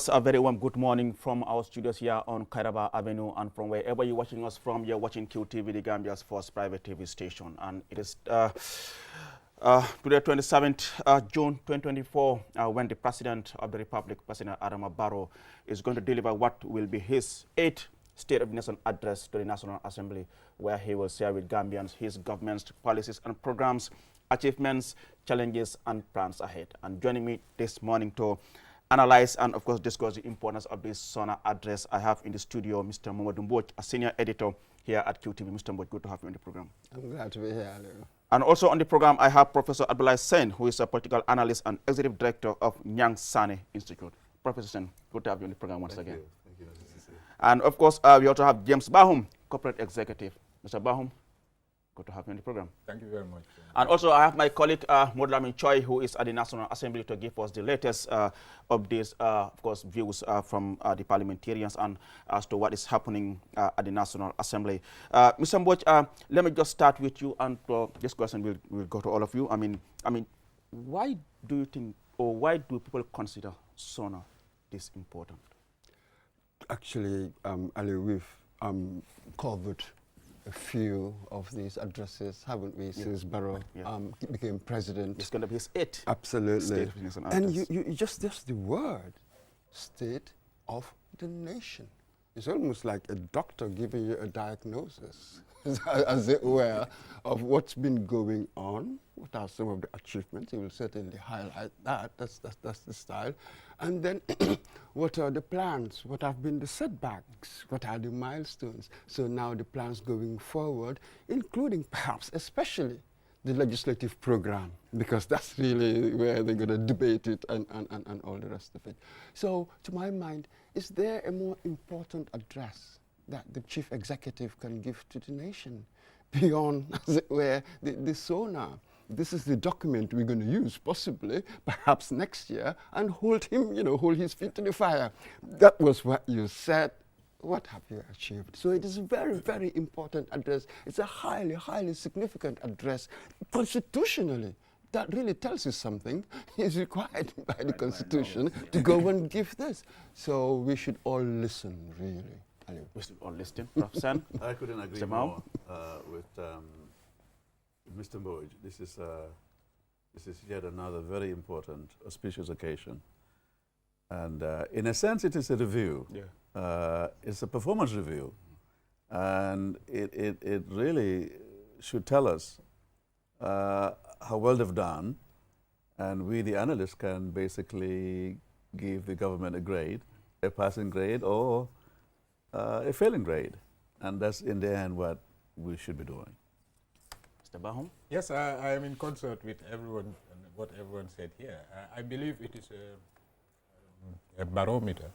A very warm good morning from our studios here on Kairaba Avenue, and from wherever you're watching us from, you're watching QTV, the Gambia's first private TV station. And it is today, 27th June 2024, when the President of the Republic, President Adama Barrow, is going to deliver what will be his 8th State of the Nation address to the National Assembly, where he will share with Gambians his government's policies and programs, achievements, challenges, and plans ahead. And joining me this morning to analyze and, of course, discuss the importance of this Sona address, I have in the studio Mr. Mamadou Mbodj, a senior editor here at QTV. Mr. Mbodj, good to have you in the program. I'm glad to be here. And also on the program, I have Professor Abdullah Sen, who is a political analyst and executive director of Nyang Sane Institute. Professor Sen, good to have you in the program once again. Thank you. And of course, we also have James Bahum, corporate executive. Mr. Bahum, good to have you in the program. Thank you very much. And also I have my colleague Modlamin Choi, who is at the National Assembly, to give us the latest updates, of course, views from the parliamentarians and as to what is happening at the National Assembly. Mr. Mbodj, let me just start with you, and this question will go to all of you. I mean, why do you think, or why do people consider Sona this important? Actually, Ali, we've covered a few of these addresses, haven't we, since Barrow became president. It's going to be his 8th. Absolutely. And you just the word, State of the Nation. It's almost like a doctor giving you a diagnosis, as it were, of what's been going on, what are some of the achievements. He will certainly highlight that. That's the style. And then what are the plans? What have been the setbacks? What are the milestones? So now the plans going forward, including perhaps especially the legislative program, because that's really where they're going to debate it and all the rest of it. So to my mind, is there a more important address that the chief executive can give to the nation beyond, as it were, the Sona? This is the document we're going to use, possibly, perhaps next year, and hold him, hold his feet to the fire. That was what you said. What have you achieved? So it is a very, very important address. It's a highly, highly significant address constitutionally. That really tells you something. It's required by the Constitution to go and give this. So we should all listen, really. We should all listen. Prof. Sen? I couldn't agree more with Mr. Mbodj. This is yet another very important, auspicious occasion. And in a sense, it is a review. Yeah. It's a performance review. And it really should tell us how well they've done. And we, the analysts, can basically give the government a grade, a passing grade or a failing grade. And that's, in the end, what we should be doing. Mr. Bahum? Yes, I am in concert with everyone and what everyone said here. I believe it is a barometer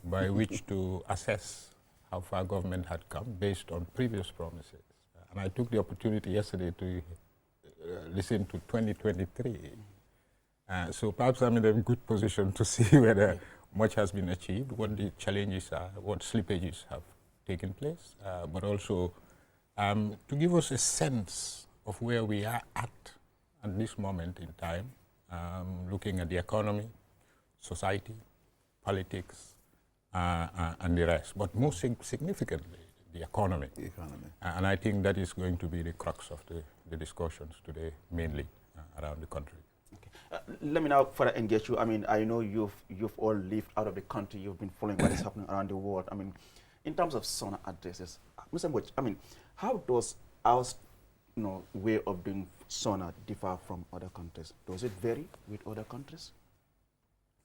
by which to assess how far government had come based on previous promises. And I took the opportunity yesterday to listen to 2023. So perhaps I'm in a good position to see whether much has been achieved, what the challenges are, what slippages have taken place, but also to give us a sense of where we are at this moment in time, looking at the economy, society, politics, and the rest, but most significantly, the economy. And I think that is going to be the crux of the discussions today, mainly around the country. Okay. Let me now further engage you. I mean, I know you've all lived out of the country. You've been following what is happening around the world. I mean, in terms of Sona addresses, Mr. Mbodj, I mean, how does our way of doing Sona differ from other countries? Does it vary with other countries?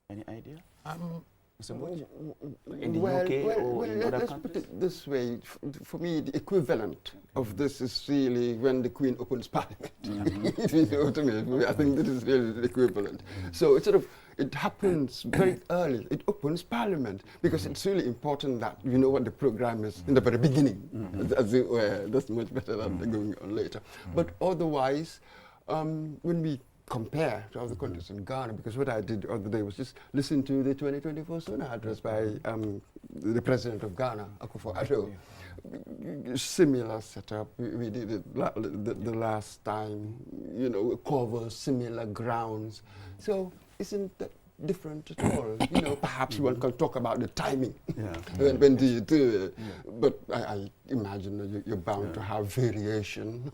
Any idea? Mr. Mbodj? In the UK or in other let's countries? put it this way. For me, the equivalent of this is really when the Queen opens Parliament. If you know what I mean. I think this is really the equivalent. So it's it happens very early. It opens Parliament because it's really important that you know what the program is in the very beginning, as it were. That's much better than going on later. But otherwise, when we compare to other countries in Ghana, because what I did the other day was just listen to the 2024 Sona address by the president of Ghana, Akufo-Addo. Similar setup. We did it the last time, cover similar grounds. So isn't that different at all. You know, perhaps one can talk about the timing. Yeah. when do you do it? But I imagine that you're bound to have variation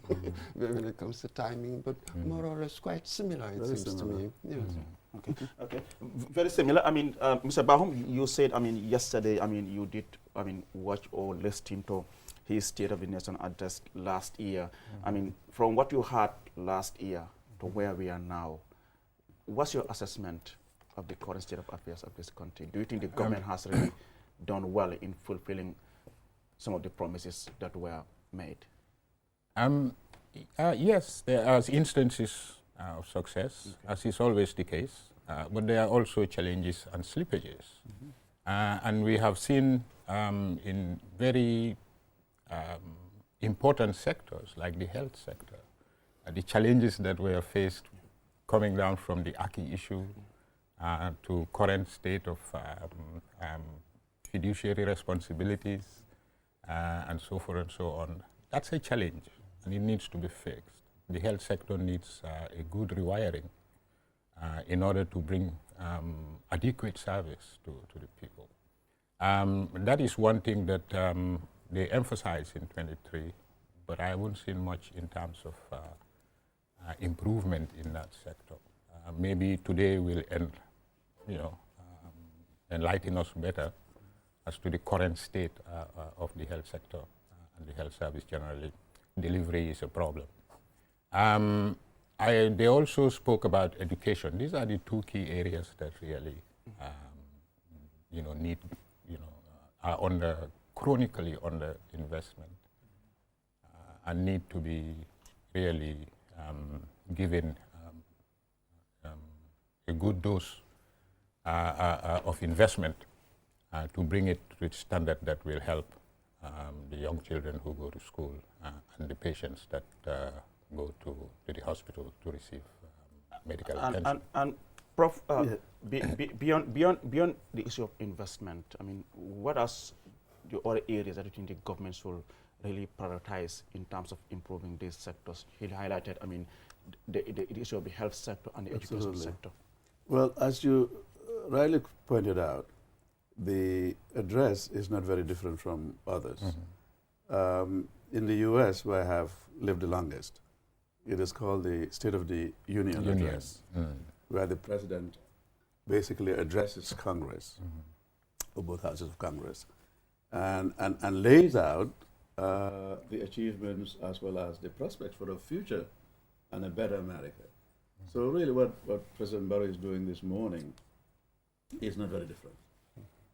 when it comes to timing, but more or less quite similar, it Very seems similar. to me. Yes. Okay, okay. Very similar. I mean, Mr. Bahum, you said, I mean, yesterday, I mean, you did, I mean, watch or listen to his State of the Nation address last year. I mean, from what you heard last year to where we are now, what's your assessment of the current state of affairs of this country? Do you think the government has really done well in fulfilling some of the promises that were made? Yes, there are instances of success, as is always the case, but there are also challenges and slippages. And we have seen in very important sectors like the health sector, the challenges that were faced coming down from the Aki issue to current state of fiduciary responsibilities and so forth and so on. That's a challenge and it needs to be fixed. The health sector needs a good rewiring in order to bring adequate service to the people. That is one thing that they emphasize in 23, but I haven't seen much in terms of improvement in that sector. Maybe today will enlighten us better as to the current state of the health sector and the health service generally. Delivery is a problem. They also spoke about education. These are the two key areas that really, are chronically under investment and need to be really given a good dose of investment to bring it to its standard that will help the young children who go to school and the patients that go to the hospital to receive medical attention. And Prof, beyond the issue of investment, I mean, what are the other areas that you think the government should really prioritize in terms of improving these sectors? He highlighted, I mean, the issue of the health sector and the education sector. Well, as you rightly pointed out, the address is not very different from others. In the US, where I have lived the longest, it is called the State of the Union Address, where the president basically addresses Congress, or both houses of Congress, and lays out the achievements as well as the prospects for the future and a better America. So really what President Barrow is doing this morning is not very different.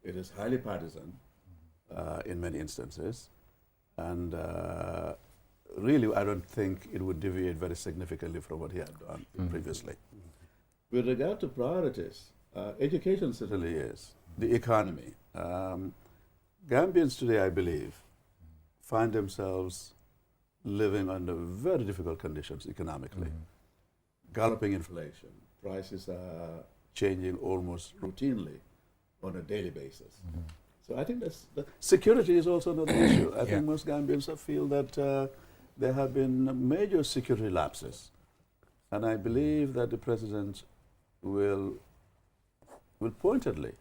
It is highly partisan in many instances, and really I don't think it would deviate very significantly from what he had done previously. With regard to priorities, education certainly is, the economy. Gambians today, I believe, find themselves living under very difficult conditions economically. Galloping inflation, prices are changing almost routinely on a daily basis. So I think security is also another issue. I think most Gambians feel that there have been major security lapses. And I believe that the president will pointedly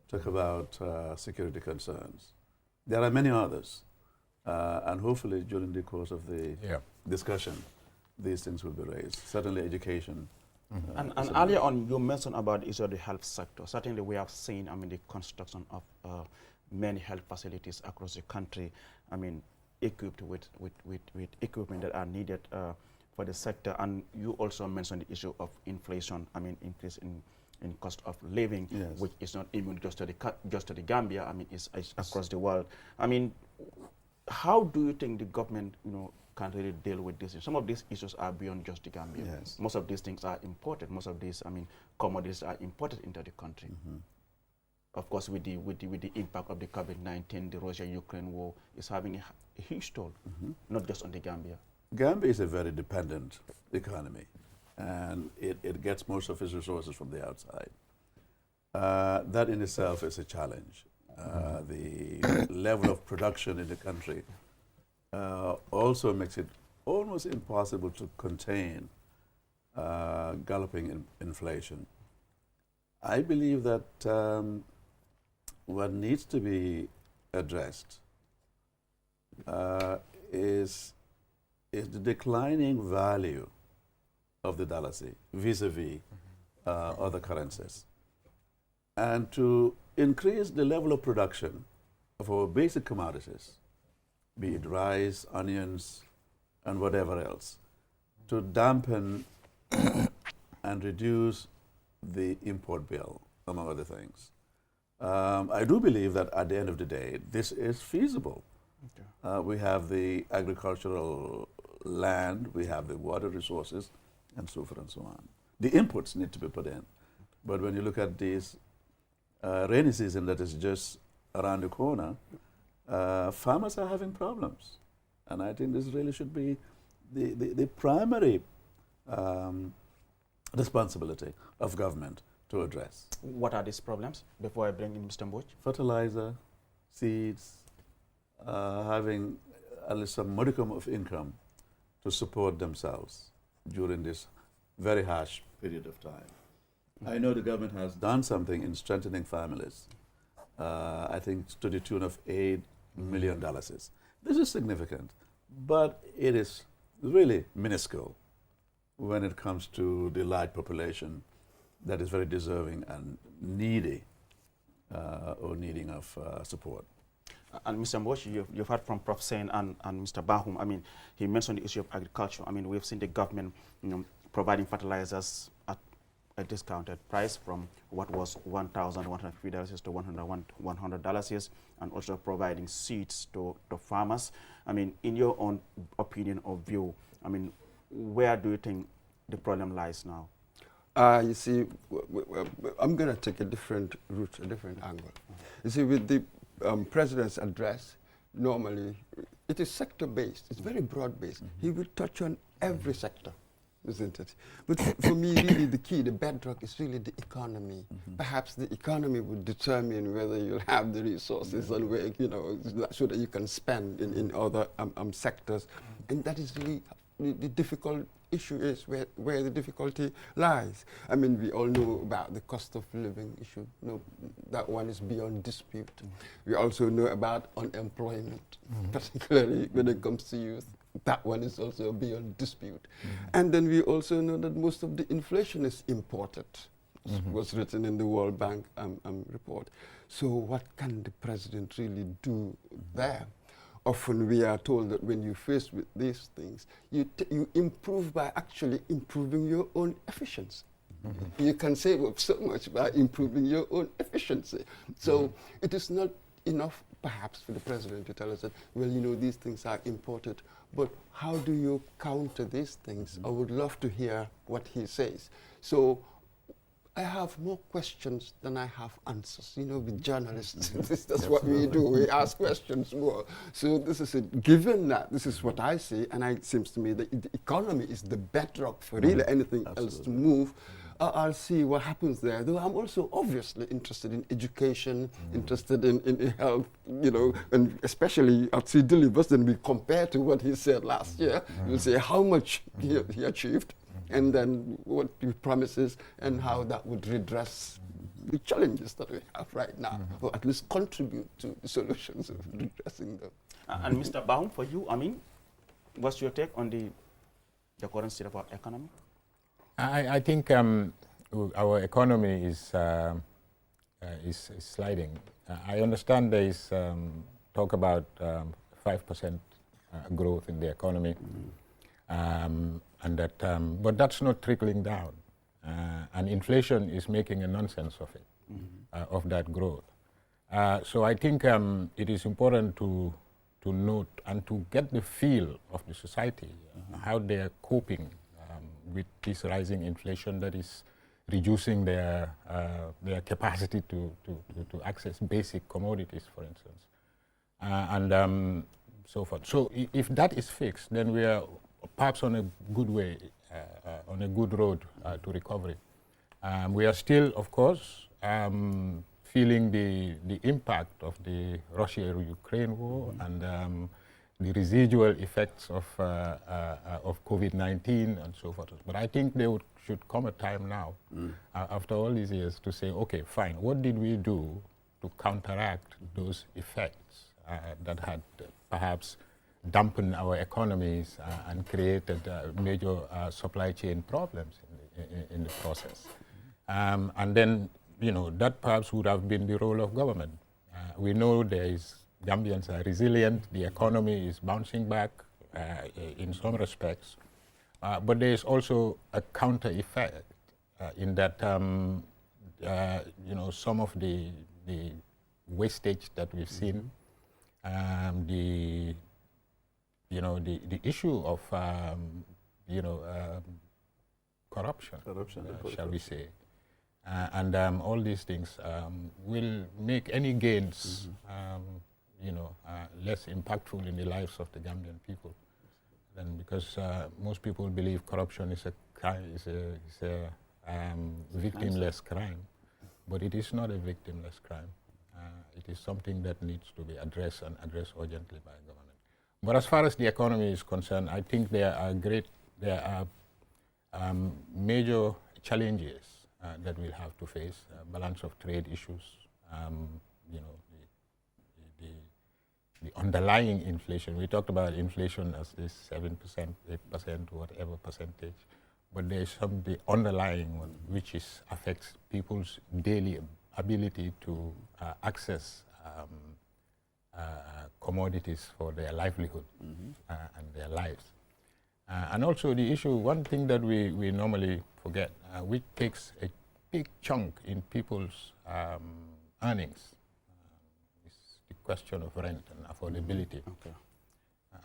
talk about security concerns. There are many others. And hopefully during the course of the discussion, these things will be raised. Certainly education. And earlier on, you mentioned about the issue of the health sector. Certainly we have seen, I mean, the construction of many health facilities across the country, I mean, equipped with equipment that are needed for the sector. And you also mentioned the issue of inflation, I mean, increase in cost of living, which is not immune just to the Gambia, I mean, it's across the world. I mean, how do you think the government, can really deal with this? Some of these issues are beyond just the Gambia. Most of these things are imported. Most of these, I mean, commodities are imported into the country. Of course, with the impact of the COVID-19, the Russia-Ukraine war is having a huge toll, not just on the Gambia. Gambia is a very dependent economy, and it gets most of its resources from the outside. That in itself is a challenge. The level of production in the country also makes it almost impossible to contain galloping inflation. I believe that what needs to be addressed is the declining value of the dollar vis-a-vis other currencies, and to increase the level of production of our basic commodities, be it rice, onions, and whatever else, to dampen and reduce the import bill, among other things. I do believe that at the end of the day, this is feasible. Okay. We have the agricultural land, we have the water resources, and so forth and so on. The inputs need to be put in. But when you look at this rainy season that is just around the corner, farmers are having problems. And I think this really should be the primary responsibility of government to address. What are these problems, before I bring in Mr. Mboch? Fertilizer, seeds, having at least some modicum of income to support themselves during this very harsh period of time. I know the government has done something in strengthening families, I think to the tune of $8 million. This is significant, but it is really minuscule when it comes to the large population that is very deserving and needy or needing of support. And Mr. Mboch, you've heard from Prof. Sen and Mr. Bahum. I mean, he mentioned the issue of agriculture. I mean, we've seen the government, providing fertilizers at a discounted price from what was $1,150 to $100, and also providing seeds to farmers. I mean, in your own opinion or view, I mean, where do you think the problem lies now? You see, I'm going to take a different route, a different angle. You see, with the President's address, normally it is sector-based. It's very broad-based. He will touch on every sector, isn't it? But for me, really, the key, the bedrock is really the economy. Perhaps the economy would determine whether you'll have the resources and where, so that you can spend in other sectors. And that is really the difficult issue is where the difficulty lies. I mean, we all know about the cost of living issue. No, that one is beyond dispute. We also know about unemployment, particularly when it comes to youth. That one is also beyond dispute. And then we also know that most of the inflation is imported, was written in the World Bank report. So what can the president really do there? Often we are told that when you're faced with these things, you improve by actually improving your own efficiency. You can save up so much by improving your own efficiency. So it is not enough, perhaps, for the president to tell us that, well, these things are imported, but how do you counter these things? I would love to hear what he says. So I have more questions than I have answers. With journalists, that's what we do. We ask questions more. So this is it. Given that, this is what I see, and it seems to me that the economy is the bedrock for really anything else to move. I'll see what happens there. Though I'm also obviously interested in education, interested in health, and especially at C. Delibus, then we compare to what he said last year. We'll see how much he achieved, and then what he promises and how that would redress the challenges that we have right now, or at least contribute to the solutions of redressing them. And Mr. Baum, for you, I mean, what's your take on the current state of our economy? I think our economy is sliding. I understand there is talk about 5% growth in the economy, and that, but that's not trickling down, and inflation is making a nonsense of it, of that growth. So I think it is important to note and to get the feel of the society, how they are coping with this rising inflation that is reducing their capacity to access basic commodities, for instance, and so forth. So if that is fixed, then we are perhaps on a good way, on a good road to recovery. We are still, of course, feeling the impact of the Russia-Ukraine war and the residual effects of COVID-19 and so forth. But I think there should come a time now, after all these years, to say, okay, fine, what did we do to counteract those effects that had perhaps dampened our economies and created major supply chain problems in the process. And then, that perhaps would have been the role of government. We know Gambians are resilient, the economy is bouncing back in some respects, but there is also a counter effect in that, some of the wastage that we've seen, the issue of, corruption, shall we say. And all these things will make any gains, less impactful in the lives of the Gambian people. And because most people believe corruption is a crime, is a victimless crime, but it is not a victimless crime. It is something that needs to be addressed and addressed urgently by government. But as far as the economy is concerned, I think there are major challenges that we'll have to face, balance of trade issues, the underlying inflation. We talked about inflation as this 7%, 8%, whatever percentage, but there's the underlying one, which affects people's daily ability to access commodities for their livelihood and their lives. And also the issue, one thing that we normally forget, which takes a big chunk in people's earnings, is the question of rent and affordability. Okay.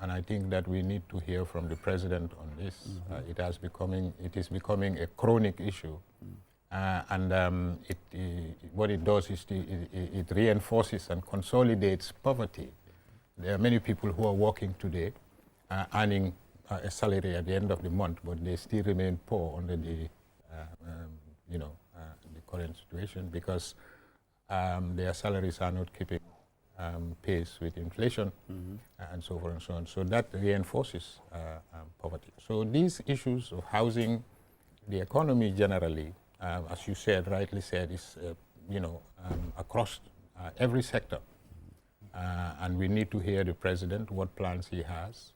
And I think that we need to hear from the president on this. It is becoming a chronic issue. What it does is it reinforces and consolidates poverty. There are many people who are working today, earning a salary at the end of the month, but they still remain poor under the current situation because their salaries are not keeping pace with inflation and so forth and so on. So that reinforces poverty. So these issues of housing, the economy generally, as you said, rightly said, is across every sector. And we need to hear the president, what plans he has,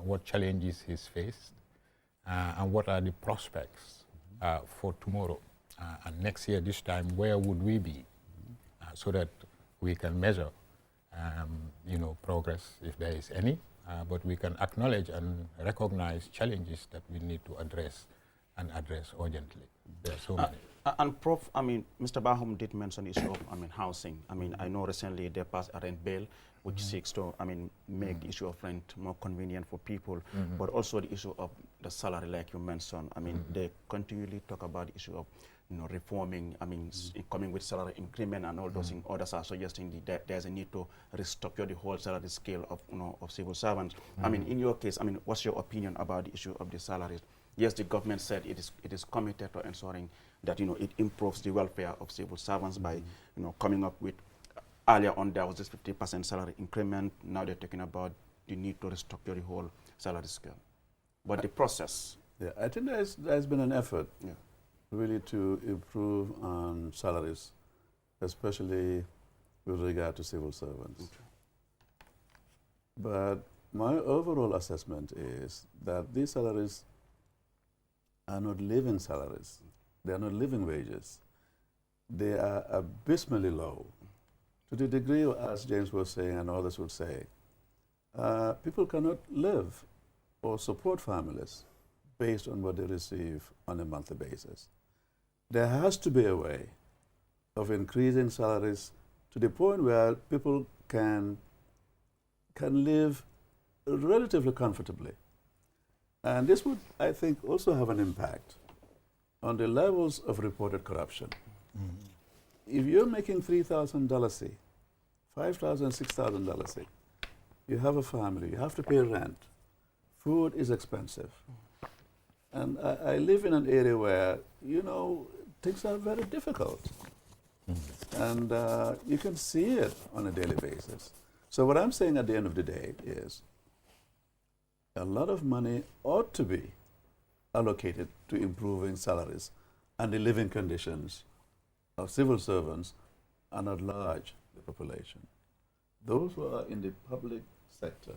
what challenges he's faced, and what are the prospects for tomorrow. And next year, this time, where would we be? So that we can measure, progress if there is any, but we can acknowledge and recognize challenges that we need to address and address urgently. There are so many. And Prof, Mr. Bahum did mention the issue of, housing. I know recently they passed a rent bill which seeks to, make the issue of rent more convenient for people, but also the issue of the salary, like you mentioned. They continually talk about the issue of, reforming, coming with salary increment and all those things. Others are suggesting that there's a need to restructure the whole salary scale of, of civil servants. In your case, what's your opinion about the issue of the salaries? Yes, the government said it is committed to ensuring that it improves the welfare of civil servants by coming up with, earlier on there was this 50% salary increment. Now they're talking about the need to restructure the whole salary scale. But the process. Yeah, I think there's been an effort really to improve on salaries, especially with regard to civil servants. Okay. But my overall assessment is that these salaries are not living salaries. They are not living wages. They are abysmally low. To the degree, as James was saying and others would say, people cannot live or support families based on what they receive on a monthly basis. There has to be a way of increasing salaries to the point where people can live relatively comfortably. And this would, I think, also have an impact on the levels of reported corruption. If you're making $3,000 $5,000, $6,000 you have a family, you have to pay rent, food is expensive. And I live in an area where, things are very difficult. And you can see it on a daily basis. So what I'm saying at the end of the day is a lot of money ought to be allocated to improving salaries and the living conditions of civil servants and at large the population. Those who are in the public sector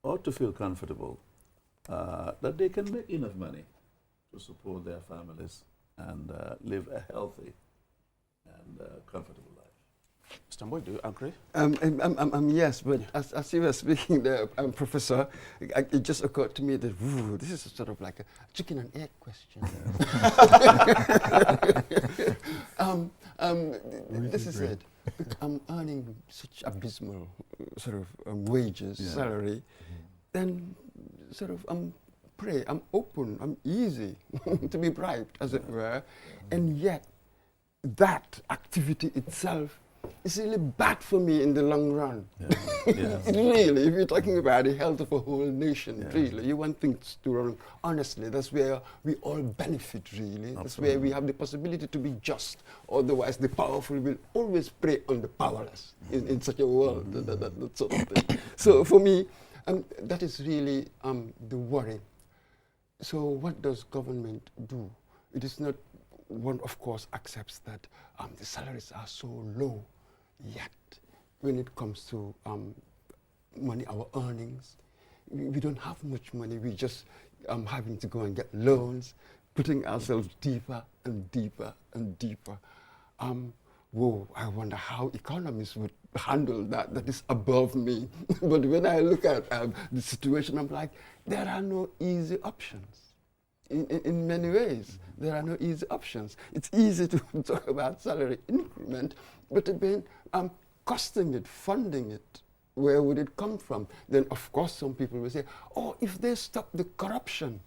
ought to feel comfortable that they can make enough money to support their families and live a healthy and comfortable life. Mr. Mboy, do you agree? Yes, but as you were speaking there, Professor, it just occurred to me that this is sort of like a chicken and egg question. This is it. I'm earning such abysmal sort of wages, salary, then sort of I'm open, I'm easy to be bribed, as it were, and yet that activity itself is really bad for me in the long run. Really, if you're talking about the health of a whole nation, really, you want things to run honestly. That's where we all benefit, really. That's where we have the possibility to be just. Otherwise, the powerful will always prey on the powerless in such a world, that sort of thing. So for me, that is really the worry. So what does government do? It is not, one of course accepts that the salaries are so low, yet when it comes to money, our earnings, we don't have much money. We just having to go and get loans, putting ourselves deeper and deeper and deeper. Whoa, I wonder how economists would handle that. That is above me. But when I look at the situation, I'm like, there are no easy options. In many ways, there are no easy options. It's easy to talk about salary increment, but again, costing it, funding it, where would it come from? Then, of course, some people will say, oh, if they stop the corruption,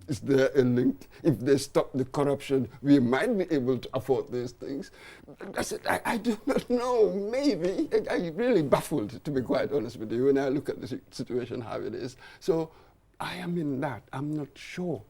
is there a link? If they stop the corruption, we might be able to afford these things. I do not know, maybe. I'm really baffled, to be quite honest with you, when I look at the situation, how it is. So I am in that, I'm not sure.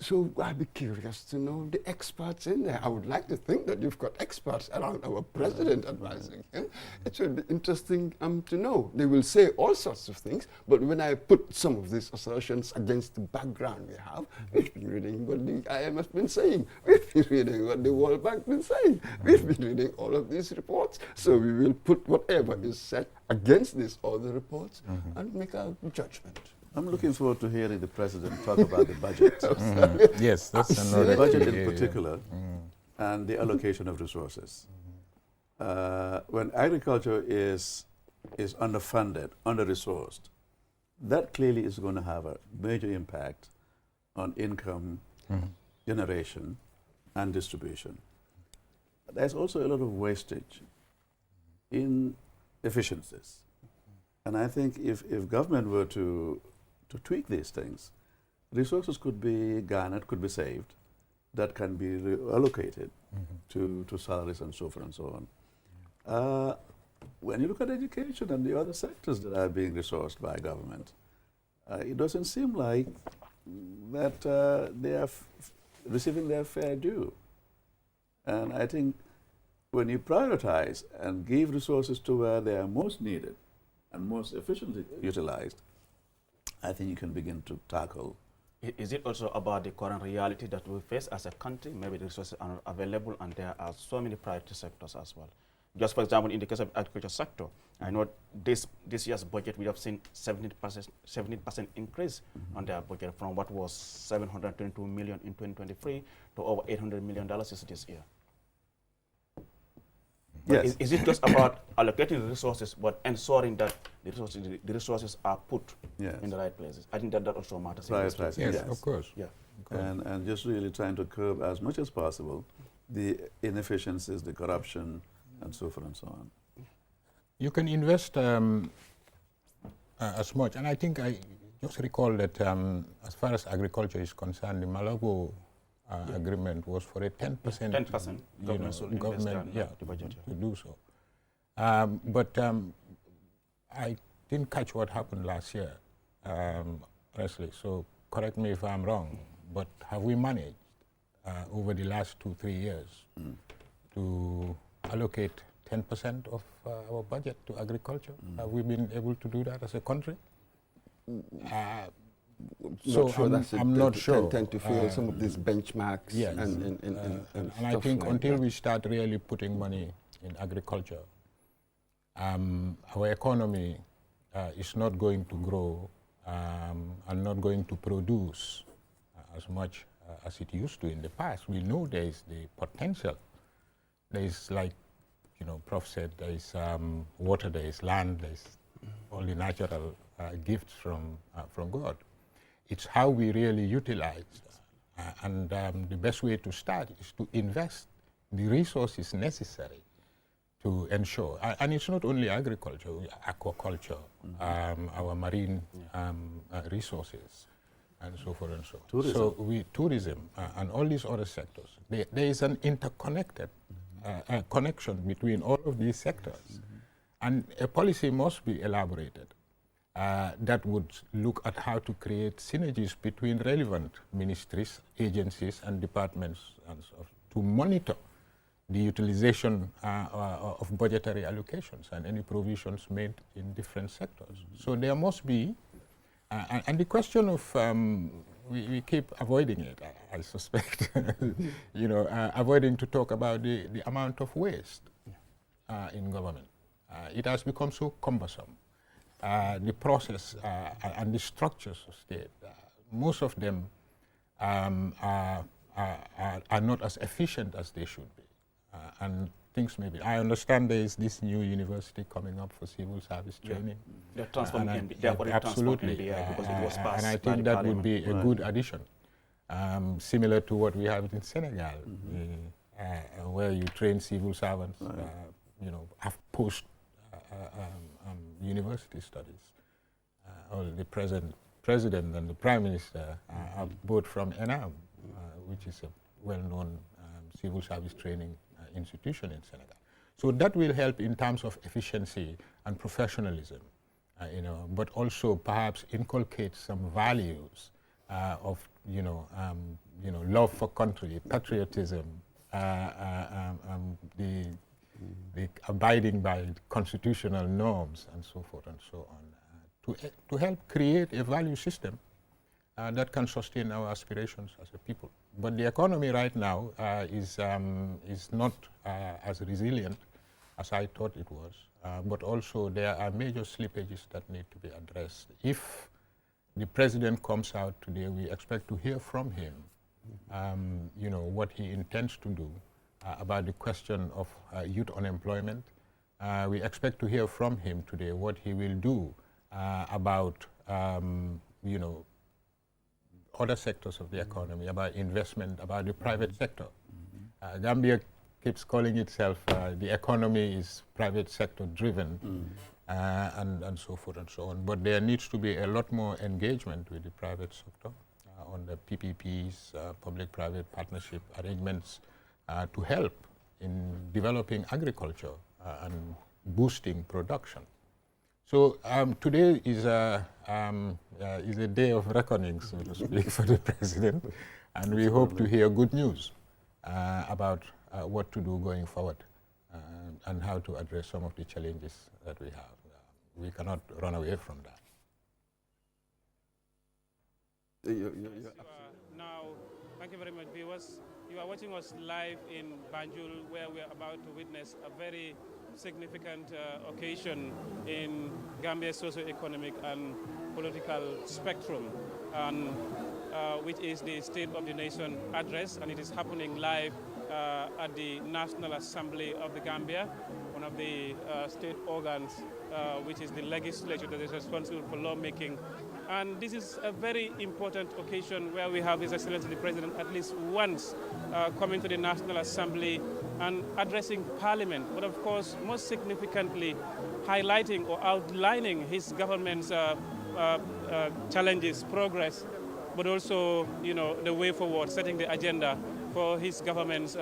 So I'd be curious to know the experts in there. I would like to think that you've got experts around our president advising him. It would be interesting to know. They will say all sorts of things, but when I put some of these assertions against the background we have, we've been reading what the IMF has been saying, we've been reading what the World Bank has been saying, we've been reading all of these reports. So we will put whatever is said against these other reports and make our judgment. I'm looking forward to hearing the president talk about the budget. Yes, that's another. The budget in particular, and the allocation of resources. When agriculture is underfunded, under-resourced, that clearly is going to have a major impact on income generation and distribution. There's also a lot of wastage in efficiencies. And I think if government were to tweak these things, resources could be garnered, could be saved, that can be allocated to salaries and so forth and so on. When you look at education and the other sectors that are being resourced by government, it doesn't seem like that they are receiving their fair due. And I think when you prioritize and give resources to where they are most needed and most efficiently utilized, I think you can begin to tackle. Is it also about the current reality that we face as a country? Maybe the resources are not available and there are so many priority sectors as well. Just for example, in the case of agriculture sector, I know this year's budget we have seen 17% increase on their budget from what was 722 million in 2023 to over $800 million this year. Yes. Is it just about allocating the resources, but ensuring that the resources are put in the right places? I think that also matters. Right. Yes, of course. Yeah. And just really trying to curb as much as possible the inefficiencies, the corruption, and so forth and so on. You can invest as much, and I think I just recall that as far as agriculture is concerned, the Malabo agreement was for a 10%. 10% government the budget to do so. But I didn't catch what happened last year, honestly. So correct me if I'm wrong. But have we managed over the last 2-3 years to allocate 10% of our budget to agriculture. Have we been able to do that as a country? So I'm not sure. Tend to feel some of these benchmarks. Yes. And I think like until that. we start really putting money in agriculture, our economy is not going to grow and not going to produce as much as it used to in the past. We know there is the potential. There is, like, Prof said, there is water, there is land, there is all the natural gifts from God. It's how we really utilize and the best way to start is to invest the resources necessary to ensure, and it's not only agriculture, aquaculture, our marine resources, and so forth and so on. Tourism. So tourism and all these other sectors, there is an interconnected connection between all of these sectors, and a policy must be elaborated that would look at how to create synergies between relevant ministries, agencies, and departments, and so to monitor the utilization of budgetary allocations and any provisions made in different sectors. So there must be, and the question of, we keep avoiding it, I suspect, avoiding to talk about the amount of waste in government. It has become so cumbersome. The process and the structures of state, most of them are not as efficient as they should be. And things may be. I understand there is this new university coming up for civil service training. They're transforming MBA. Absolutely. Because it was passed and I think that would be a good addition, similar to what we have in Senegal, where you train civil servants, have post university studies. The president and the prime minister are both from ENAM, which is a well-known civil service training institution in Senegal. So that will help in terms of efficiency and professionalism, but also perhaps inculcate some values of, love for country, patriotism, the abiding by constitutional norms, and so forth and so on, to help create a value system that can sustain our aspirations as a people. But the economy right now is not as resilient as I thought it was, but also there are major slippages that need to be addressed. If the president comes out today, we expect to hear from him, what he intends to do about the question of youth unemployment. We expect to hear from him today what he will do about, other sectors of the economy, about investment, about the private sector. Gambia keeps calling itself the economy is private sector driven, and so forth and so on. But there needs to be a lot more engagement with the private sector on the PPPs, public-private partnership arrangements, to help in developing agriculture and boosting production. So today is a day of reckoning, so to speak, for the president, and we hope to hear good news about what to do going forward and how to address some of the challenges that we have. We cannot run away from that. Now, thank you very much, viewers. You are watching us live in Banjul, where we are about to witness a very significant occasion in Gambia's socio-economic and political spectrum, and which is the State of the Nation address, and it is happening live at the National Assembly of the Gambia, one of the state organs, which is the legislature that is responsible for lawmaking. And this is a very important occasion where we have His Excellency the President at least once coming to the National Assembly and addressing Parliament, but of course most significantly highlighting or outlining his government's challenges, progress, but also the way forward, setting the agenda for his government's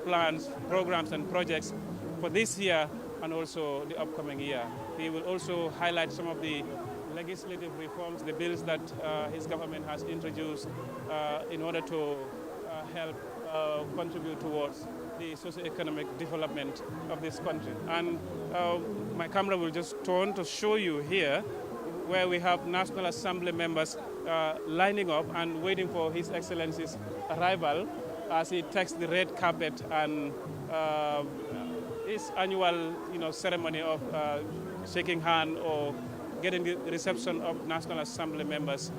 plans, programs and projects for this year and also the upcoming year. He will also highlight some of the legislative reforms, the bills that his government has introduced in order to help contribute towards the socio-economic development of this country. And my camera will just turn to show you here where we have National Assembly members lining up and waiting for His Excellency's arrival as he takes the red carpet and his annual ceremony of shaking hand or getting the reception of National Assembly members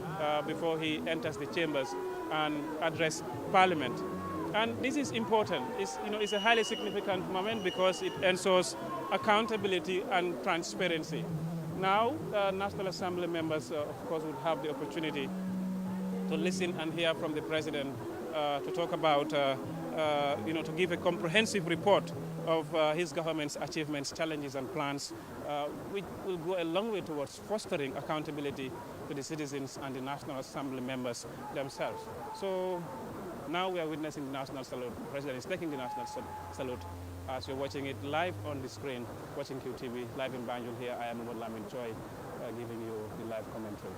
before he enters the chambers and address Parliament. And this is important. It's a highly significant moment because it ensures accountability and transparency. Now, National Assembly members, of course, would have the opportunity to listen and hear from the President to talk about, to give a comprehensive report of his government's achievements, challenges, and plans, which will go a long way towards fostering accountability to the citizens and the National Assembly members themselves. So now we are witnessing the National Salute. The President is taking the National Salute. As you're watching it live on the screen, watching QTV live in Banjul here, I am Lamin Choi, giving you the live commentary.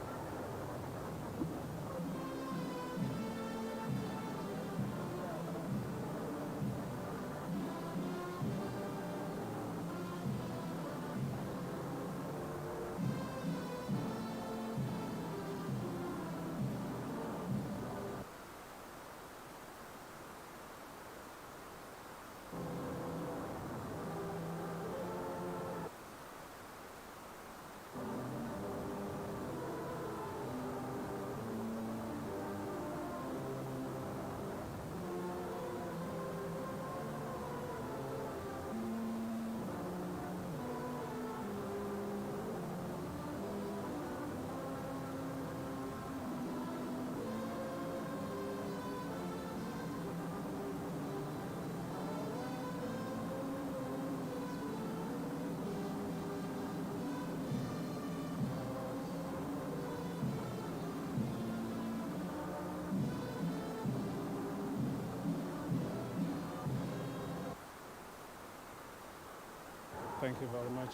Thank you very much,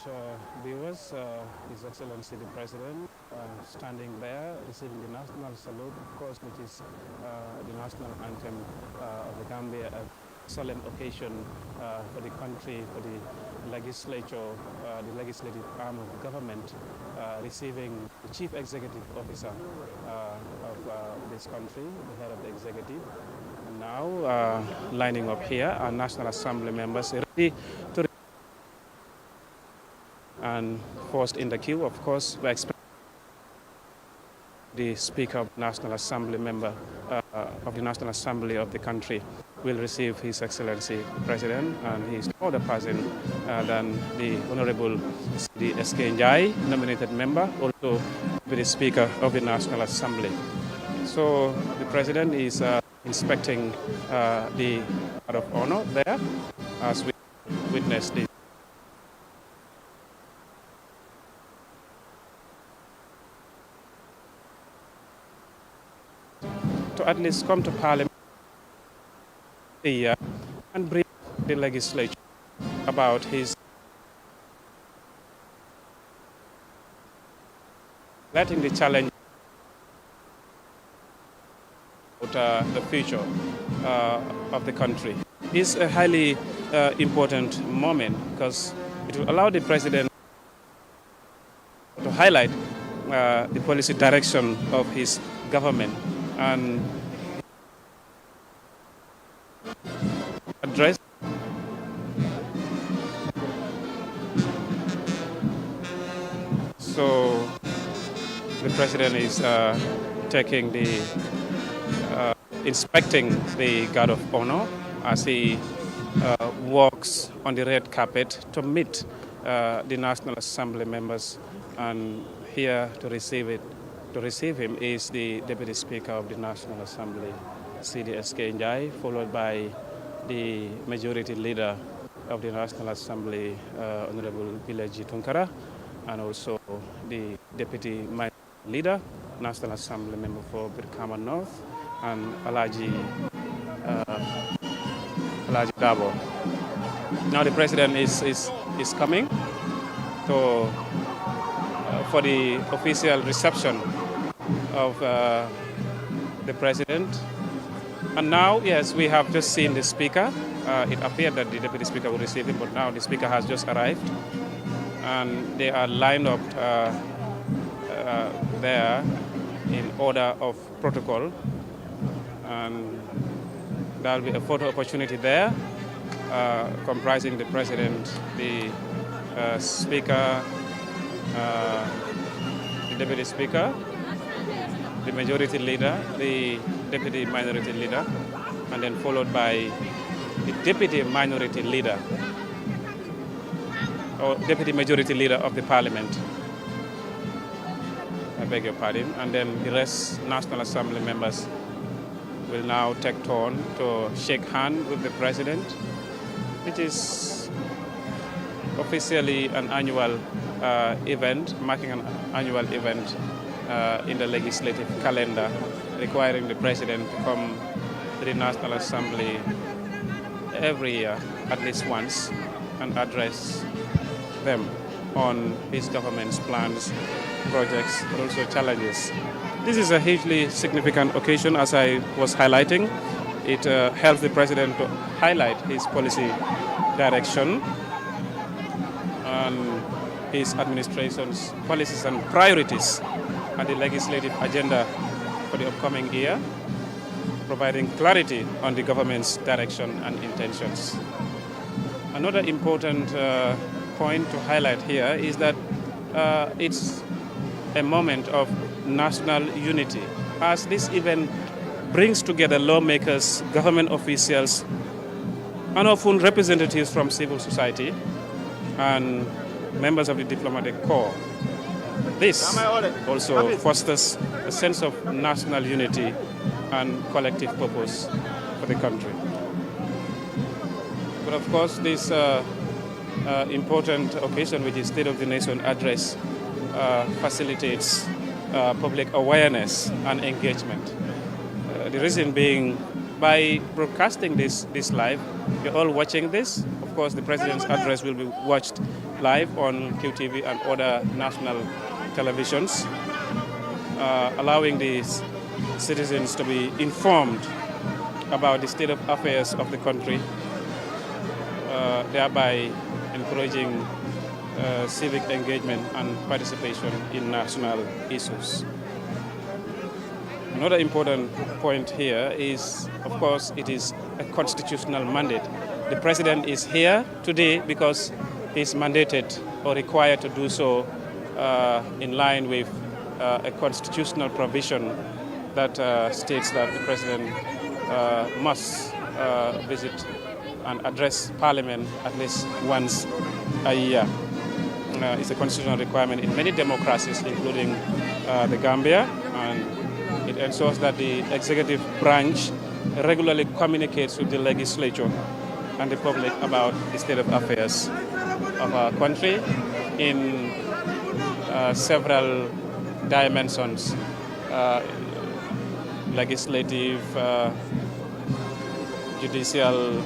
viewers. His Excellency the President standing there receiving the National Salute, of course, which is the national anthem of the Gambia, a solemn occasion for the country, for the legislature, the legislative arm of the government, receiving the Chief Executive Officer of this country, the head of the executive. And now, lining up here are National Assembly members ready to and first in the queue, of course, we expect the Speaker of the National Assembly member of the National Assembly of the country will receive His Excellency the President, and he is no other person than the Honorable C.D. Njai, nominated member, also the Speaker of the National Assembly. So the President is inspecting the guard of honor there as we witness this. To at least come to Parliament and brief the legislature about his letting the challenge about the future of the country. Is a highly important moment because it will allow the President to highlight the policy direction of his government and address so the President is taking the inspecting the guard of honor as he walks on the red carpet to meet the National Assembly members, and here to receive him is the Deputy Speaker of the National Assembly, C.D. Njai, followed by the Majority Leader of the National Assembly, Honorable Bileji Tunkara, and also the Deputy Minority Leader, National Assembly Member for Birkama North, and Alaji Dabo. Now the President is coming to for the official reception of the President And now, yes, we have just seen the speaker. It appeared that the deputy speaker would receive him, but now the speaker has just arrived. And they are lined up there in order of protocol. And there will be a photo opportunity there, comprising the president, the speaker, the deputy speaker, the majority leader, the deputy minority leader, and then followed by the deputy minority leader, or deputy majority leader of the parliament. I beg your pardon. And then the rest National Assembly members will now take turn to shake hands with the president, which is officially an annual event, marking an annual event in the legislative calendar, requiring the president to come to the National Assembly every year, at least once, and address them on his government's plans, projects, but also challenges. This is a hugely significant occasion, as I was highlighting. It helps the president to highlight his policy direction and his administration's policies and priorities and the legislative agenda for the upcoming year, providing clarity on the government's direction and intentions. Another important point to highlight here is that it's a moment of national unity, as this event brings together lawmakers, government officials, and often representatives from civil society and members of the diplomatic corps. This also fosters a sense of national unity and collective purpose for the country. But of course, this important occasion, which is State of the Nation address, facilitates public awareness and engagement. The reason being, by broadcasting this live, you're all watching this. Of course, the president's address will be watched live on QTV and other national televisions, allowing the citizens to be informed about the state of affairs of the country, thereby encouraging civic engagement and participation in national issues. Another important point here is, of course, it is a constitutional mandate. The president is here today because he's mandated or required to do so in line with a constitutional provision that states that the president must visit and address Parliament at least once a year. It's a constitutional requirement in many democracies, including the Gambia, and it ensures that the executive branch regularly communicates with the legislature and the public about the state of affairs of our country in several dimensions: legislative, judicial,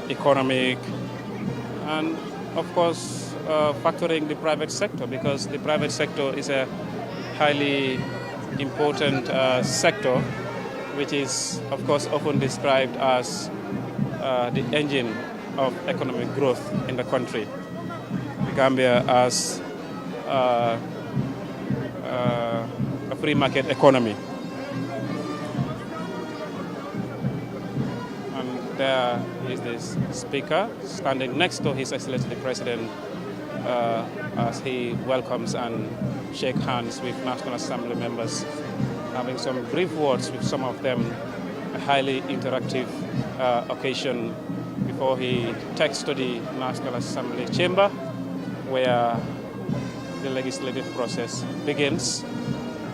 economic, and of course factoring the private sector, because the private sector is a highly important sector, which is of course often described as the engine of economic growth in the country. The Gambia as a free market economy. And there is this speaker standing next to His Excellency the President as he welcomes and shakes hands with National Assembly members, having some brief words with some of them, a highly interactive occasion before he takes to the National Assembly chamber, where the legislative process begins.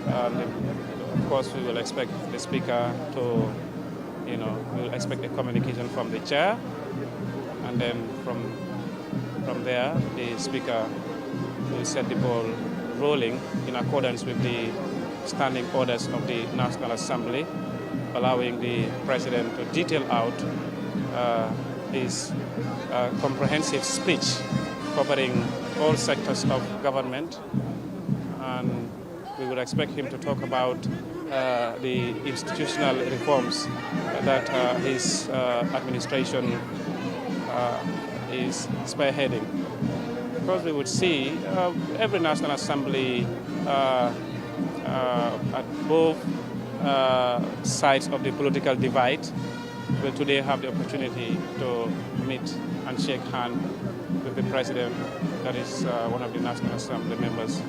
And of course, we will expect the speaker to, we will expect a communication from the chair, and then from there, the speaker will set the ball rolling in accordance with the standing orders of the National Assembly, allowing the president to detail out his comprehensive speech covering all sectors of government. And we would expect him to talk about the institutional reforms that his administration is spearheading. Because we would see every National Assembly at both sides of the political divide will today have the opportunity to meet and shake hands with the president, that is one of the National Assembly members,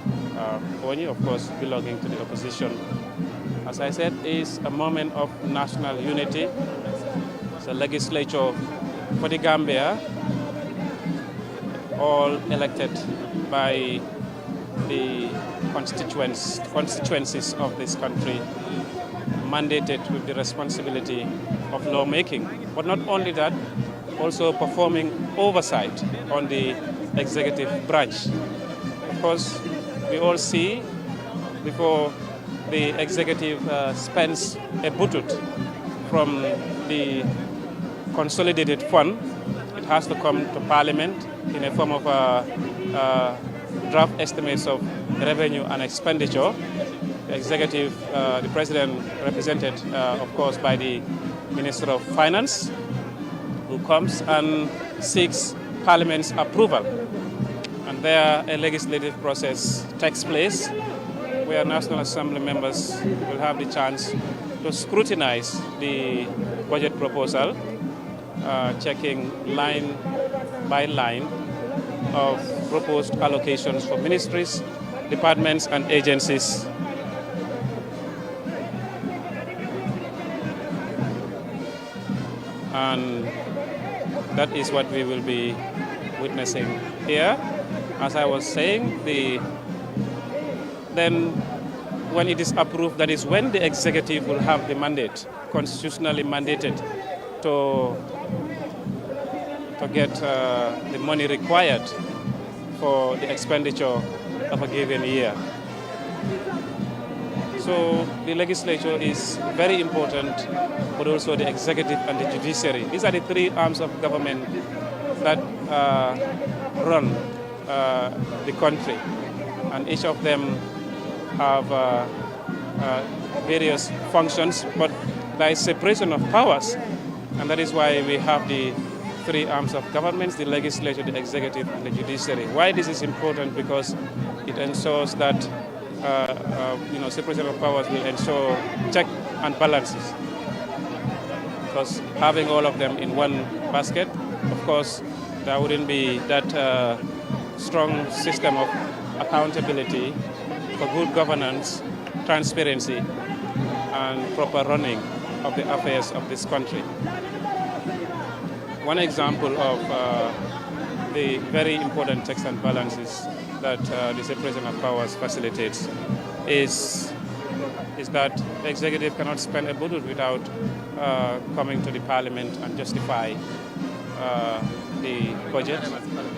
Onyi, of course, belonging to the opposition. As I said, is a moment of national unity. It's a legislature for the Gambia, all elected by the constituencies of this country, mandated with the responsibility of lawmaking. But not only that, also performing oversight on the executive branch. Of course, we all see before the executive spends a budget from the consolidated fund, it has to come to Parliament in a form of draft estimates of revenue and expenditure. The executive, the president, represented, of course, by the Minister of Finance, who comes and seeks Parliament's approval. And there a legislative process takes place where National Assembly members will have the chance to scrutinize the budget proposal, checking line by line of proposed allocations for ministries, departments, and agencies. And that is what we will be witnessing here. As I was saying, then when it is approved, that is when the executive will have the mandate, constitutionally mandated, to get the money required for the expenditure of a given year. So the legislature is very important, but also the executive and the judiciary. These are the three arms of government that run the country, and each of them have various functions, but there is separation of powers, and that is why we have the three arms of government: the legislature, the executive, and the judiciary. Why this is important? Because it ensures that separation of powers will ensure check and balances. Because having all of them in one basket, of course, there wouldn't be that strong system of accountability for good governance, transparency, and proper running of the affairs of this country. One example of the very important checks and balances that the separation of powers facilitates is that the executive cannot spend a budget without coming to the Parliament and justify the budget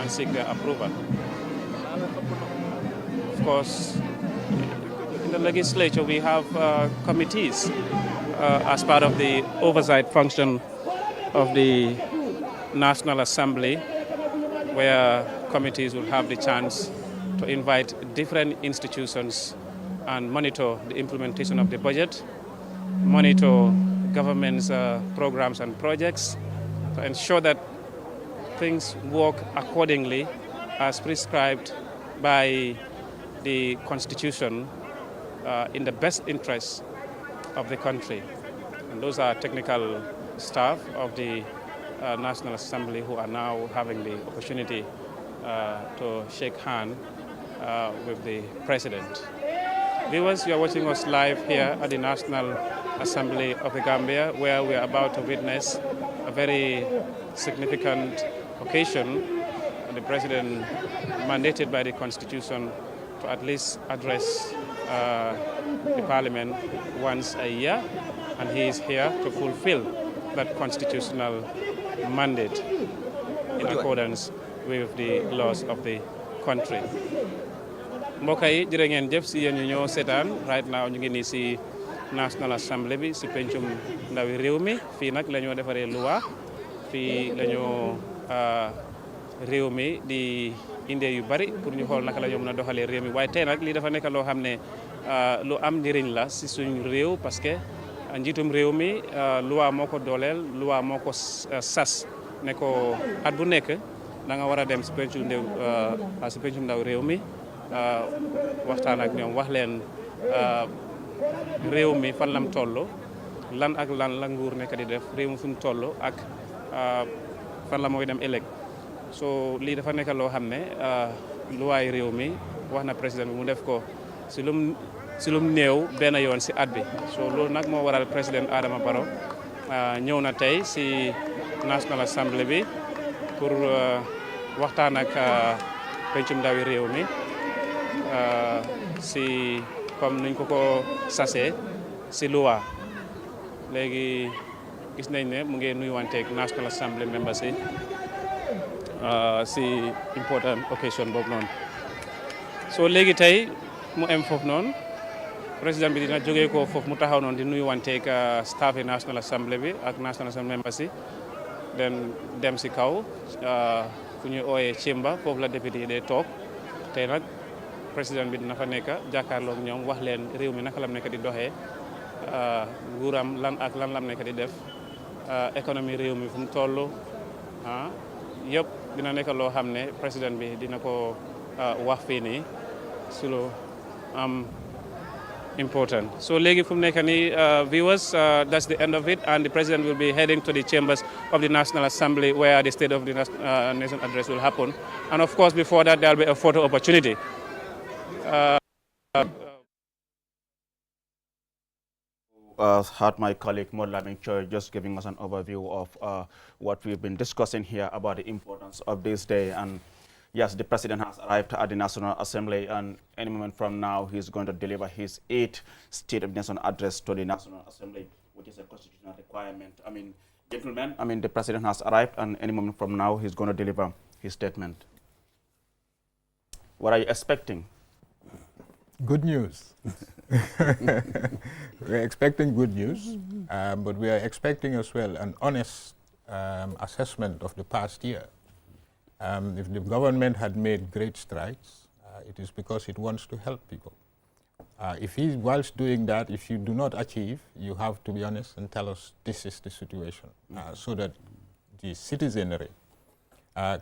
and seek their approval. Of course, in the legislature we have committees as part of the oversight function of the National Assembly, where committees will have the chance to invite different institutions and monitor the implementation of the budget, monitor government's programs and projects, to ensure that things work accordingly as prescribed by the Constitution in the best interests of the country. And those are technical staff of the National Assembly who are now having the opportunity to shake hands with the President. Viewers, you are watching us live here at the National Assembly of the Gambia, where we are about to witness a very significant occasion. The President, mandated by the Constitution, to at least address the Parliament once a year, and he is here to fulfill that constitutional mandate in accordance with the laws of the country. mbokk yi jërë ngeen jëf si yéen ñu ñëw seetaan right now ñu ngi nii si National Assembly bi si pencum ndawi réew mi fii nag la ñoo defaree loi fii la ñoo réew mi di indee yu bari pour ñu xool naka la ñoo mën a doxalee réew mi waaye tey nag lii dafa nekk loo xam ne lu am njëriñ la si suñ réew parce que njiitum réew mi loi moo ko dooleel loi moo ko sas ne ko at bu nekk da nga war a dem si pencum ndaw réew mi waxtaan ak ñoom wax leen réew mi fan lam toll lan ak lan la nguur nekk di def réew mi fu mu toll ak fan la mooy dem ëllëg so lii dafa nekk loo xam ne luwaay réew mi wax na président bi mu def ko si lum néew benn yoon si at bi so loolu nag moo waral président Adama Barrow ñëw na tey si National Assembly bi pour waxtaan ak pencum ndawi réew mi si comme nuñ ko sasee si loi léegi gis nañ ne mu ngi nuyuwanteeg National Assembly members yi si important occasion boobu noonu so léegi tey mu am foofu noonu président bi dina jógee ko foofu mu taxaw noonu di nuyuwanteeg staff yi National Assembly bi ak National Assembly members yi den dem si kaw fu ñuy ooyee Chamber foofu la député yi dee toog tey nag président bi dina fa nekk jàkkaarloog ñoom wax leen réew mi naka lam nekk di doxee nguuram lan ak lan lam nekk di def économie réew mi fu mu toll yëpp dina nekk loo xam ne président bi dina ko wax fii nii si lu am important so léegi fu mu nekk nii viewers that's the end of it and the president will be heading to the chambers of the National Assembly where the State of the Nation address will happen and of course before that there will be a photo opportunity. Had my colleague Modlamin Choi just giving us an overview of what we've been discussing here about the importance of this day. And yes, the president has arrived at the National Assembly, and any moment from now, he's going to deliver his 8th State of the Nation address to the National Assembly, which is a constitutional requirement. I mean, gentlemen, the president has arrived, and any moment from now, he's going to deliver his statement. What are you expecting? Good news. We're expecting good news, but we are expecting as well an honest assessment of the past year. If the government had made great strides, it is because it wants to help people. Whilst doing that, if you do not achieve, you have to be honest and tell us this is the situation, so that the citizenry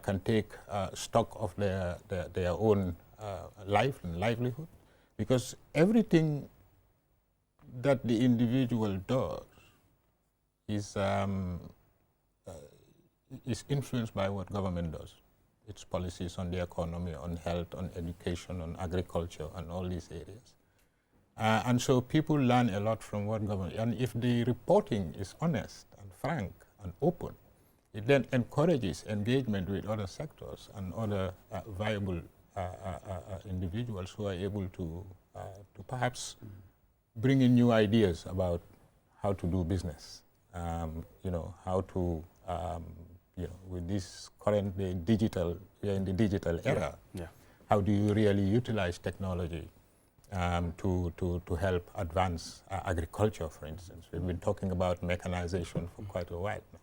can take stock of their own life and livelihood. Because everything that the individual does is influenced by what government does. Its policies on the economy, on health, on education, on agriculture, and all these areas. And so people learn a lot from what government, and if the reporting is honest and frank and open, it then encourages engagement with other sectors and other viable individuals who are able to perhaps bring in new ideas about how to do business. How to, with this current digital, we are in the digital era. Yeah. How do you really utilize technology to help advance agriculture, for instance? We've been talking about mechanization for quite a while now.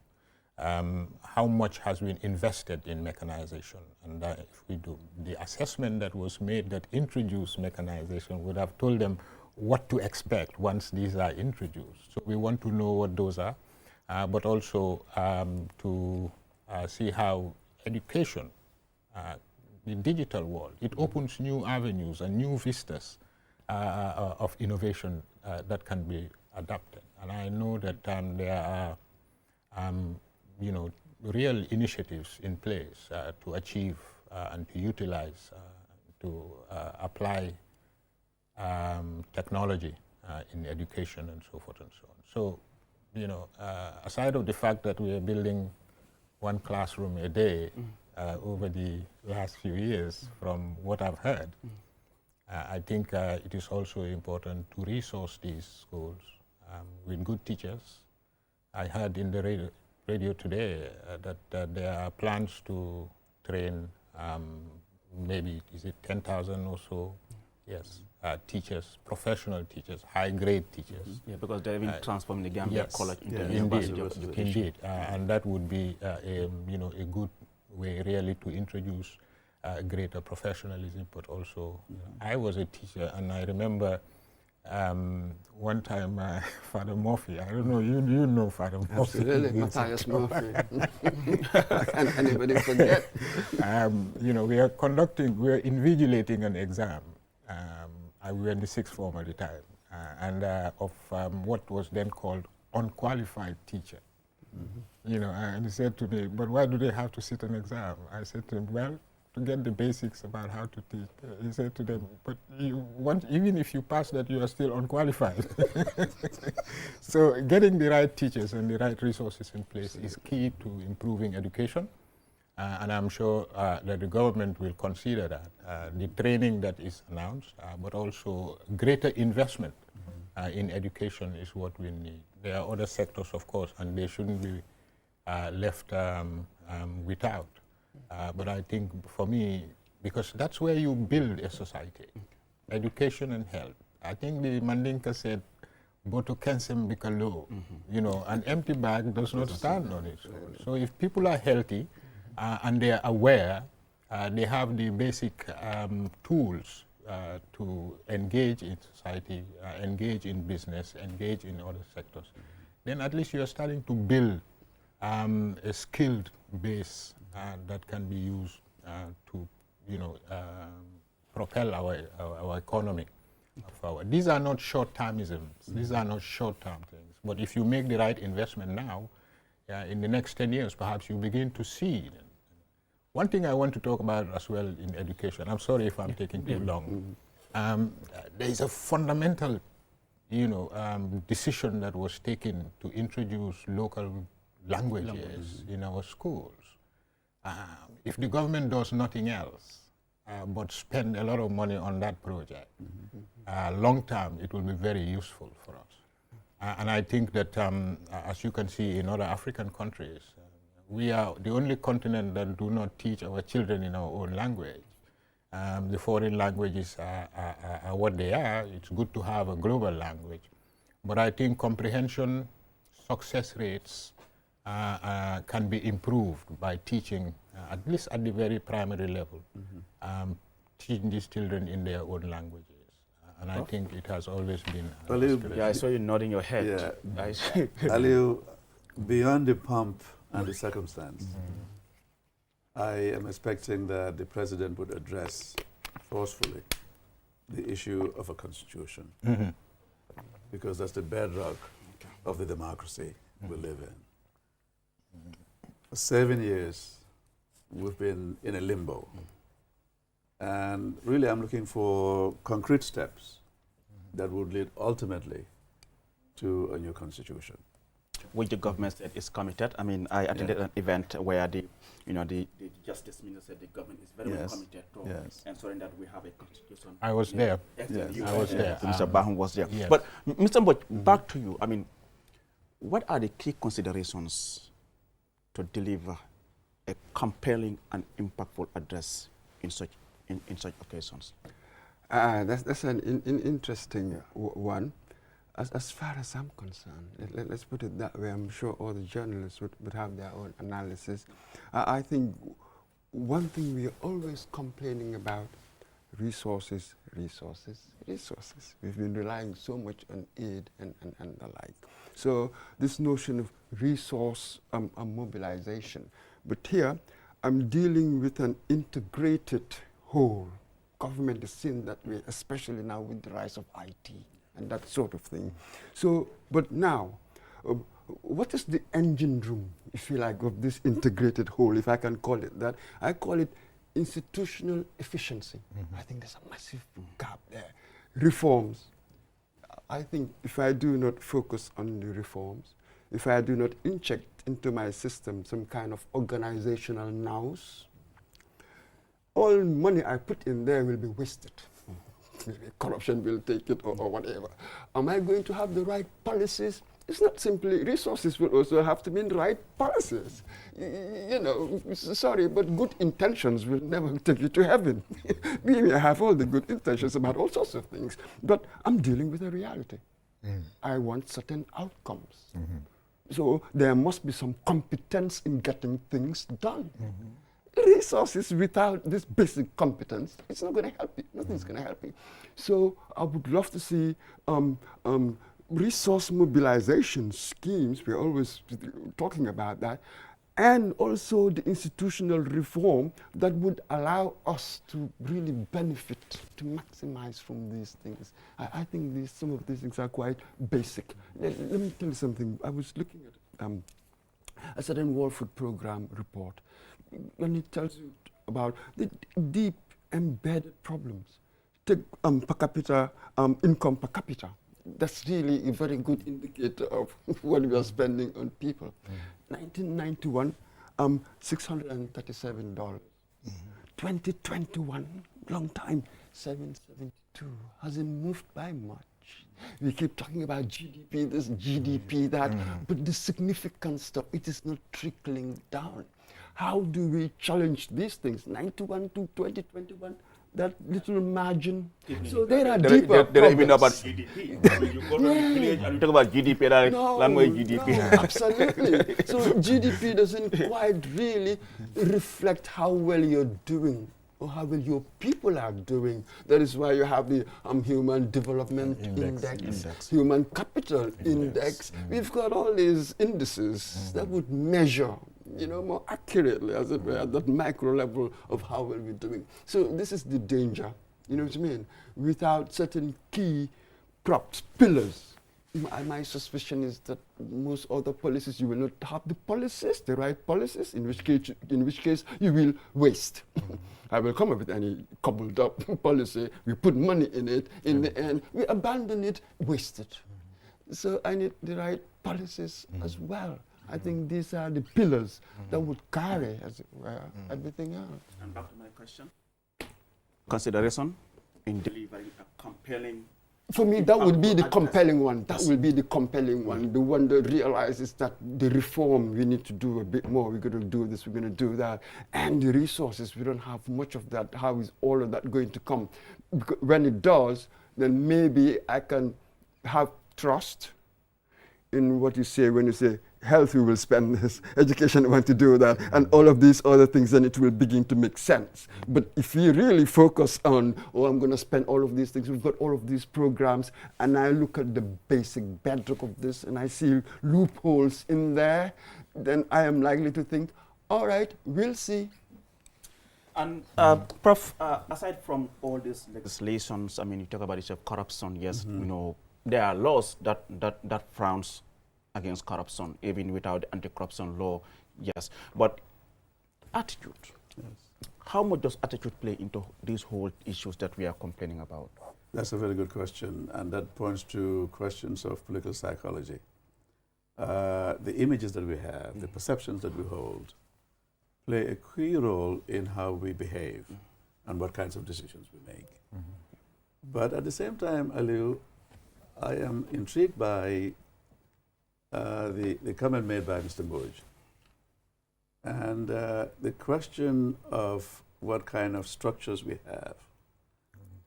How much has been invested in mechanization? And if we do, the assessment that was made that introduced mechanization would have told them what to expect once these are introduced. So we want to know what those are, but also to see how education, the digital world, it opens new avenues and new vistas of innovation that can be adapted. And I know that there are real initiatives in place to achieve and to utilize, to apply technology in education and so forth and so on. So, aside of the fact that we are building one classroom a day over the last few years, from what I've heard, I think it is also important to resource these schools with good teachers. I heard in the radio today that there are plans to train maybe, is it 10,000 or so? Yes, teachers, professional teachers, high-grade teachers. Yeah, because they're even transforming the Gambia College into a university of education. Indeed, and that would be a good way really to introduce greater professionalism, but also I was a teacher, and I remember One time, Father Murphy, I don't know, you know Father Murphy. Absolutely, Matthias Murphy. Can anybody forget? You know, we're invigilating an exam. We were in the sixth form at the time, of what was then called unqualified teacher. You know, and he said to me, but why do they have to sit an exam? I said to him, well, to get the basics about how to teach. He said to them, but even if you pass that, you are still unqualified. So getting the right teachers and the right resources in place is key to improving education. And I'm sure that the government will consider that. The training that is announced, but also greater investment in education is what we need. There are other sectors, of course, and they shouldn't be left without. But I think for me, because that's where you build a society, education and health. I think the Mandinka said, "Boto kensem bikalo." You know, an empty bag does not stand on its own. So if people are healthy and they are aware, they have the basic tools to engage in society, engage in business, engage in other sectors, then at least you are starting to build a skilled base that can be used to, you know, propel our economy. These are not short-termisms. These are not short-term things. But if you make the right investment now, in the next 10 years, perhaps you begin to see. One thing I want to talk about as well in education, I'm sorry if I'm taking too long. There is a fundamental, you know, decision that was taken to introduce local languages in our schools. If the government does nothing else but spend a lot of money on that project, long term it will be very useful for us. And I think that, as you can see in other African countries, we are the only continent that do not teach our children in our own language. The foreign languages are what they are. It's good to have a global language. But I think comprehension, success rates can be improved by teaching, at least at the very primary level, teaching these children in their own languages. And I think it has always been. Yeah, I saw you nodding your head. Yeah. Aliu, beyond the pomp and the circumstance, I am expecting that the president would address forcefully the issue of a constitution, because that's the bedrock of the democracy we live in. For 7 years, we've been in a limbo. And really, I'm looking for concrete steps that would lead ultimately to a new constitution. Which the government said is committed. I mean, I attended an event where the justice minister said the government is very well committed to ensuring that we have a constitution. I was there. I was there. Mr. Bahum was there. Yes. But Mr. Mboj, back to you. I mean, what are the key considerations to deliver a compelling and impactful address in such occasions? That's an interesting one. As far as I'm concerned, let's put it that way. I'm sure all the journalists would have their own analysis. I think one thing we are always complaining about, resources. We've been relying so much on aid and the like. So this notion of resource mobilization. But here, I'm dealing with an integrated whole. Government is seen that way, especially now with the rise of IT and that sort of thing. So, but now, what is the engine room, if you like, of this integrated whole, if I can call it that? I call it institutional efficiency. I think there's a massive gap there. Reforms. I think if I do not focus on the reforms, if I do not inject into my system some kind of organizational nous, all money I put in there will be wasted. Corruption will take it or whatever. Am I going to have the right policies? It's not simply resources, will also have to be in the right policies. You know, sorry, but good intentions will never take you to heaven. We may have all the good intentions about all sorts of things, but I'm dealing with a reality. I want certain outcomes. So there must be some competence in getting things done. resources without this basic competence, it's not going to help you. Nothing's going to help you. So I would love to see resource mobilization schemes. We're always talking about that. And also the institutional reform that would allow us to really benefit, to maximize from these things. I think some of these things are quite basic. Let me tell you something. I was looking at a certain World Food Program report, and it tells you about the deep embedded problems. Take per capita, income per capita. That's really a very good indicator of what we are spending on people. 1991, $637. 2021, long time, 772. Hasn't moved by much. We keep talking about GDP, this GDP, that, but the significant stuff, it is not trickling down. How do we challenge these things? 91 to 2021, that little margin. So there are deeper problems. They don't even know about GDP. You go to the village and you talk about GDP, No, absolutely. So GDP doesn't quite really reflect how well you're doing or how well your people are doing. That is why you have the Human Development Index, Human Capital Index. We've got all these indices that would measure, more accurately, as it were, at that micro level of how well we're doing. So this is the danger, you know what I mean? Without certain key props, pillars. My suspicion is that most other policies, you will not have the policies, the right policies, in which case you will waste. I will come up with any cobbled up policy, we put money in it, in the end, we abandon it, waste it. So I need the right policies as well. I think these are the pillars that would carry, as it were, everything else. And back to my question. Consideration in delivering a compelling... For me, that would be the compelling one. That will be the compelling one. The one that realizes that the reform, we need to do a bit more. We're going to do this, we're going to do that. And the resources, we don't have much of that. How is all of that going to come? Because when it does, then maybe I can have trust in what you say when you say, health, we will spend this, education, we want to do that, and all of these other things, then it will begin to make sense. But if you really focus on, I'm going to spend all of these things, we've got all of these programs, and I look at the basic bedrock of this, and I see loopholes in there, then I am likely to think, all right, we'll see. And Prof, aside from all these legislations, I mean, you talk about issue of corruption, yes, there are laws that frowns against corruption, even without the anti-corruption law, yes. But attitude, how much does attitude play into these whole issues that we are complaining about? That's a very good question, and that points to questions of political psychology. The images that we have, the perceptions that we hold, play a key role in how we behave and what kinds of decisions we make. But at the same time, Aliu, I am intrigued by the comment made by Mr. Mboj. And the question of what kind of structures we have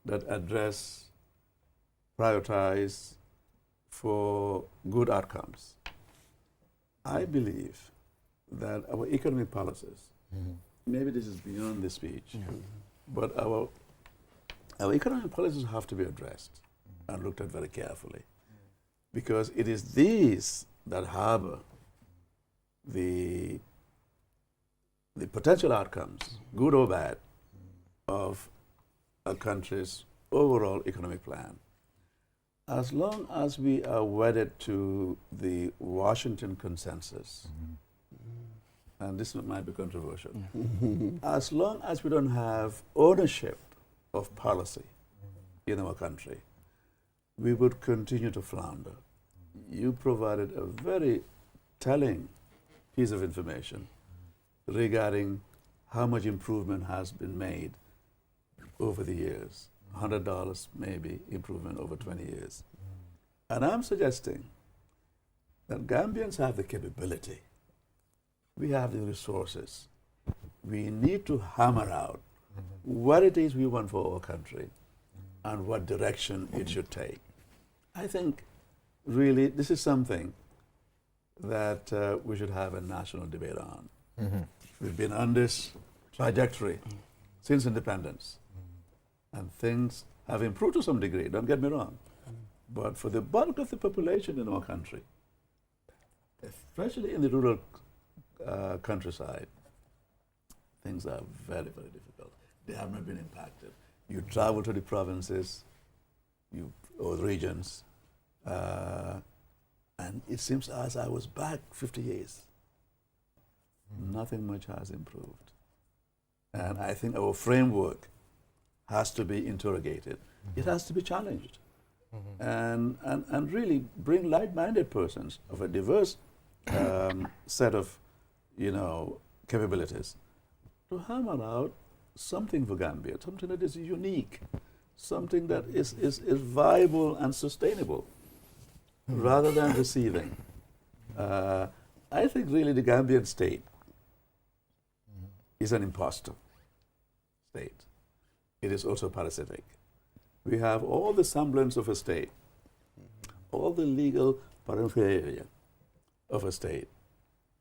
that address, prioritize for good outcomes. I believe that our economic policies, maybe this is beyond the speech, but our economic policies have to be addressed and looked at very carefully, because it is these that harbor the potential outcomes, good or bad, of a country's overall economic plan. As long as we are wedded to the Washington consensus, and this might be controversial, as long as we don't have ownership of policy in our country, we would continue to flounder. You provided a very telling piece of information regarding how much improvement has been made over the years. $100 maybe improvement over 20 years. And I'm suggesting that Gambians have the capability. We have the resources. We need to hammer out what it is we want for our country and what direction it should take. I think really this is something that we should have a national debate on. We've been on this trajectory since independence. And things have improved to some degree, don't get me wrong. But for the bulk of the population in our country, especially in the rural countryside, things are very, very difficult. They have not been impacted. You travel to the provinces or the regions, and it seems as I was back 50 years. Nothing much has improved. And I think our framework has to be interrogated. It has to be challenged. And really bring like-minded persons of a diverse set of, capabilities to hammer out something for Gambia, something that is unique, something that is viable and sustainable, rather than receiving. I think really the Gambian state is an imposter state. It is also parasitic. We have all the semblance of a state, all the legal paraphernalia of a state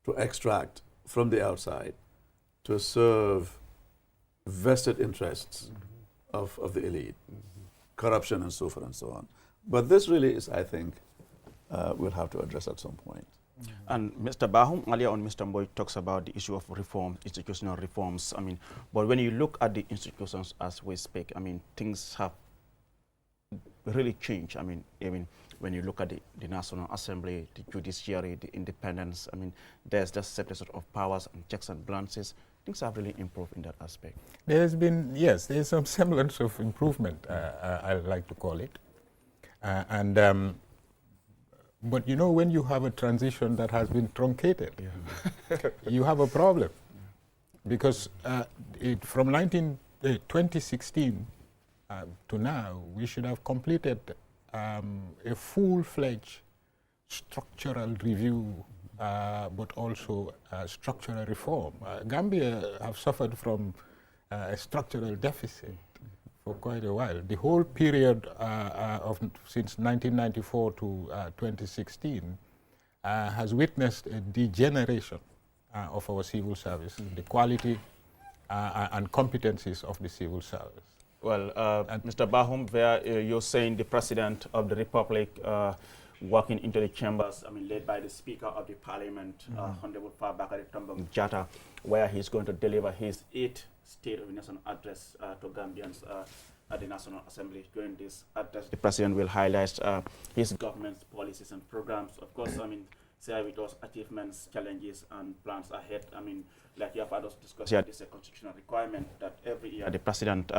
to extract from the outside to serve vested interests of the elite, corruption and so forth and so on. But this really is, I think, we'll have to address at some point. And Mr. Bahum, earlier on, Mr. Mboy talks about the issue of reform, institutional reforms. But when you look at the institutions as we speak, things have really changed. Even when you look at the National Assembly, the judiciary, the independence, there's just separation of powers and checks and balances. Things have really improved in that aspect. There's some semblance of improvement, I like to call it. But when you have a transition that has been truncated, you have a problem. Because from 2016 to now, we should have completed a full-fledged structural review, but also structural reform. Gambia have suffered from a structural deficit for quite a while. The whole period since 1994 to 2016 has witnessed a degeneration of our civil service, the quality and competencies of the civil service. Well, Mr. Bahum, you're saying the President of the Republic walking into the chambers, led by the Speaker of the Parliament, Honorable Fabakary Tombong Jatta, where he's going to deliver his 8th State of the Nation address to Gambians at the National Assembly. During this address, the President will highlight his government's policies and programs. Of course, share with us achievements, challenges, and plans ahead. Like you have had us discuss here, this is a constitutional requirement that every year the President,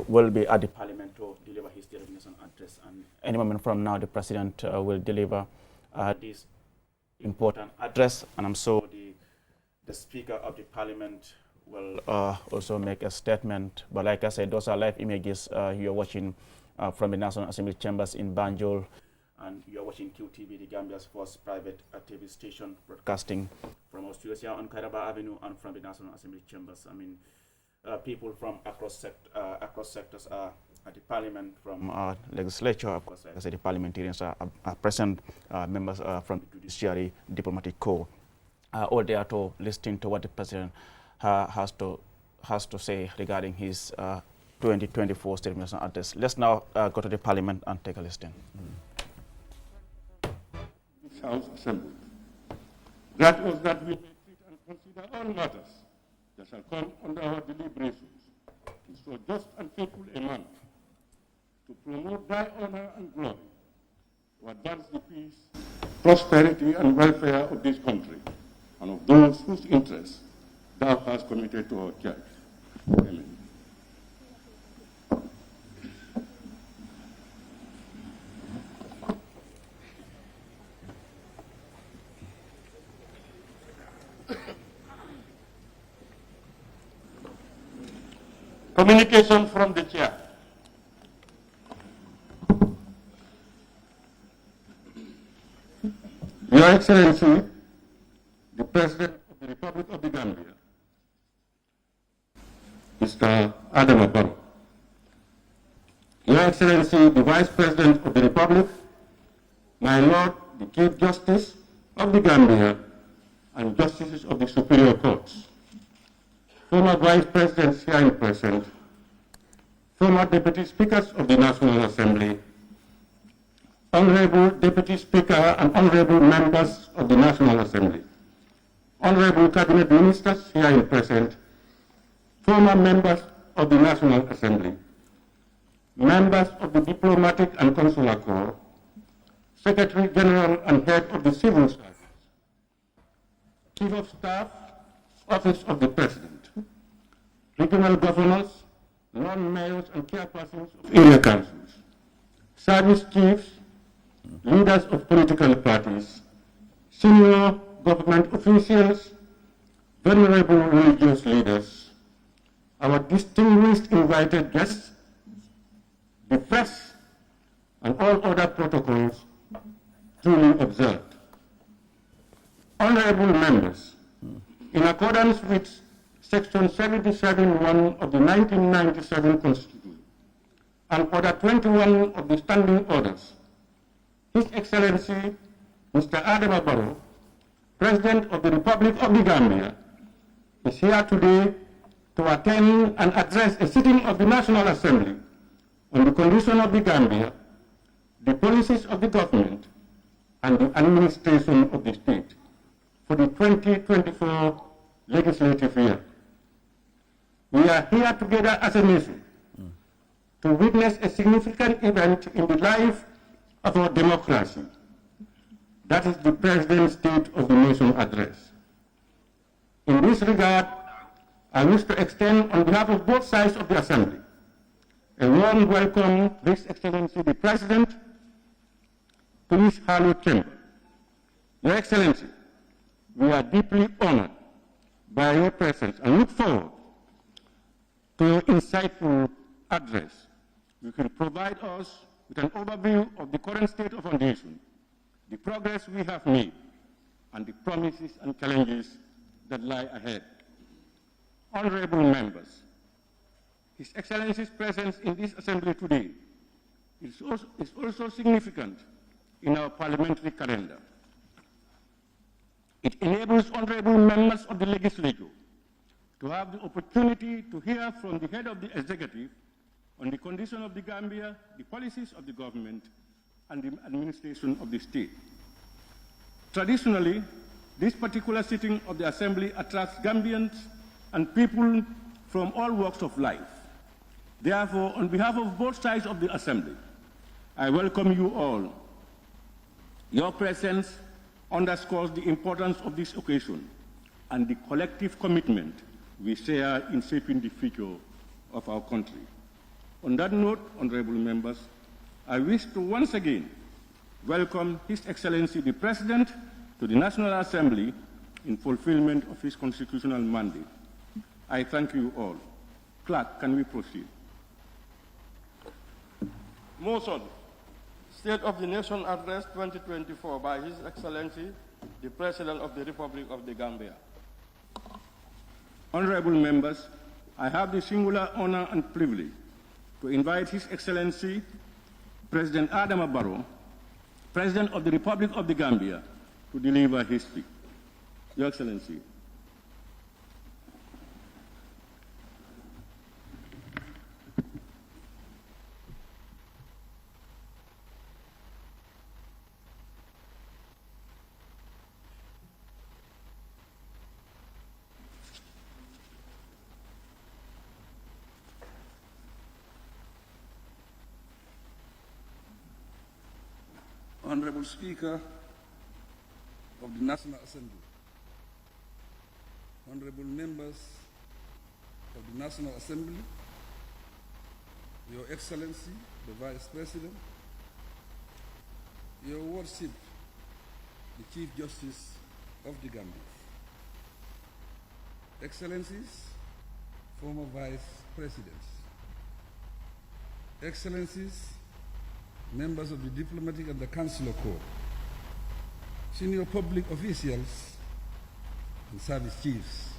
will be at the Parliament to deliver his State of the Nation address. And any moment from now, the President will deliver this important address. And I'm sure the Speaker of the Parliament will also make a statement. But like I said, those are live images you're watching from the National Assembly chambers in Banjul. And you're watching QTV, the Gambia's first private TV station, broadcasting from our studios here on Kairaba Avenue and from the National Assembly chambers. People from across sectors are at the Parliament, from legislature, of course, like I said, the parliamentarians are present, members from the judiciary, diplomatic corps, all there to listen to what the President has to say regarding his 2024 State of the Nation address. Let's now go to the Parliament and take a listen. House Assembly. That was that we may treat and consider all matters that shall come under our deliberations in so just and faithful a manner to promote thy honor and glory, to advance the peace, prosperity, and welfare of this country and of those whose interests thou hast committed to our church. Amen. Communication from the chair. Your Excellency, the President of the Republic of the Gambia, Mr. Adam Barrow. Your Excellency, the Vice President of the Republic, my Lord, the Chief Justice of the Gambia, and Justices of the Superior Courts. former vice presidents here in present, former deputy speakers of the National Assembly, honorable deputy speaker and honorable members of the National Assembly, honorable cabinet ministers here in present, former members of the National Assembly, members of the Diplomatic and Consular Corps, Secretary General and Head of the Civil Service, Chief of Staff, Office of the President, regional governors, non-mayors and chairpersons of area councils, service chiefs, leaders of political parties, senior government officials, venerable religious leaders, our distinguished invited guests, the press, and all other protocols duly observed. Honorable members, in accordance with Section 77(1) of the 1997 Constitution and Order 21 of the Standing Orders, His Excellency Mr. Adama Barrow, President of the Republic of the Gambia, is here today to attend and address a sitting of the National Assembly on the condition of the Gambia, the policies of the government, and the administration of the state for the 2024 legislative year. We are here together as a nation to witness a significant event in the life of our democracy. That is the President's State of the Nation address. In this regard, I wish to extend on behalf of both sides of the Assembly a warm welcome to His Excellency the President to this hallowed chamber. Your Excellency, we are deeply honored by your presence and look forward to your insightful address, which will provide us with an overview of the current state of our nation, the progress we have made, and the promises and challenges that lie ahead. Honorable members, His Excellency's presence in this Assembly today is also significant in our parliamentary calendar. It enables honorable members of the legislature to have the opportunity to hear from the head of the executive on the condition of the Gambia, the policies of the government, and the administration of the state. Traditionally, this particular sitting of the Assembly attracts Gambians and people from all walks of life. Therefore, on behalf of both sides of the Assembly, I welcome you all. Your presence underscores the importance of this occasion and the collective commitment we share in shaping the future of our country. On that note, honorable members, I wish to once again welcome His Excellency the President to the National Assembly in fulfillment of his constitutional mandate. I thank you all. Clerk, can we proceed? Motion. State of the Nation Address 2024 by His Excellency, the President of the Republic of the Gambia. Honorable members, I have the singular honor and privilege to invite His Excellency, President Adama Barrow, President of the Republic of the Gambia, to deliver his speech. Your Excellency. Honorable Speaker of the National Assembly, honorable members of the National Assembly, Your Excellency, the Vice President, Your Worship, the Chief Justice of the Gambia, Excellencies, former Vice Presidents, Excellencies, members of the Diplomatic and the Consular Corps, senior public officials and service chiefs,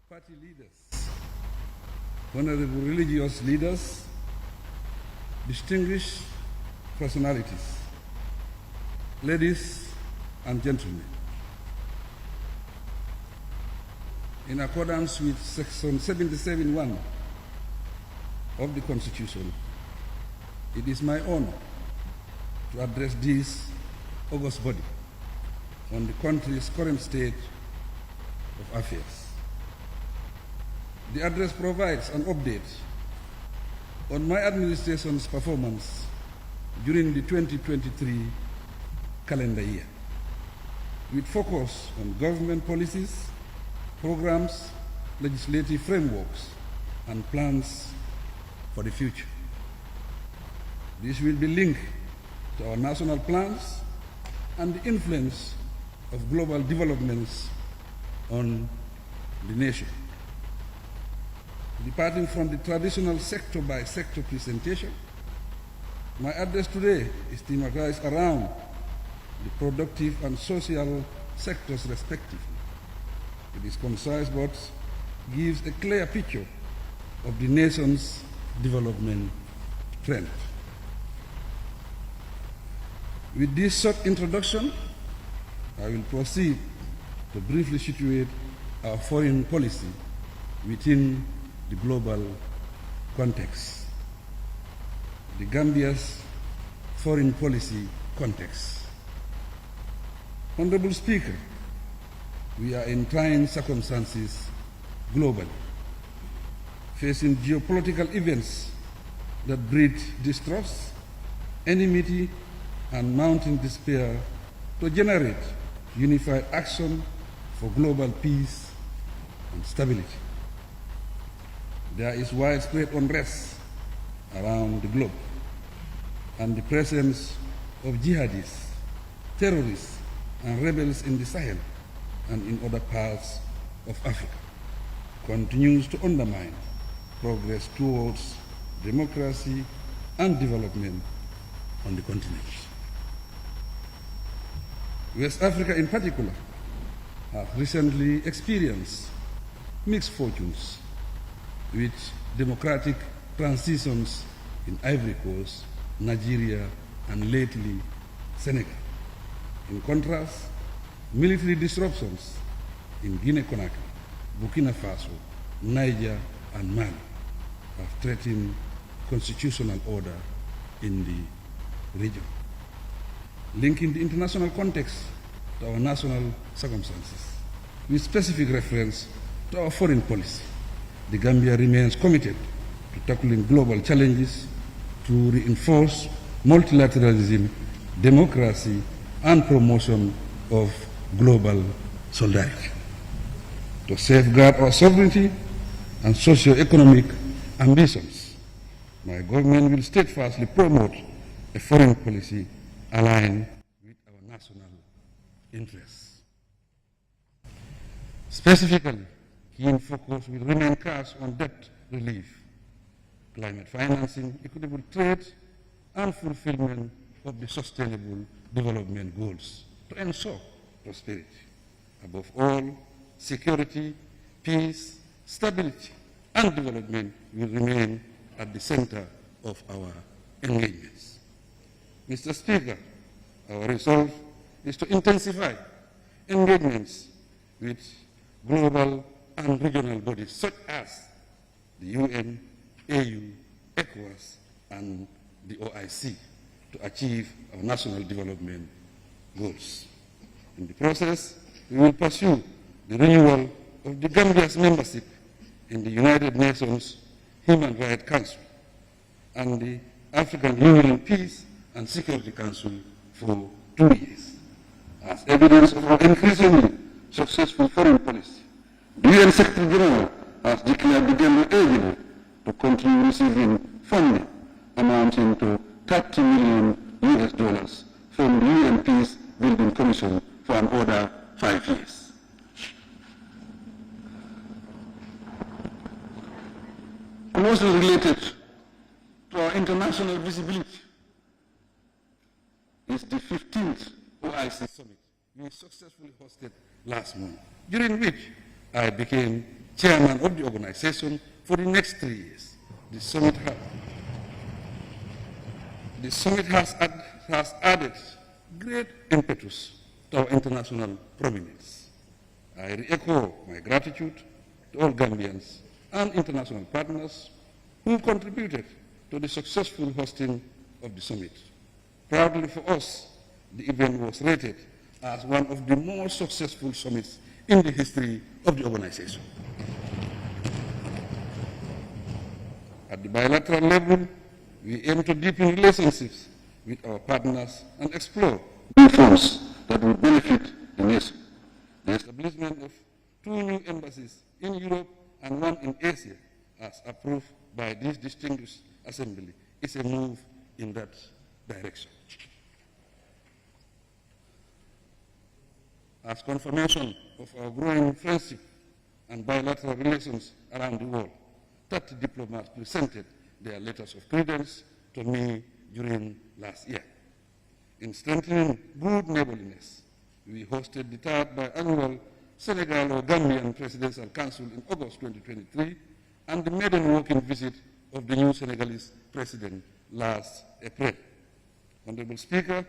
party leaders, honorable religious leaders, distinguished personalities, ladies and gentlemen. in accordance with Section 77(1) of the Constitution, it is my honor to address this august body on the country's current state of affairs. The address provides an update on my administration's performance during the 2023 calendar year, with focus on government policies, programs, legislative frameworks, and plans for the future. This will be linked to our national plans and the influence of global developments on the nation. Departing from the traditional sector-by-sector presentation, my address today is thematized around the productive and social sectors respectively. It is concise but gives a clear picture of the nation's development trend. With this short introduction, I will proceed to briefly situate our foreign policy within the global context. The Gambia's foreign policy context. Honorable Speaker, we are in trying circumstances globally, facing geopolitical events that breed distrust, enmity, and mounting despair to generate unified action for global peace and stability. There is widespread unrest around the globe, and the presence of jihadists, terrorists, and rebels in the Sahel and in other parts of Africa continues to undermine progress towards democracy and development on the continent. West Africa in particular has recently experienced mixed fortunes with democratic transitions in Ivory Coast, Nigeria, and lately Senegal. In contrast, military disruptions in Guinea-Conakry, Burkina Faso, Niger, and Mali have threatened constitutional order in the region. Linking the international context to our national circumstances, with specific reference to our foreign policy, the Gambia remains committed to tackling global challenges to reinforce multilateralism, democracy, and promotion of global solidarity. To safeguard our sovereignty and socio-economic ambitions, my government will steadfastly promote a foreign policy aligned with our national interests. Specifically, keen focus will remain cast on debt relief, climate financing, equitable trade, and fulfillment of the sustainable development goals to ensure prosperity. Above all, security, peace, stability, and development will remain at the center of our engagements. Mr. Speaker, our resolve is to intensify engagements with global and regional bodies such as the UN, AU, ECOWAS, and the OIC to achieve our national development goals. In the process, we will pursue the renewal of the Gambia's membership in the United Nations Human Rights Council and the African Union Peace and Security Council for 2 years. As evidence of our increasingly successful foreign policy, the UN Secretary General has declared the Gambia eligible to continue receiving funding amounting to $30 million US from the UN Peace Building Commission for an order 5 years. Also related to our international visibility is the 15th OIC Summit we successfully hosted last month, during which I became chairman of the organization for the next 3 years. The summit has added great impetus to our international prominence. I re-echo my gratitude to all Gambians and international partners who contributed to the successful hosting of the summit. Proudly for us, the event was rated as one of the most successful summits in the history of the organization. At the bilateral level, we aim to deepen relationships with our partners and explore reforms that will benefit the nation. The establishment of 2 new embassies in Europe and 1 in Asia, as approved by this distinguished assembly, is a move in that direction. As confirmation of our growing friendship and bilateral relations around the world, 30 diplomats presented their letters of credence to me during last year. In strengthening good neighborliness, we hosted the 3rd biannual Senegal-Gambian Presidential Council in August 2023 and the maiden walking visit of the new Senegalese president last April. Honorable Speaker,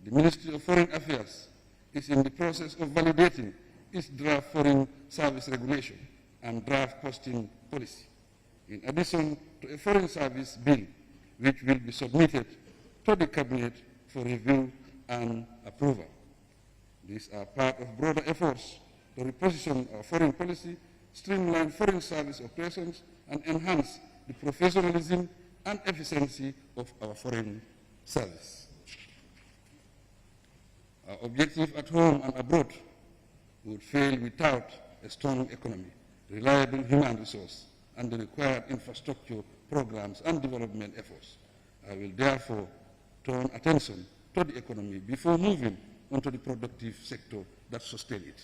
the Ministry of Foreign Affairs is in the process of validating its draft foreign service regulation and draft posting policy, in addition to a foreign service bill which will be submitted to the Cabinet for review and approval. These are part of broader efforts to reposition our foreign policy, streamline foreign service operations, and enhance the professionalism and efficiency of our foreign service. Our objective at home and abroad would fail without a strong economy, reliable human resource, and the required infrastructure programs and development efforts. I will therefore turn attention to the economy before moving onto the productive sector that sustains it.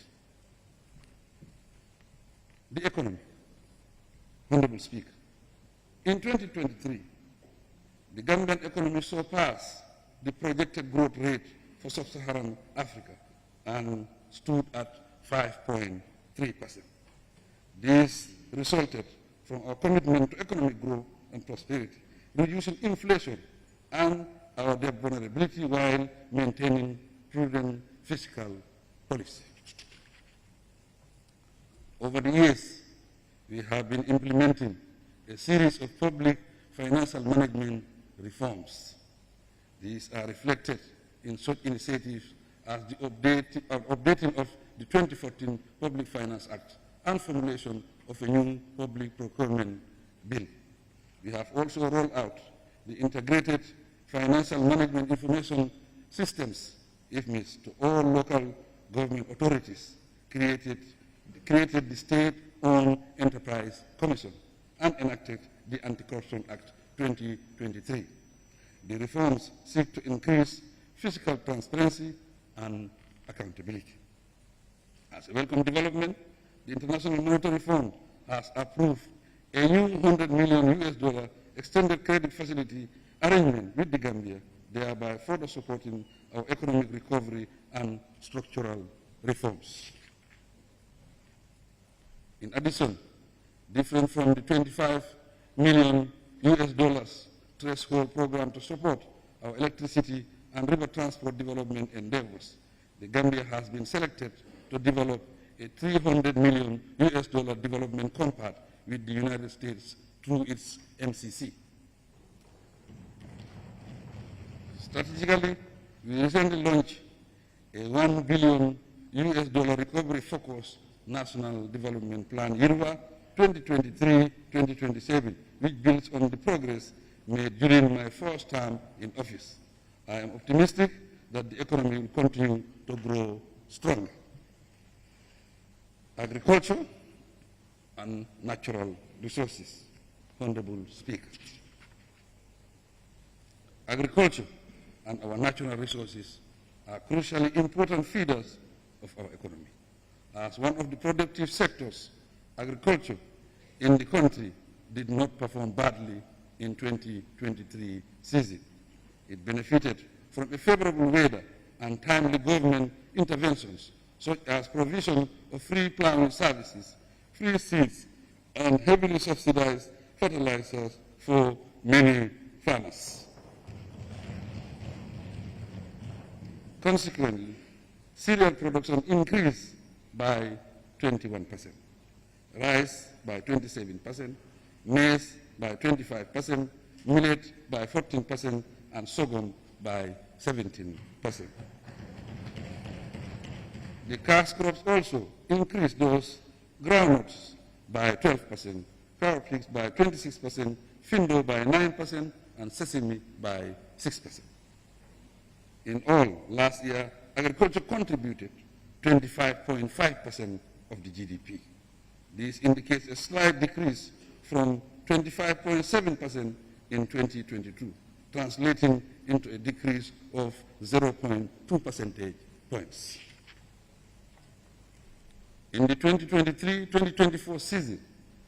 The economy. Honorable Speaker, in 2023, the Gambian economy surpassed the projected growth rate for sub-Saharan Africa and stood at 5.3%. This resulted from our commitment to economic growth and prosperity, reducing inflation and our debt vulnerability while maintaining prudent fiscal policy. Over the years, we have been implementing a series of public financial management reforms. These are reflected in such initiatives as the updating of the 2014 Public Finance Act and formulation of a new public procurement bill. We have also rolled out the Integrated Financial Management Information Systems, IFMIS, to all local government authorities, created the State-Owned Enterprise Commission, and enacted the Anti-Corruption Act 2023. The reforms seek to increase fiscal transparency and accountability. As a welcome development, the International Monetary Fund has approved a new $100 million extended credit facility arrangement with the Gambia, thereby further supporting our economic recovery and structural reforms. In addition, different from the $25 million threshold program to support our electricity and river transport development endeavors, the Gambia has been selected to develop a $300 million development compact with the United States through its MCC. Strategically, we recently launched a $1 billion recovery-focused National Development Plan, YIRWA 2023-2027, which builds on the progress made during my first term in office. I am optimistic that the economy will continue to grow stronger. Agriculture and natural resources. Honorable Speaker. Agriculture and our natural resources are crucially important feeders of our economy. As one of the productive sectors, agriculture in the country did not perform badly in 2023 season. It benefited from a favorable weather and timely government interventions, such as provision of free plowing services, free seeds, and heavily subsidized fertilizers for many farmers. Consequently, cereal production increased by 21%. rice by 27%, maize by 25%, millet by 14%, and sorghum by 17%. The cash crops also increased those groundnuts by 12%, cowpeas by 26%, findo by 9%, and sesame by 6%. In all, last year, agriculture contributed 25.5% of the GDP. This indicates a slight decrease from 25.7% in 2022, translating into a decrease of 0.2 percentage points. In the 2023-2024 season,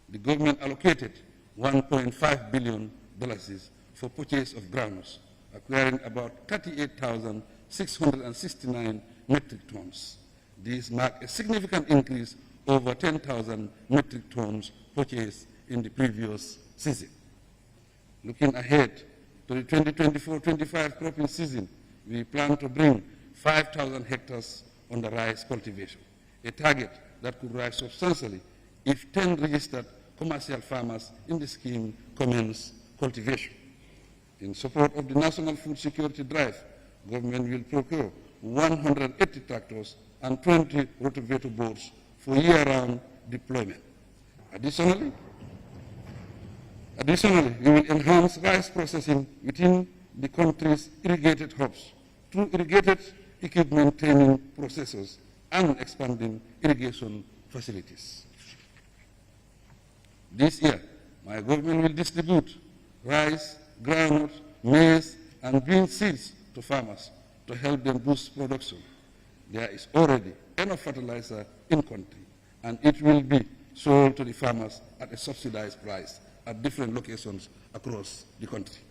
the government allocated $1.5 billion for purchase of grounds, acquiring about 38,669 metric tons. These mark a significant increase over 10,000 metric tons purchased in the previous season. Looking ahead to the 2024-25 cropping season, we plan to bring 5,000 hectares under rice cultivation, a target that could rise substantially if 10 registered commercial farmers in the scheme commence cultivation. In support of the National Food Security Drive, government will procure 180 tractors and 20 rotavator boards for year-round deployment. Additionally, we will enhance rice processing within the country's irrigated hubs through irrigated equipment training processes and expanding irrigation facilities. This year, my government will distribute rice, groundnut, maize, and bean seeds to farmers to help them boost production. There is already enough fertilizer in country, and it will be sold to the farmers at a subsidized price at different locations across the country.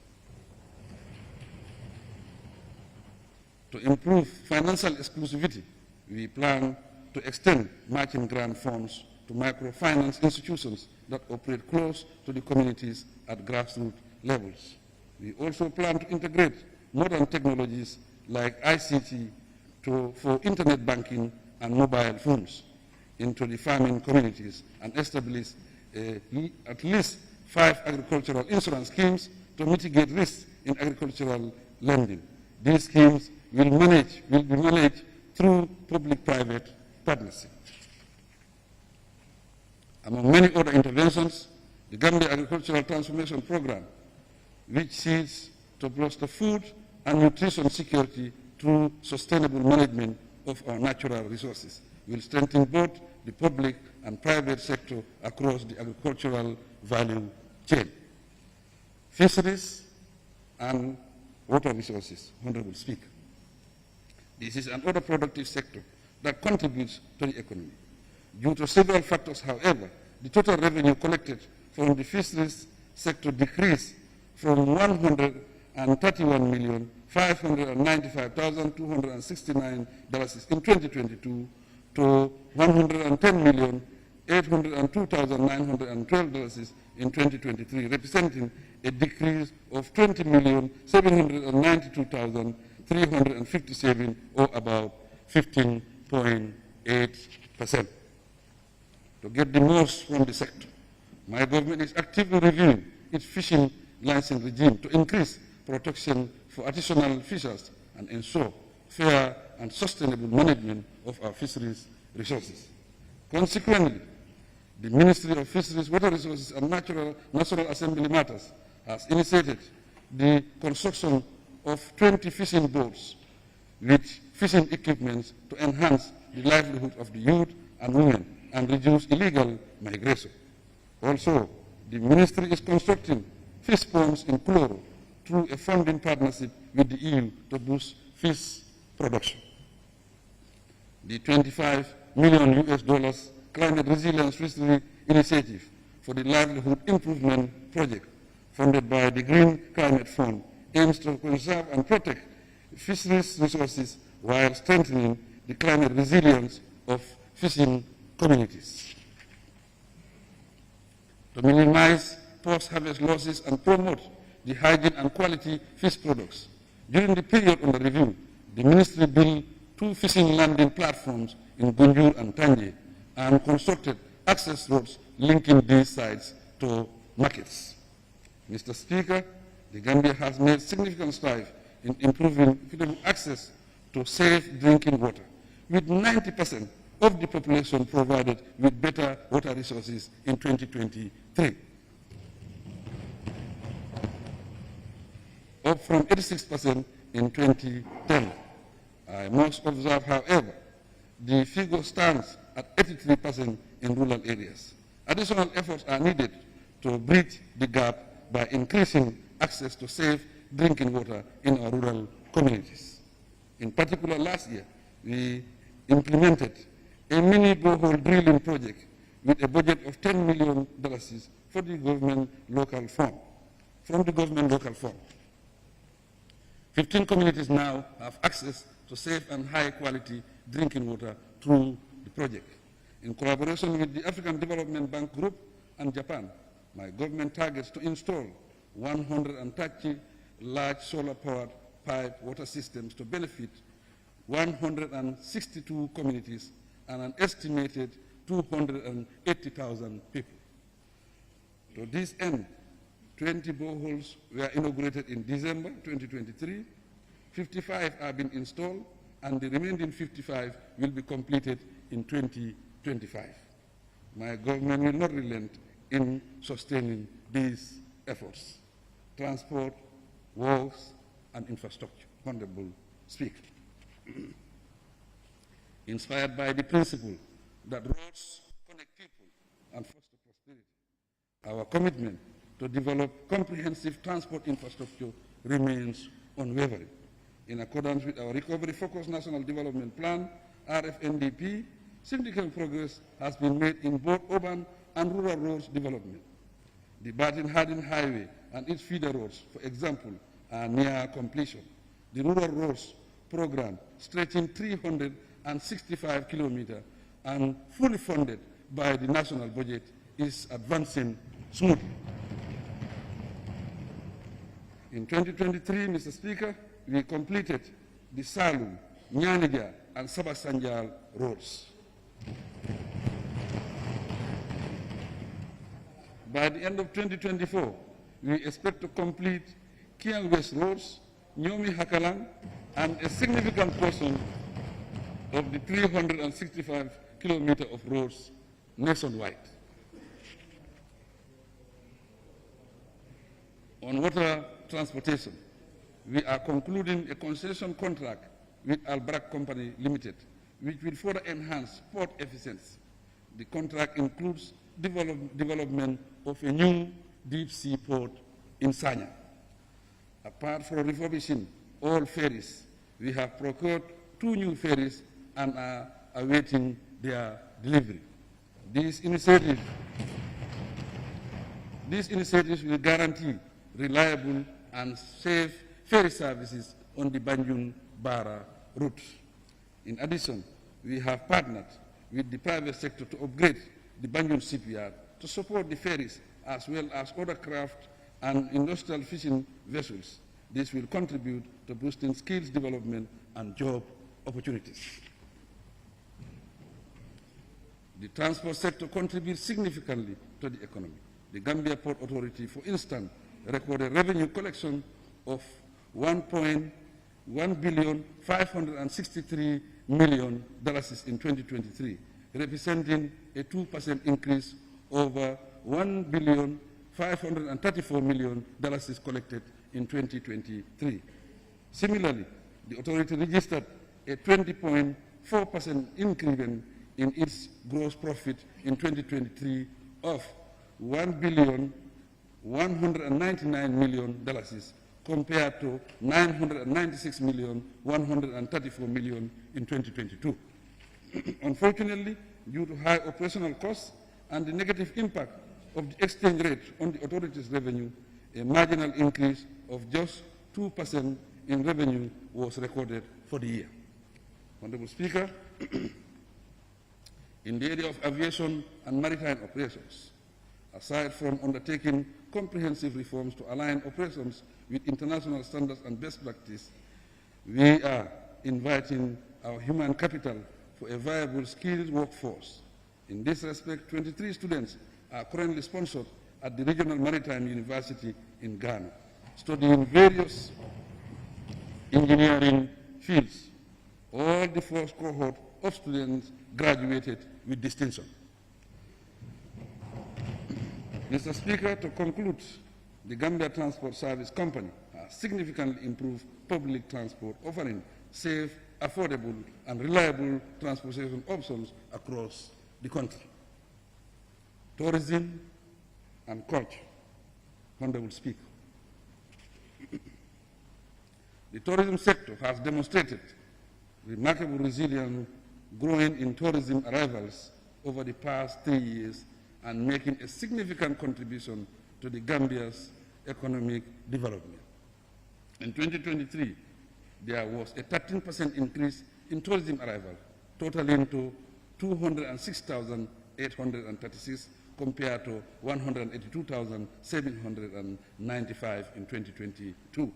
To improve financial exclusivity, we plan to extend matching grant funds to microfinance institutions that operate close to the communities at grassroots levels. We also plan to integrate modern technologies like ICT for internet banking and mobile phones into the farming communities and establish at least 5 agricultural insurance schemes to mitigate risks in agricultural lending. These schemes will be managed through public-private partnership. Among many other interventions, the Gambia Agricultural Transformation Program, which seeks to bolster food and nutrition security through sustainable management of our natural resources, will strengthen both the public and private sector across the agricultural value chain. Fisheries and water resources, Honorable Speaker. This is another productive sector that contributes to the economy. Due to several factors, however, the total revenue collected from the fisheries sector decreased from $131,595,269 in 2022 to $110,802,912 in 2023, representing a decrease of $20,792,357, or about 15.8%. To get the most from the sector, my government is actively reviewing its fishing licensing regime to increase protection for artisanal fishers and ensure fair and sustainable management of our fisheries resources. Consequently, the Ministry of Fisheries, Water Resources and Natural Assembly Matters has initiated the construction of 20 fishing boats with fishing equipment to enhance the livelihood of the youth and women and reduce illegal migration. Also, the ministry is constructing fish ponds in Kuloro through a funding partnership with the EU to boost fish production. The $25 million Climate Resilience Fishery Initiative for the Livelihood Improvement Project, funded by the Green Climate Fund, aims to conserve and protect fisheries resources while strengthening the climate resilience of fishing communities. To minimize post-harvest losses and promote the hygiene and quality fish products, during the period under review, the ministry built 2 fishing landing platforms in Gunjur and Tanje and constructed access roads linking these sites to markets. Mr. Speaker, the Gambia has made significant strides in improving equitable access to safe drinking water, with 90% of the population provided with better water resources in 2023, up from 86% in 2010. I must observe, however, the figure stands at 83% in rural areas. Additional efforts are needed to bridge the gap by increasing access to safe drinking water in our rural communities. In particular, last year, we implemented a mini borehole drilling project with a budget of $10 million for the government local fund, from the government local fund. 15 communities now have access to safe and high-quality drinking water through the project. In collaboration with the African Development Bank Group and Japan, my government targets to install 130 large solar-powered pipe water systems to benefit 162 communities and an estimated 280,000 people. To this end, 20 boreholes were inaugurated in December 2023, 55 have been installed, and the remaining 55 will be completed in 2025. My government will not relent in sustaining these efforts. Transport, works, and infrastructure. Honorable Speaker. Inspired by the principle that roads connect people and foster prosperity, our commitment to develop comprehensive transport infrastructure remains unwavering. In accordance with our Recovery-Focused National Development Plan, RFNDP, significant progress has been made in both urban and rural roads development. The Barton-Hardin Highway and its feeder roads, for example, are near completion. The rural roads program, stretching 365 kilometers and fully funded by the national budget, is advancing smoothly. In 2023, Mr. Speaker, we completed the Salu, Nyanija, and Sabasanjal roads. By the end of 2024, we expect to complete Kiang West roads, Nyomi Hakalang, and a significant portion of the 365 kilometers of roads nationwide. On water transportation, we are concluding a concession contract with Albrak Company Limited, which will further enhance port efficiency. The contract includes development of a new deep-sea port in Sanya. Apart from refurbishing all ferries, we have procured 2 new ferries and are awaiting their delivery. These initiatives will guarantee reliable and safe ferry services on the Banjul-Bara route. In addition, we have partnered with the private sector to upgrade the Banjul shipyard to support the ferries as well as other craft and industrial fishing vessels. This will contribute to boosting skills development and job opportunities. The transport sector contributes significantly to the economy. The Gambia Port Authority, for instance, recorded revenue collection of $1,563 million in 2023, representing a 2% increase over $1,534 million collected in 2023. Similarly, the authority registered a 20.4% increment in its gross profit in 2023 of $1,199 million compared to $996,134 million in 2022. Unfortunately, due to high operational costs and the negative impact of the exchange rate on the authority's revenue, a marginal increase of just 2% in revenue was recorded for the year. Honorable Speaker, in the area of aviation and maritime operations, aside from undertaking comprehensive reforms to align operations with international standards and best practice, we are inviting our human capital for a viable skilled workforce. In this respect, 23 students are currently sponsored at the Regional Maritime University in Ghana, studying various engineering fields. All the first cohort of students graduated with distinction. Mr. Speaker, to conclude, the Gambia Transport Service Company has significantly improved public transport, offering safe, affordable, and reliable transportation options across the country. Tourism and culture. Honorable Speaker. The tourism sector has demonstrated remarkable resilience, growing in tourism arrivals over the past 3 years and making a significant contribution to the Gambia's economic development. In 2023, there was a 13% increase in tourism arrival, totaling to 206,836 compared to 182,795 in 2022.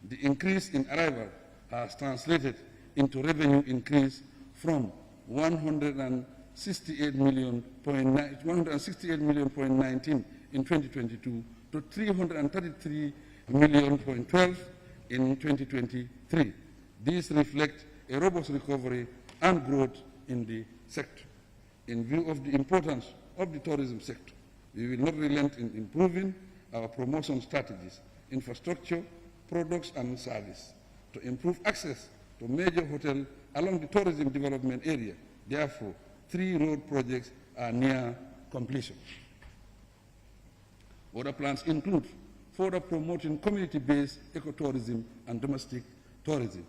The increase in arrival has translated into revenue increase from 168 million point 19 in 2022 to 333 million point 12 in 2023. These reflect a robust recovery and growth in the sector. In view of the importance of the tourism sector, we will not relent in improving our promotion strategies, infrastructure, products and service to improve access to major hotels along the tourism development area. Therefore, 3 road projects are near completion. Other plans include further promoting community-based ecotourism and domestic tourism.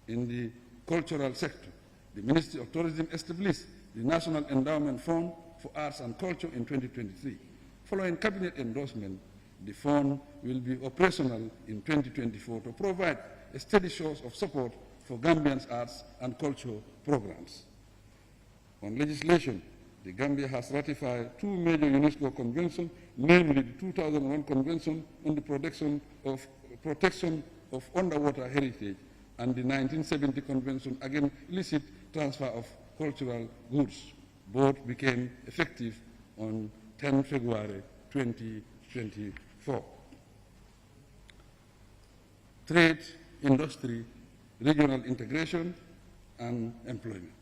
In the cultural sector, the Ministry of Tourism established the National Endowment Fund for Arts and Culture in 2023. Following cabinet endorsement, the fund will be operational in 2024 to provide a steady source of support for Gambians' arts and culture programs. On legislation, the Gambia has ratified 2 major UNESCO conventions, namely the 2001 Convention on the Protection of Underwater Heritage and the 1970 Convention against illicit transfer of cultural goods. Both became effective on 10 February 2024. Trade, industry, regional integration, and employment.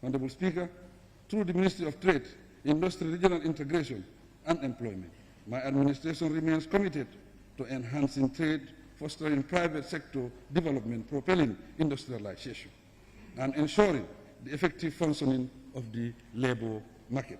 Honorable Speaker, through the Ministry of Trade, Industry, Regional Integration, and Employment, my administration remains committed to enhancing trade, fostering private sector development, propelling industrialization, and ensuring the effective functioning of the labor market.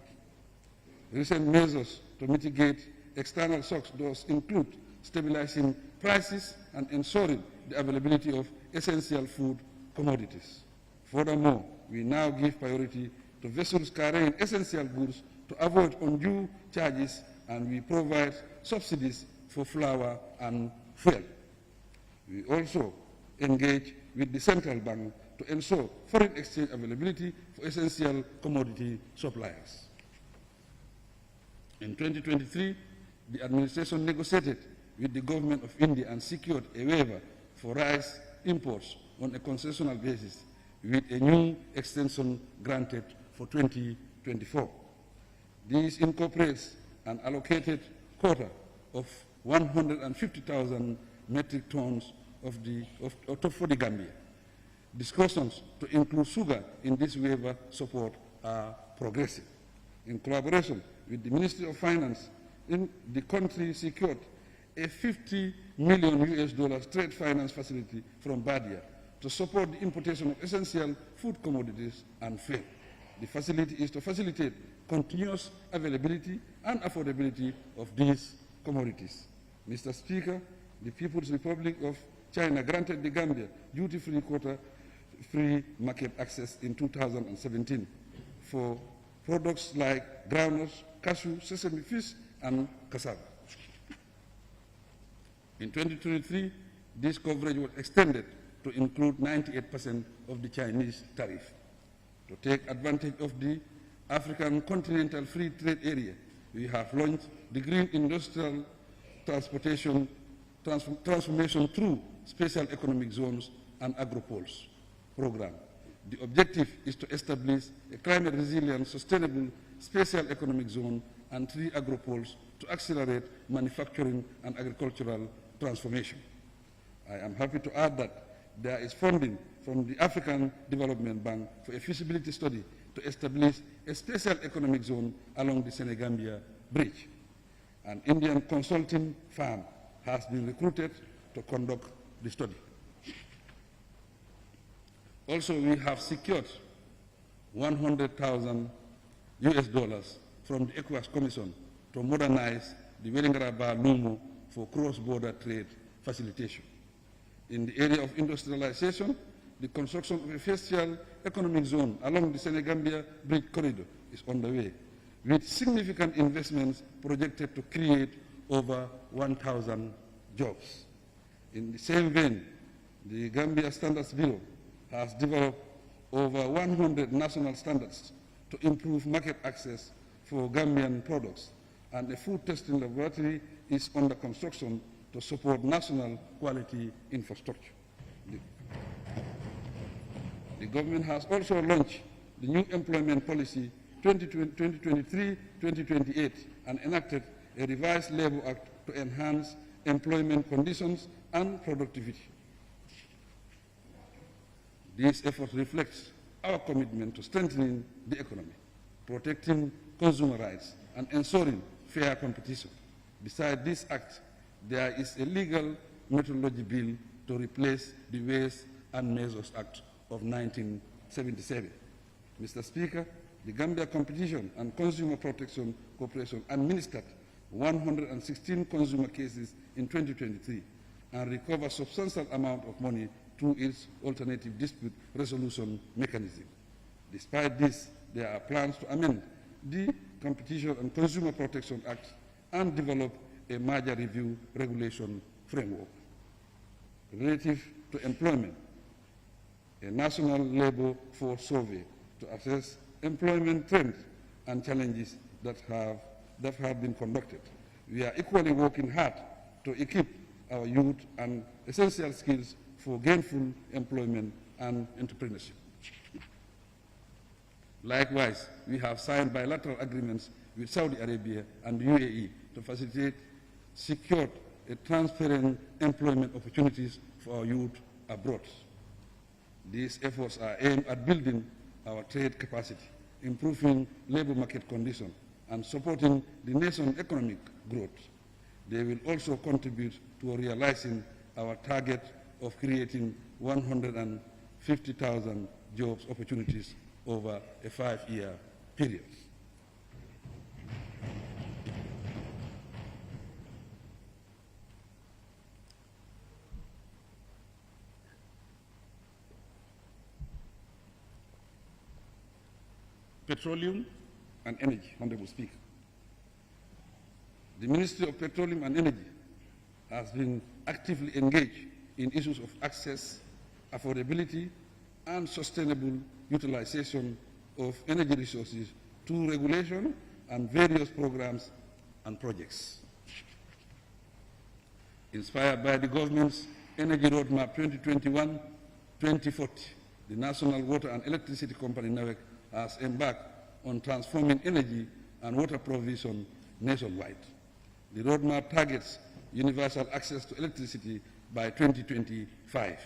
Recent measures to mitigate external shocks thus include stabilizing prices and ensuring the availability of essential food commodities. Furthermore, we now give priority to vessels carrying essential goods to avoid undue charges, and we provide subsidies for flour and fuel. We also engage with the central bank to ensure foreign exchange availability for essential commodity suppliers. In 2023, the administration negotiated with the government of India and secured a waiver for rice imports on a concessional basis, with a new extension granted for 2024. This incorporates an allocated quota of 150,000 metric tons for the Gambia. Discussions to include sugar in this waiver support are progressive. In collaboration with the Ministry of Finance, the country secured a $50 million trade finance facility from Badia to support the importation of essential food commodities and fuel. The facility is to facilitate continuous availability and affordability of these commodities. Mr. Speaker, the People's Republic of China granted the Gambia duty-free quota-free market access in 2017 for products like groundnuts, cashew, sesame fish, and cassava. In 2023, this coverage was extended to include 98% of the Chinese tariff. To take advantage of the African Continental Free Trade Area, we have launched the Green Industrial Transformation through Special Economic Zones and Agropoles program. The objective is to establish a climate-resilient, sustainable spatial economic zone and 3 agropoles to accelerate manufacturing and agricultural transformation. I am happy to add that there is funding from the African Development Bank for a feasibility study to establish a special economic zone along the Senegambia Bridge. An Indian consulting firm has been recruited to conduct the study. Also, we have secured $100,000 from the ECOWAS Commission to modernize the Wellingaraba-Lumo for cross-border trade facilitation. In the area of industrialization, the construction of a special economic zone along the Senegambia Bridge corridor is underway, with significant investments projected to create over 1,000 jobs. In the same vein, the Gambia Standards Bureau has developed over 100 national standards to improve market access for Gambian products, and a food testing laboratory is under construction to support national quality infrastructure. The government has also launched the new employment policy 2023-2028 and enacted a revised Labour Act to enhance employment conditions and productivity. These efforts reflect our commitment to strengthening the economy, protecting consumer rights, and ensuring fair competition. Besides this act, there is a legal methodology bill to replace the Ways and Measures Act of 1977. Mr. Speaker, the Gambia Competition and Consumer Protection Corporation administered 116 consumer cases in 2023 and recovered a substantial amount of money through its alternative dispute resolution mechanism. Despite this, there are plans to amend the Competition and Consumer Protection Act and develop a merger review regulation framework. Relative to employment, a national labor force survey to assess employment trends and challenges that have been conducted. We are equally working hard to equip our youth and essential skills for gainful employment and entrepreneurship. Likewise, we have signed bilateral agreements with Saudi Arabia and the UAE to facilitate secure and transparent employment opportunities for our youth abroad. These efforts are aimed at building our trade capacity, improving labor market conditions, and supporting the nation's economic growth. They will also contribute to realizing our target of creating 150,000 jobs opportunities over a 5-year period. Petroleum and Energy, Honorable Speaker. The Ministry of Petroleum and Energy has been actively engaged in issues of access, affordability, and sustainable utilization of energy resources through regulation and various programs and projects. Inspired by the government's Energy Roadmap 2021-2040, the National Water and Electricity Company, NAWEC, has embarked on transforming energy and water provision nationwide. The roadmap targets universal access to electricity by 2025,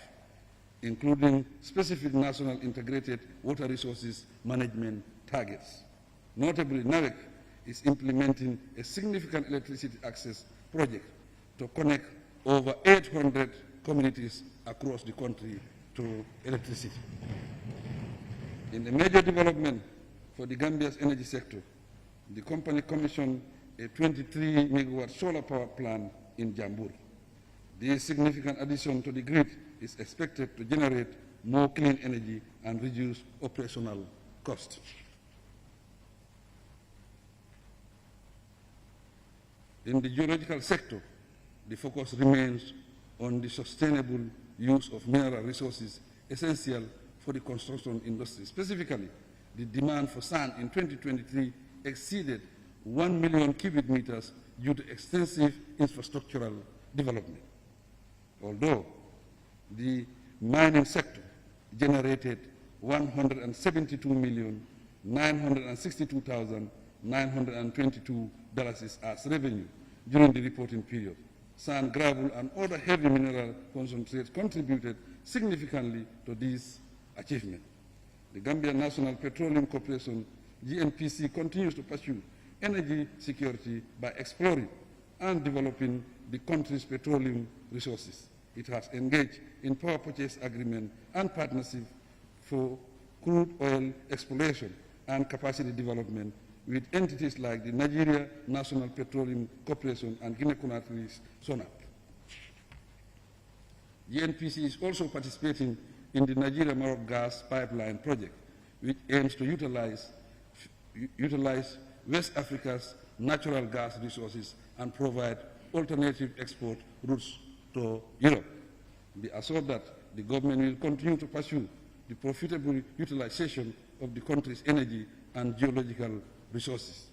including specific national integrated water resources management targets. Notably, NAWEC is implementing a significant electricity access project to connect over 800 communities across the country to electricity. In a major development for the Gambia's energy sector, the company commissioned a 23-megawatt solar power plant in Jambur. This significant addition to the grid is expected to generate more clean energy and reduce operational costs. In the geological sector, the focus remains on the sustainable use of mineral resources essential for the construction industry. Specifically, the demand for sand in 2023 exceeded 1 million cubic meters due to extensive infrastructural development. Although the mining sector generated $172,962,922 as revenue during the reporting period. Sand, gravel, and other heavy mineral concentrates contributed significantly to this achievement. The Gambia National Petroleum Corporation, GNPC, continues to pursue energy security by exploring and developing the country's petroleum resources. It has engaged in power purchase agreement and partnership for crude oil exploration and capacity development with entities like the Nigeria National Petroleum Corporation and Guinea-Conakry's Sona. GNPC is also participating in the Nigeria-Maroc gas pipeline project, which aims to utilize West Africa's natural gas resources and provide alternative export routes to Europe. Be assured that the government will continue to pursue the profitable utilization of the country's energy and geological resources.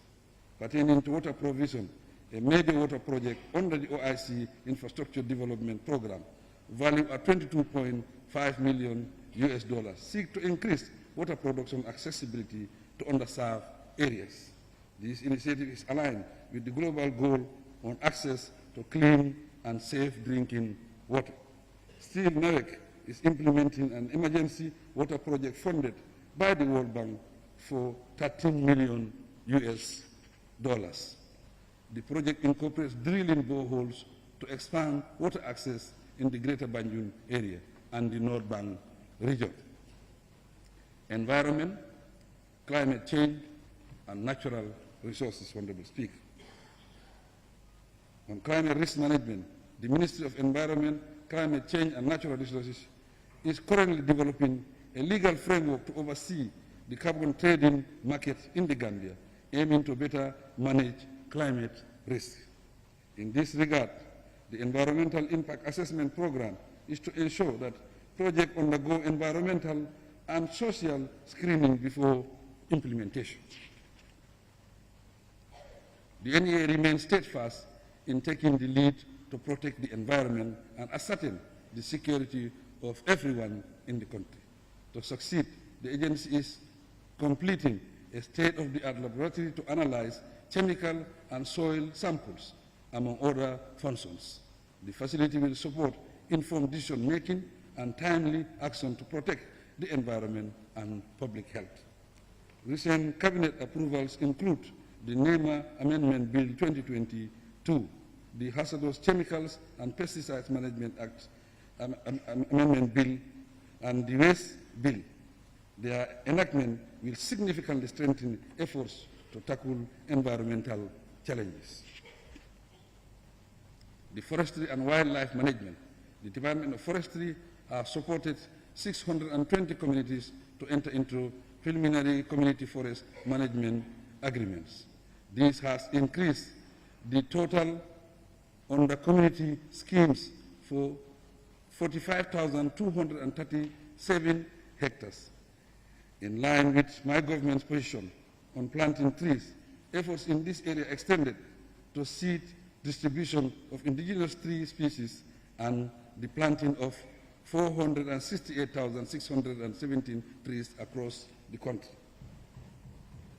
Pertaining to water provision, a major water project under the OIC Infrastructure Development Program, valued at $22.5 million seeks to increase water production accessibility to underserved areas. This initiative is aligned with the global goal on access to clean and safe drinking water. Still, NAWEC is implementing an emergency water project funded by the World Bank for $13 million. The project incorporates drilling boreholes to expand water access in the Greater Banjul area and the North Bank region. Environment, climate change, and natural resources, Honorable Speaker. On climate risk management, the Ministry of Environment, Climate Change, and Natural Resources is currently developing a legal framework to oversee the carbon trading market in the Gambia, aiming to better manage climate risk. In this regard, the Environmental Impact Assessment Program is to ensure that projects undergo environmental and social screening before implementation. The NEA remains steadfast in taking the lead to protect the environment and ascertain the security of everyone in the country. To succeed, the agency is completing a state-of-the-art laboratory to analyze chemical and soil samples, among other functions. The facility will support informed decision-making and timely action to protect the environment and public health. Recent cabinet approvals include the NEMA Amendment Bill 2022, the Hazardous Chemicals and Pesticides Management Act Amendment Bill, and the Waste Bill. Their enactment will significantly strengthen efforts to tackle environmental challenges. The Forestry and Wildlife Management. The Department of Forestry has supported 620 communities to enter into preliminary community forest management agreements. This has increased the total under community schemes for 45,237 hectares. In line with my government's position on planting trees, efforts in this area extended to seed distribution of indigenous tree species and the planting of 468,617 trees across the country.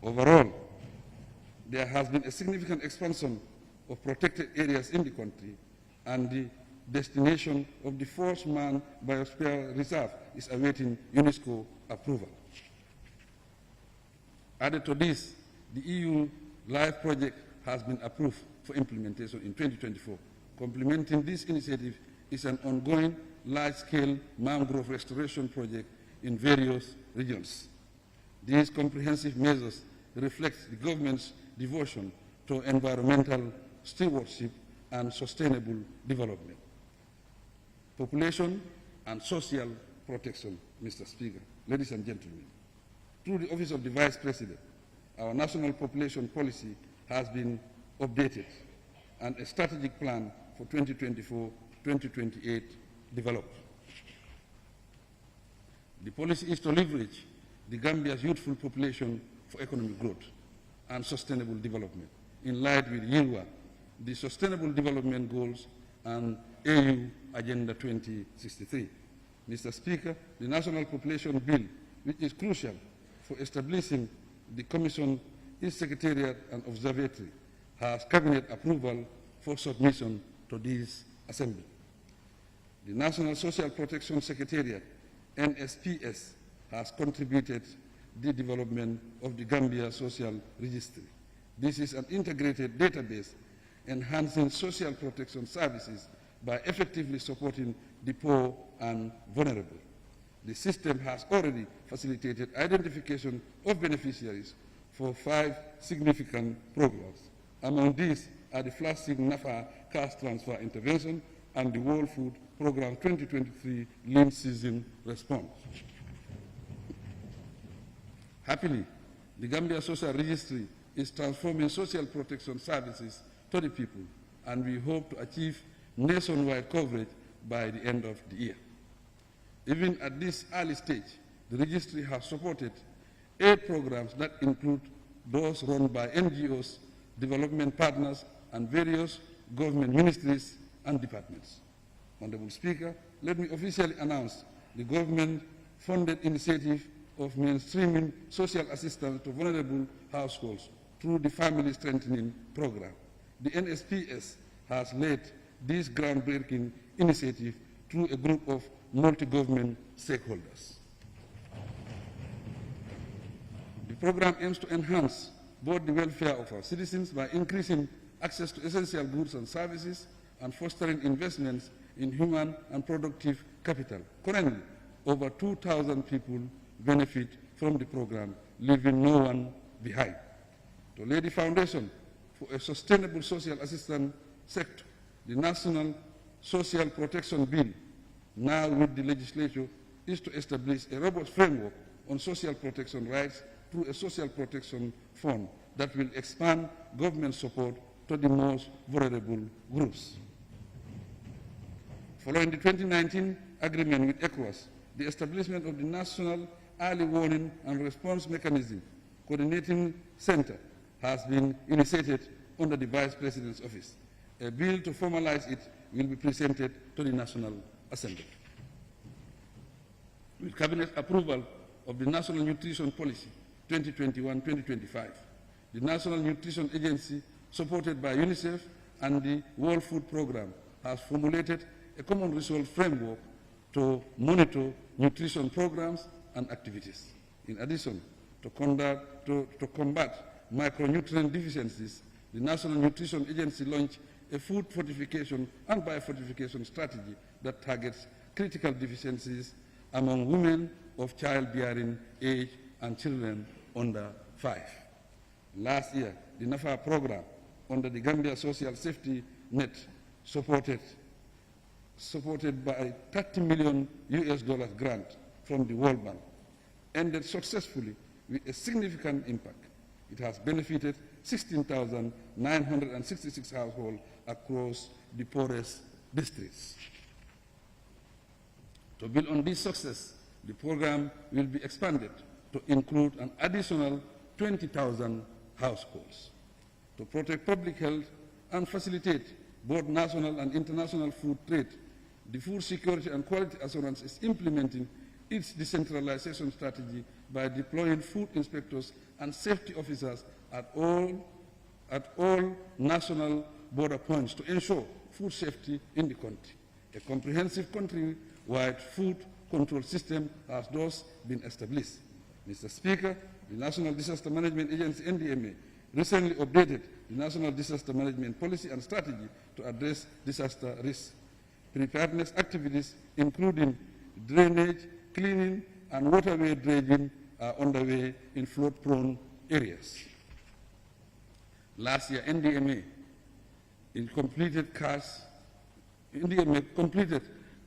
Overall, there has been a significant expansion of protected areas in the country, and the destination of the Forest Man Biosphere Reserve is awaiting UNESCO approval. Added to this, the EU LIFE project has been approved for implementation in 2024. Complementing this initiative is an ongoing large-scale mangrove restoration project in various regions. These comprehensive measures reflect the government's devotion to environmental stewardship and sustainable development. Population and social protection, Mr. Speaker, ladies and gentlemen. Through the Office of the Vice President, our national population policy has been updated and a strategic plan for 2024-2028 developed. The policy is to leverage the Gambia's youthful population for economic growth and sustainable development in line with YILWA, the Sustainable Development Goals, and AU Agenda 2063. Mr. Speaker, the National Population Bill which is crucial for establishing the Commission, its Secretariat and Observatory, has Cabinet approval for submission to this Assembly. The National Social Protection Secretariat, NSPS, has contributed the development of the Gambia Social Registry. This is an integrated database enhancing social protection services by effectively supporting the poor and vulnerable. The system has already facilitated identification of beneficiaries for 5 significant programs. Among these are the flagship NAFA cash transfer intervention and the World Food Program 2023 lean season response. Happily, the Gambia Social Registry is transforming social protection services to the people, and we hope to achieve nationwide coverage by the end of the year. Even at this early stage, the registry has supported 8 programs that include those run by NGOs, development partners, and various government ministries and departments. Honorable Speaker, let me officially announce the government-funded initiative of mainstreaming social assistance to vulnerable households through the Family Strengthening Program. The NSPS has led this groundbreaking initiative through a group of multi-government stakeholders. The program aims to enhance both the welfare of our citizens by increasing access to essential goods and services and fostering investments in human and productive capital. Currently, over 2,000 people benefit from the program, leaving no one behind. To lay the foundation for a sustainable social assistance sector, the National Social Protection Bill, now with the legislature, is to establish a robust framework on social protection rights through a social protection fund that will expand government support to the most vulnerable groups. Following the 2019 agreement with ECOWAS, the establishment of the National Early Warning and Response Mechanism Coordinating Center has been initiated under the Vice President's office. A bill to formalize it will be presented to the National Assembly. With Cabinet approval of the National Nutrition Policy 2021-2025, the National Nutrition Agency, supported by UNICEF and the World Food Program, has formulated a common resolve framework to monitor nutrition programs and activities. In addition, to combat micronutrient deficiencies, the National Nutrition Agency launched a food fortification and biofortification strategy that targets critical deficiencies among women of childbearing age and children under 5. Last year, the NAFA program under the Gambia Social Safety Net, supported by $30 million grant from the World Bank, ended successfully with a significant impact. It has benefited 16,966 households across the poorest districts. To build on this success, the program will be expanded to include an additional 20,000 households. To protect public health and facilitate both national and international food trade, the Food Security and Quality Assurance is implementing its decentralization strategy by deploying food inspectors and safety officers at all national border points to ensure food safety in the country. A comprehensive country-wide food control system has thus been established. Mr. Speaker, the National Disaster Management Agency, NDMA, recently updated the National Disaster Management Policy and Strategy to address disaster risks. Preparedness activities, including drainage, cleaning, and waterway dredging, are underway in flood-prone areas. Last year, NDMA completed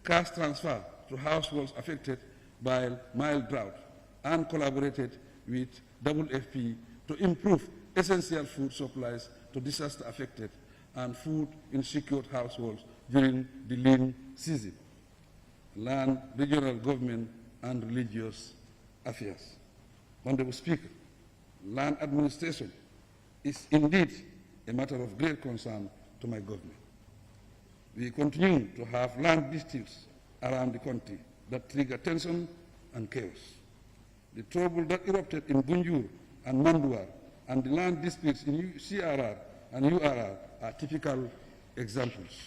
cash transfer to households affected by mild drought and collaborated with WFP to improve essential food supplies to disaster-affected and food-insecure households during the lean season. Land, regional government, and religious affairs. Honorable Speaker, land administration is indeed a matter of great concern to my government. We continue to have land disputes around the country that trigger tension and chaos. the trouble that erupted in Gunjur and Manduar, and the land disputes in CRR and URR are typical examples.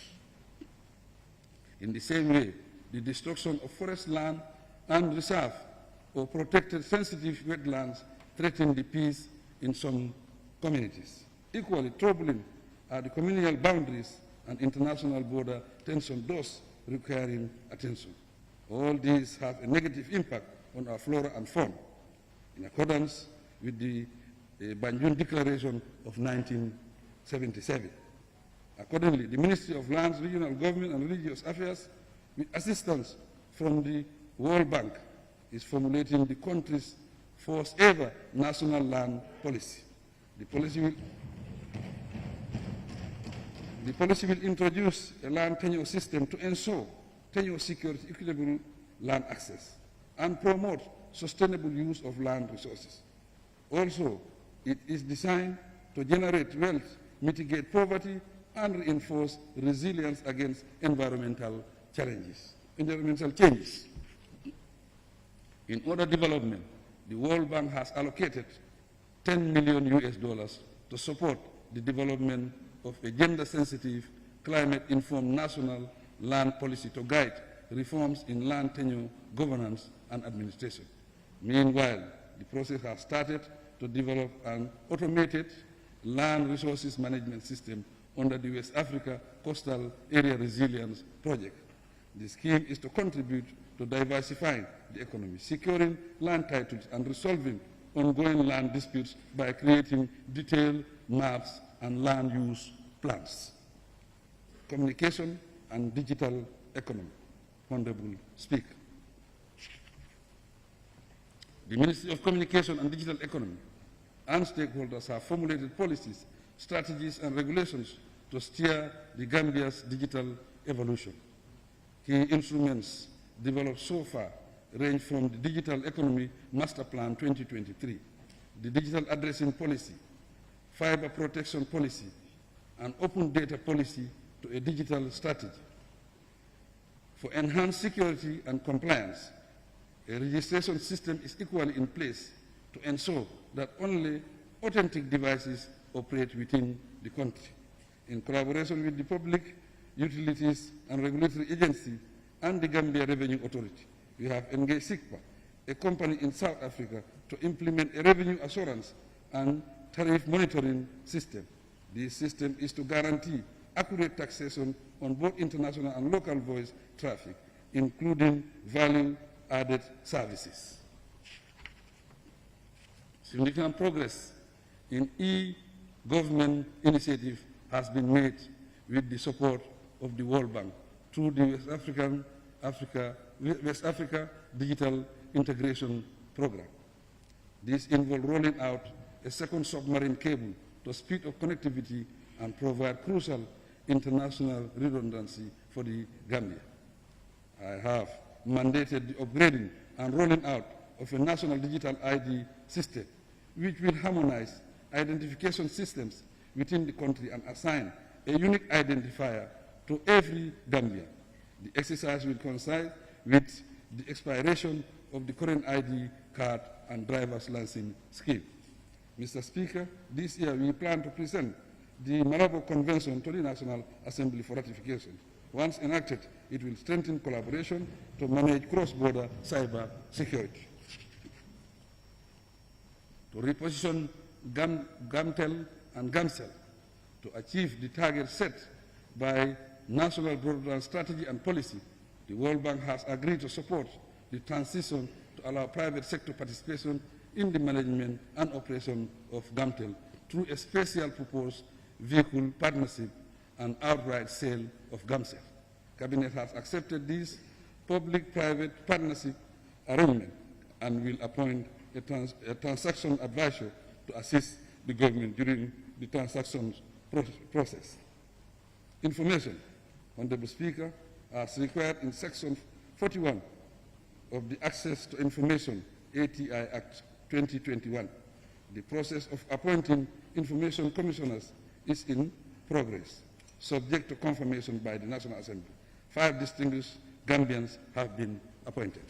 In the same way, the destruction of forest land and reserve or protected sensitive wetlands threaten the peace in some communities. Equally troubling are the communal boundaries and international border tension, thus requiring attention. All these have a negative impact on our flora and fauna, in accordance with the Banjul Declaration of 1977. Accordingly, the Ministry of Lands, Regional Government and Religious Affairs, with assistance from the World Bank, is formulating the country's first ever national land policy. The policy will introduce a land tenure system to ensure tenure security, equitable land access, and promote sustainable use of land resources. Also, it is designed to generate wealth, mitigate poverty, and reinforce resilience against environmental changes. In other development, the World Bank has allocated $10 million to support the development of a gender-sensitive, climate-informed national land policy to guide reforms in land tenure, governance, and administration. Meanwhile, the process has started to develop an automated land resources management system under the West Africa Coastal Area Resilience Project. The scheme is to contribute to diversifying the economy, securing land titles, and resolving ongoing land disputes by creating detailed maps and land use plans. Communication and digital economy. Honorable Speaker. The Ministry of Communication and Digital Economy and stakeholders have formulated policies, strategies, and regulations to steer the Gambia's digital evolution. Key instruments developed so far range from the Digital Economy Master Plan 2023, the Digital Addressing Policy, Fiber Protection Policy, and Open Data Policy to a digital strategy. For enhanced security and compliance, a registration system is equally in place to ensure that only authentic devices operate within the country. In collaboration with the Public Utilities and Regulatory Agency and the Gambia Revenue Authority, we have engaged SICPA, a company in South Africa, to implement a revenue assurance and tariff monitoring system. This system is to guarantee accurate taxation on both international and local voice traffic, including value-added services. Significant progress in e-government initiative has been made with the support of the World Bank through the West Africa Digital Integration Program. This involves rolling out a second submarine cable to speed up connectivity and provide crucial international redundancy for the Gambia. I have mandated the upgrading and rolling out of a national digital ID system, which will harmonize identification systems within the country and assign a unique identifier to every Gambian. The exercise will coincide with the expiration of the current ID card and driver's license scheme. Mr. Speaker, this year we plan to present the Malabo Convention to the National Assembly for ratification. Once enacted, it will strengthen collaboration to manage cross-border cyber security. To reposition GAMTEL and GAMCEL to achieve the target set by National Broadband Strategy and Policy, the World Bank has agreed to support the transition to allow private sector participation in the management and operation of GAMTEL through a special proposed vehicle partnership and outright sale of GAMCEL. Cabinet has accepted this public-private partnership arrangement and will appoint a transaction advisor to assist the government during the transaction process. Information, Honorable Speaker, as required in Section 41 of the Access to Information ATI Act 2021. The process of appointing information commissioners is in progress, subject to confirmation by the National Assembly. 5 distinguished Gambians have been appointed.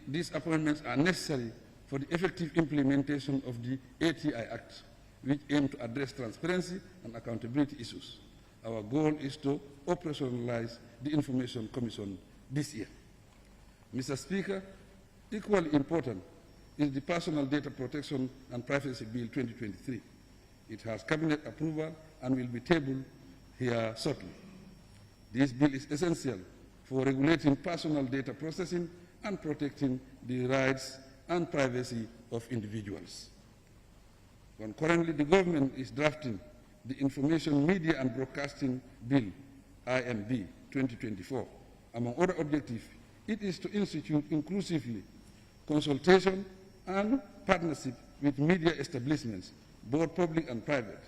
These appointments are necessary for the effective implementation of the ATI Act, which aim to address transparency and accountability issues. Our goal is to operationalize the Information Commission this year. Mr. Speaker, equally important is the Personal Data Protection and Privacy Bill 2023. It has cabinet approval and will be tabled here shortly. This bill is essential for regulating personal data processing and protecting the rights and privacy of individuals. Concurrently, the government is drafting the Information Media and Broadcasting Bill, IMB 2024. Among other objectives, it is to institute inclusively consultation and partnership with media establishments, both public and private.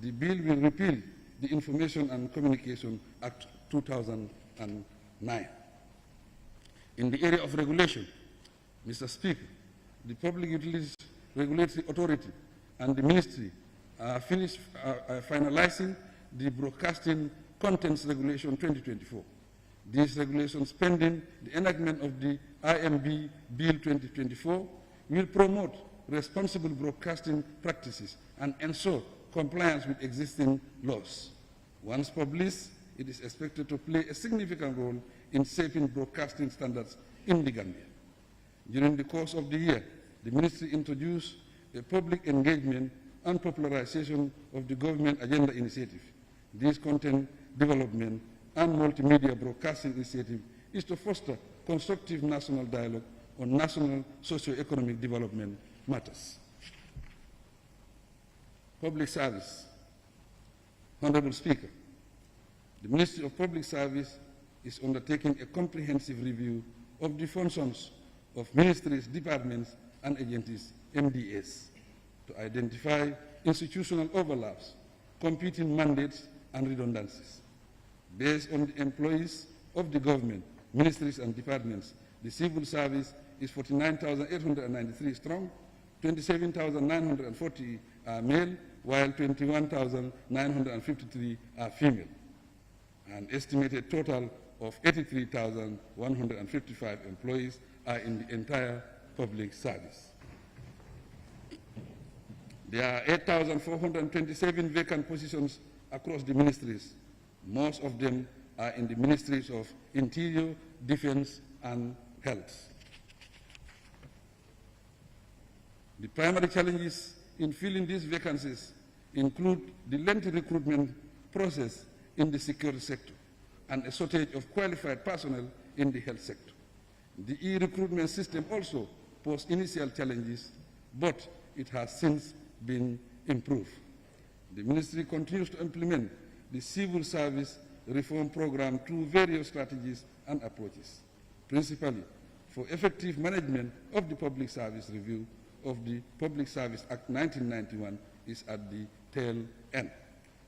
The bill will repeal the Information and Communication Act 2009. In the area of regulation, Mr. Speaker, the Public Utilities Regulatory Authority and the Ministry are finalizing the Broadcasting Contents Regulation 2024. These regulations, pending the enactment of the IMB Bill 2024, will promote responsible broadcasting practices and ensure compliance with existing laws. Once published, it is expected to play a significant role in shaping broadcasting standards in the Gambia. During the course of the year, the Ministry introduced a public engagement and popularization of the government agenda initiative. This content development and multimedia broadcasting initiative is to foster constructive national dialogue on national socio-economic development matters. Public service. Honorable Speaker, the Ministry of Public Service is undertaking a comprehensive review of the functions of ministries, departments, and agencies, MDAs, to identify institutional overlaps, competing mandates, and redundancies. Based on the employees of the government, ministries, and departments, the civil service is 49,893 strong, 27,940 are male, while 21,953 are female. An estimated total of 83,155 employees are in the entire public service. There are 8,427 vacant positions across the ministries. Most of them are in the ministries of Interior, Defense, and Health. The primary challenges in filling these vacancies include the lengthy recruitment process in the security sector and a shortage of qualified personnel in the health sector. The e-recruitment system also posed initial challenges, but it has since been improved. The ministry continues to implement the civil service reform program through various strategies and approaches. Principally, for effective management of the public service review of the Public Service Act 1991 is at the tail end.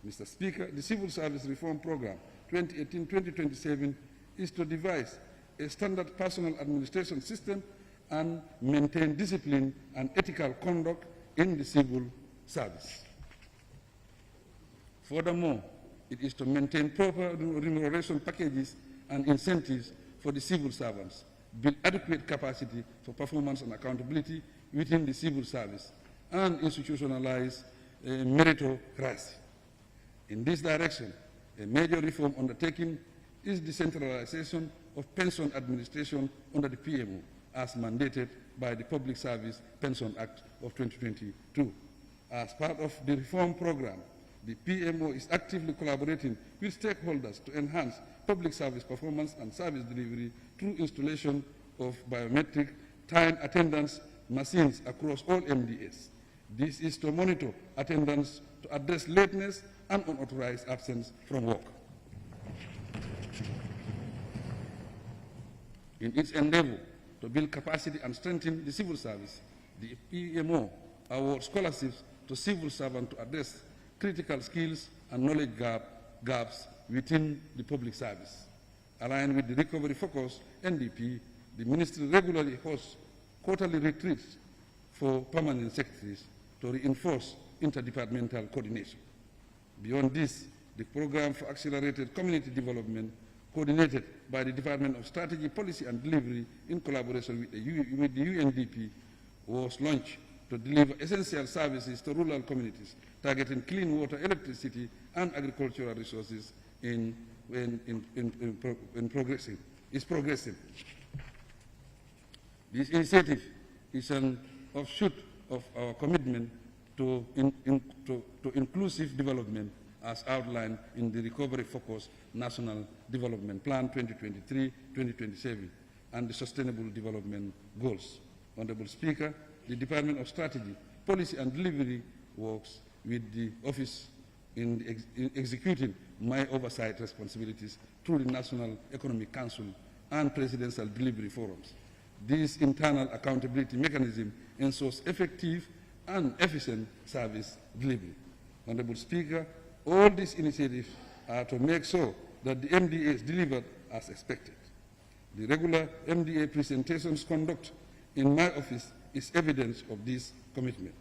Mr. Speaker, the Civil Service Reform Program 2018-2027 is to devise a standard personal administration system and maintain discipline and ethical conduct in the civil service. Furthermore, it is to maintain proper remuneration packages and incentives for the civil servants, build adequate capacity for performance and accountability within the civil service, and institutionalize meritocracy. In this direction, a major reform undertaking is the centralization of pension administration under the PMO, as mandated by the Public Service Pension Act of 2022. As part of the reform program, the PMO is actively collaborating with stakeholders to enhance public service performance and service delivery through installation of biometric time attendance machines across all MDAs. This is to monitor attendance to address lateness and unauthorized absence from work. In its endeavor to build capacity and strengthen the civil service, the PMO awards scholarships to civil servants to address critical skills and knowledge gaps within the public service. Aligned with the Recovery Focus, NDP, the ministry regularly hosts quarterly retreats for permanent secretaries to reinforce interdepartmental coordination. Beyond this, the Program for Accelerated Community Development coordinated by the Department of Strategy, Policy and Delivery in collaboration with the UNDP, was launched to deliver essential services to rural communities, targeting clean water, electricity, and agricultural resources is progressing. This initiative is an offshoot of our commitment to inclusive development as outlined in the Recovery Focused National Development Plan 2023-2027 and the Sustainable Development Goals. Honorable Speaker, the Department of Strategy, Policy and Delivery works with the Office in executing my oversight responsibilities through the National Economic Council and Presidential Delivery Forums. This internal accountability mechanism ensures effective and efficient service delivery. Honorable Speaker, all these initiatives are to make sure that the MDA is delivered as expected. The regular MDA presentations conducted in my office is evidence of this commitment.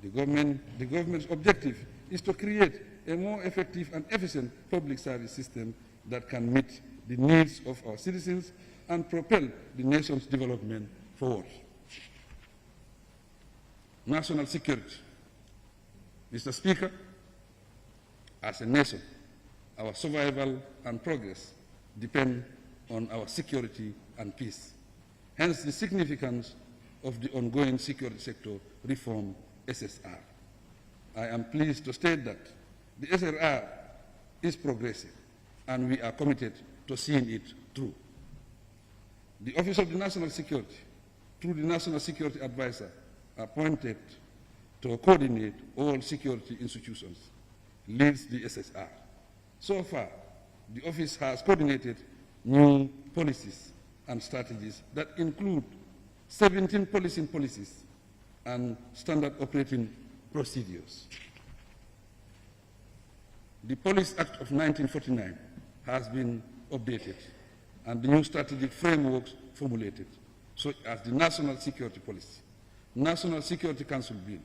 The government's objective is to create a more effective and efficient public service system that can meet the needs of our citizens and propel the nation's development forward. National security. Mr. Speaker, as a nation, our survival and progress depend on our security and peace. Hence the significance of the ongoing security sector reform, SSR. I am pleased to state that the SSR is progressive and we are committed to seeing it through. The Office of the National Security, through the National Security Advisor, appointed to coordinate all security institutions, leads the SSR. So far, the office has coordinated new policies and strategies that include 17 policing policies and standard operating procedures. The Police Act of 1949 has been updated and the new strategic frameworks formulated, such as the National Security Policy, National Security Council Bill,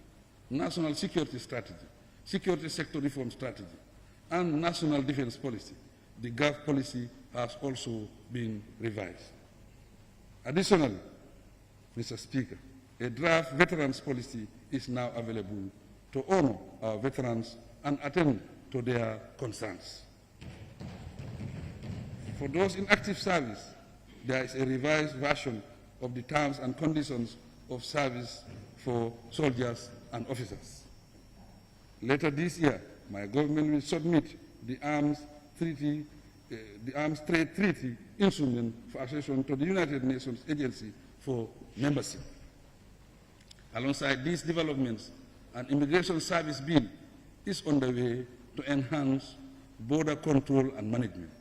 National Security Strategy, Security Sector Reform Strategy, and National Defense Policy. The GAF policy has also been revised. Additionally, Mr. Speaker, a draft veterans policy is now available to honor our veterans and attend to their concerns. For those in active service, there is a revised version of the terms and conditions of service for soldiers and officers. Later this year, my government will submit the Arms Trade Treaty instrument for accession to the United Nations Agency for membership. Alongside these developments, an immigration service bill is on the way to enhance border control and management.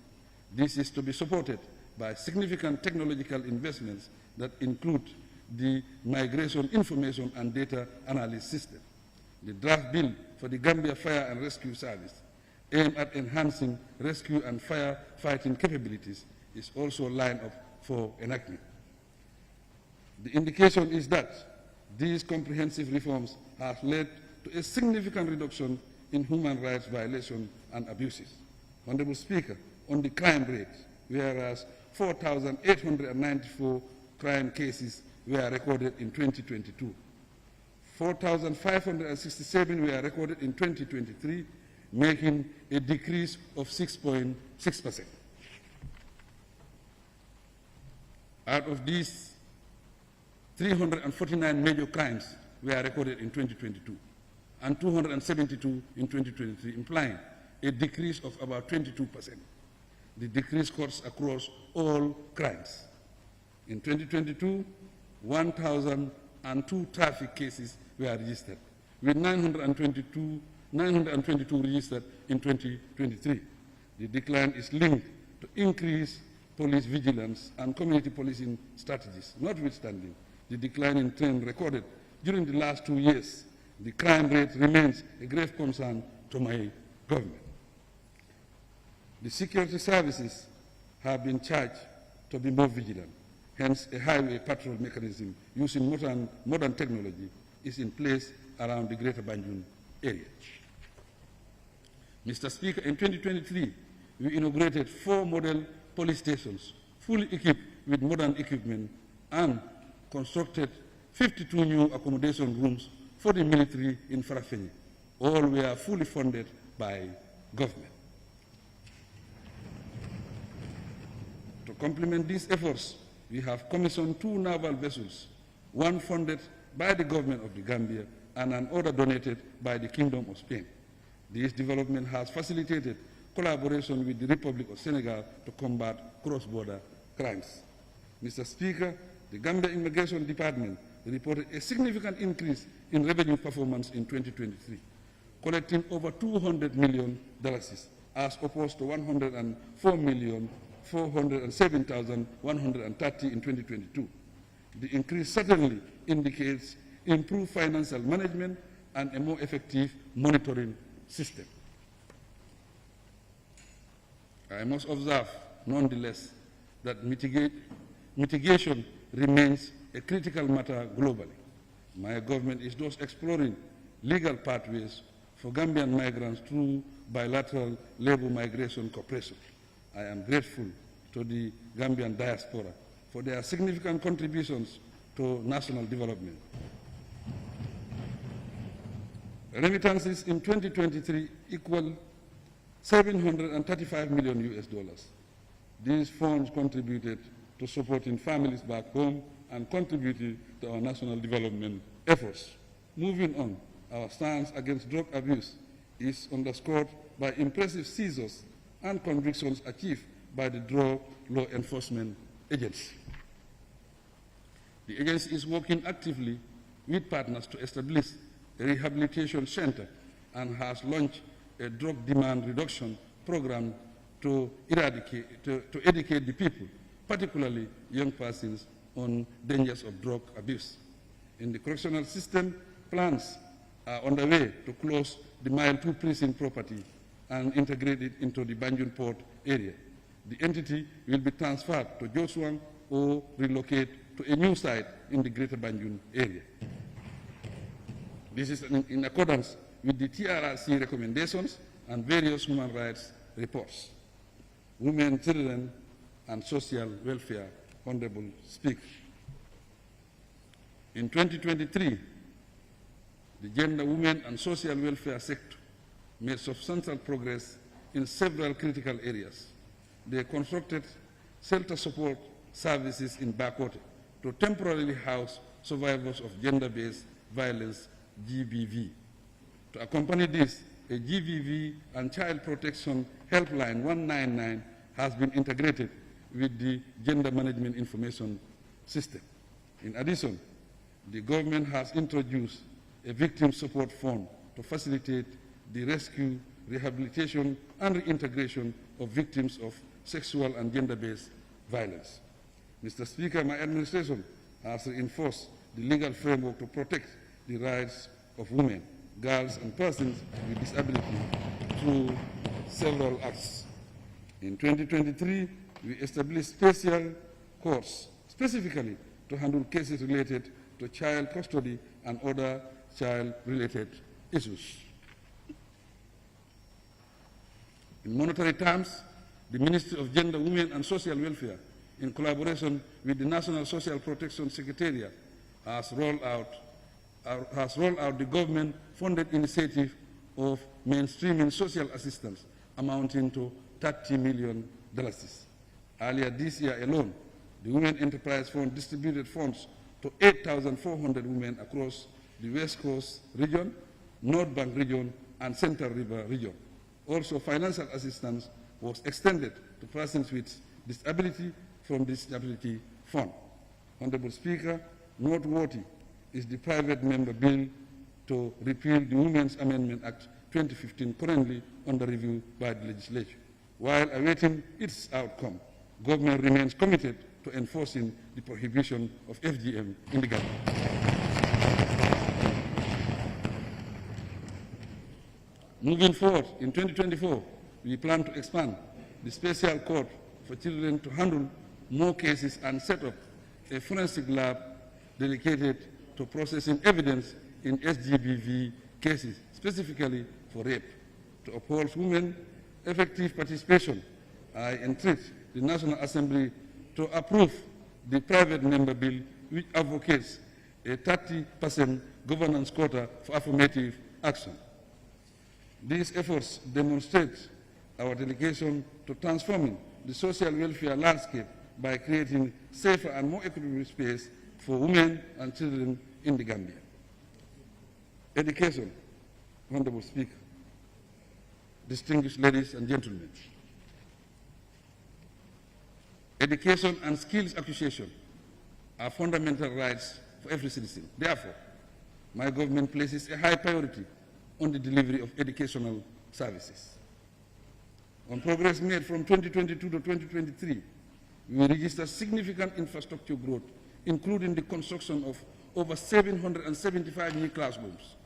This is to be supported by significant technological investments that include the Migration Information and Data Analysis System. The draft bill for the Gambia Fire and Rescue Service, aimed at enhancing rescue and firefighting capabilities, is also lined up for enactment. The indication is that these comprehensive reforms have led to a significant reduction in human rights violations and abuses. Honorable Speaker, on the crime rate, whereas 4,894 crime cases were recorded in 2022, 4,567 were recorded in 2023, making a decrease of 6.6%. Out of these, 349 major crimes were recorded in 2022 and 272 in 2023, implying a decrease of about 22%. The decrease cuts across all crimes. In 2022, 1,002 traffic cases were registered, with 922 registered in 2023. The decline is linked to increased police vigilance and community policing strategies. Notwithstanding the declining trend recorded during the last 2 years, the crime rate remains a grave concern to my government. The security services have been charged to be more vigilant. Hence, a highway patrol mechanism using modern technology is in place around the Greater Banjul area. Mr. Speaker, in 2023, we inaugurated 4 model police stations, fully equipped with modern equipment, and constructed 52 new accommodation rooms for the military in Farafenni. All were fully funded by government. To complement these efforts, we have commissioned 2 naval vessels, one funded by the government of the Gambia and another donated by the Kingdom of Spain. This development has facilitated collaboration with the Republic of Senegal to combat cross-border crimes. Mr. Speaker, the Gambia Immigration Department reported a significant increase in revenue performance in 2023, collecting over $200 million as opposed to $104,407,130 in 2022. The increase certainly indicates improved financial management and a more effective monitoring system. I must observe, nonetheless, that mitigation remains a critical matter globally. My government is thus exploring legal pathways for Gambian migrants through bilateral labor migration cooperation. I am grateful to the Gambian diaspora for their significant contributions to national development. Remittances in 2023 equal $735 million US. These funds contributed to supporting families back home and contributed to our national development efforts. Moving on, our stance against drug abuse is underscored by impressive seizures and convictions achieved by the Drug Law Enforcement Agency. The agency is working actively with partners to establish a rehabilitation center and has launched a drug demand reduction program to educate the people, particularly young persons, on dangers of drug abuse. In the correctional system, plans are underway to close the Mile 2 precinct property and integrate it into the Banjul Port area. The entity will be transferred to Josuang or relocate to a new site in the Greater Banjul area. This is in accordance with the TRRC recommendations and various human rights reports. Women, children, and social welfare, Honorable Speaker. In 2023, the gender, women, and social welfare sector made substantial progress in several critical areas. They constructed shelter support services in Bakote to temporarily house survivors of gender-based violence, GBV. To accompany this, a GBV and Child Protection Helpline 199 has been integrated with the Gender Management Information System. In addition, the government has introduced a victim support fund to facilitate the rescue, rehabilitation, and reintegration of victims of sexual and gender-based violence. Mr. Speaker, my administration has reinforced the legal framework to protect the rights of women, girls, and persons with disability through several acts. In 2023, we established special courts specifically to handle cases related to child custody and other child-related issues. In monetary terms, the Ministry of Gender, Women, and Social Welfare, in collaboration with the National Social Protection Secretariat, has rolled out the government-funded initiative of mainstreaming social assistance amounting to $30 million. Earlier this year alone, the Women Enterprise Fund distributed funds to 8,400 women across the West Coast region, North Bank region, and Central River region. Also, financial assistance was extended to persons with disability from the Disability Fund. Honorable Speaker, noteworthy is the private member bill to repeal the Women's Amendment Act 2015, currently under review by the legislature. While awaiting its outcome, government remains committed to enforcing the prohibition of FGM in the Gambia. Moving forward, in 2024, we plan to expand the special court for children to handle more cases and set up a forensic lab dedicated to processing evidence in SGBV cases, specifically for rape. To uphold women's effective participation, I entreat the National Assembly to approve the private member bill which advocates a 30% governance quota for affirmative action. These efforts demonstrate our dedication to transforming the social welfare landscape by creating safer and more equitable space for women and children in the Gambia. Education, Honorable Speaker, distinguished ladies and gentlemen. Education and skills acquisition are fundamental rights for every citizen. Therefore, my government places a high priority on the delivery of educational services. On progress made from 2022 to 2023, we registered significant infrastructure growth, including the construction of over 775 new classrooms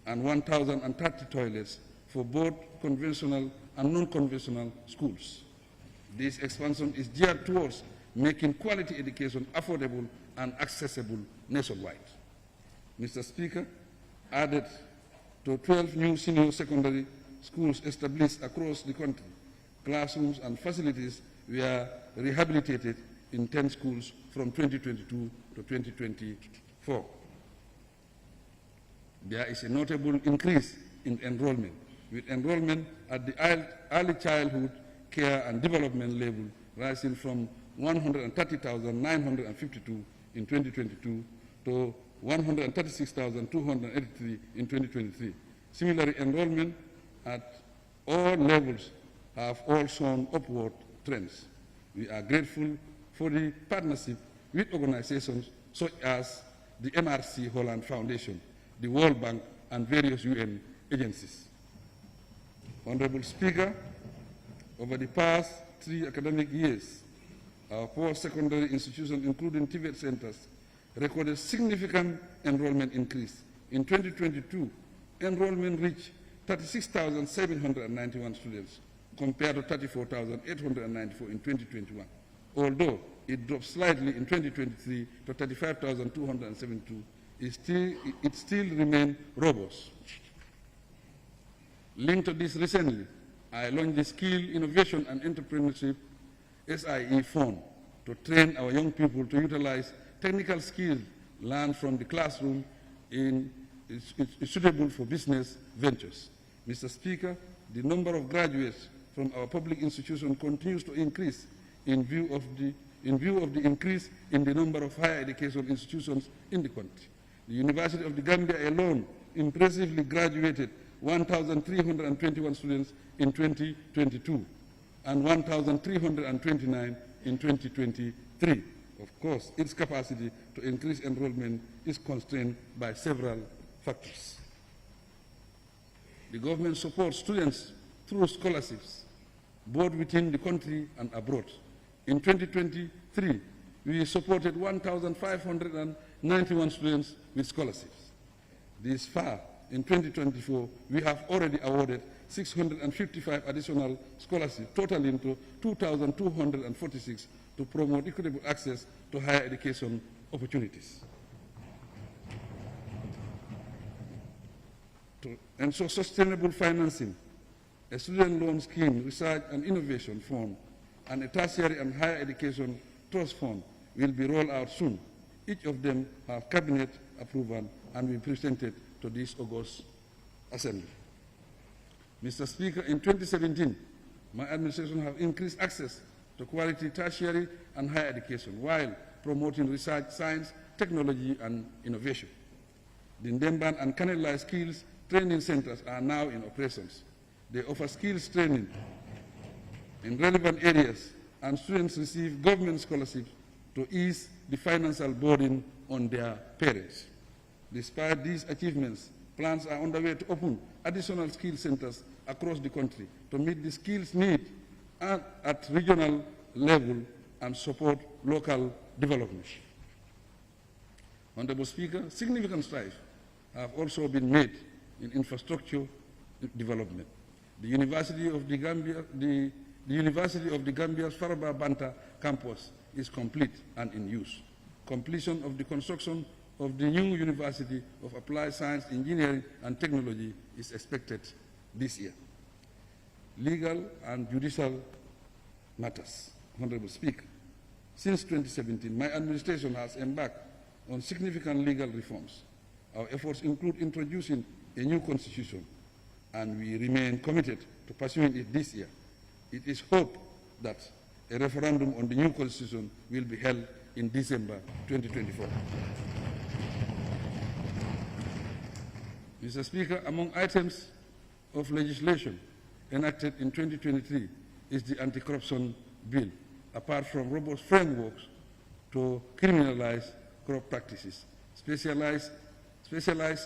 and 1,030 toilets for both conventional and non-conventional schools. This expansion is geared towards making quality education affordable and accessible nationwide. Mr. Speaker, added to 12 new senior secondary schools established across the country, classrooms and facilities were rehabilitated in 10 schools from 2022 to 2024. There is a notable increase in enrollment, with enrollment at the early childhood care and development level rising from 130,952 in 2022 to 136,283 in 2023. Similarly, enrollment at all levels have all shown upward trends. We are grateful for the partnership with organizations such as the MRC Holland Foundation, the World Bank, and various UN agencies. Honorable Speaker, over the past 3 academic years, our post-secondary institutions, including TVET centers, recorded significant enrollment increase. In 2022, enrollment reached 36,791 students, compared to 34,894 in 2021, although it dropped slightly in 2023 to 35,272. It still remains robust. Linked to this recently, I launched the Skill, Innovation and Entrepreneurship SIE Fund to train our young people to utilize technical skills learned from the classroom is suitable for business ventures. Mr. Speaker, the number of graduates from our public institutions continues to increase in view of the increase in the number of higher education institutions in the country. The University of the Gambia alone impressively graduated 1,321 students in 2022 and 1,329 in 2023. Of course, its capacity to increase enrollment is constrained by several factors. The government supports students through scholarships, both within the country and abroad. In 2023, we supported 1,591 students with scholarships. This far, in 2024, we have already awarded 655 additional scholarships, totaling to 2,246 to promote equitable access to higher education opportunities. To ensure sustainable financing, a student loan scheme, research and innovation fund, and a tertiary and higher education trust fund will be rolled out soon. Each of them have cabinet approval and will be presented to this August Assembly. Mr. Speaker, in 2017, my administration has increased access to quality tertiary and higher education while promoting research, science, technology, and innovation. The Ndemban and Kanela Skills Training Centers are now in operations. They offer skills training in relevant areas, and students receive government scholarships to ease the financial burden on their parents. Despite these achievements, plans are underway to open additional skill centers across the country to meet the skills need at regional level and support local development. Honorable Speaker, significant strides have also been made in infrastructure development. The University of the Gambia's Faraba Banta campus is complete and in use. Completion of the construction of the new University of Applied Science, Engineering and Technology is expected this year. Legal and judicial matters. Honorable Speaker, since 2017, my administration has embarked on significant legal reforms. Our efforts include introducing a new constitution, and we remain committed to pursuing it this year. It is hoped that a referendum on the new constitution will be held in December 2024. Mr. Speaker, among items of legislation enacted in 2023 is the anti-corruption bill, apart from robust frameworks to criminalize corrupt practices. Specialized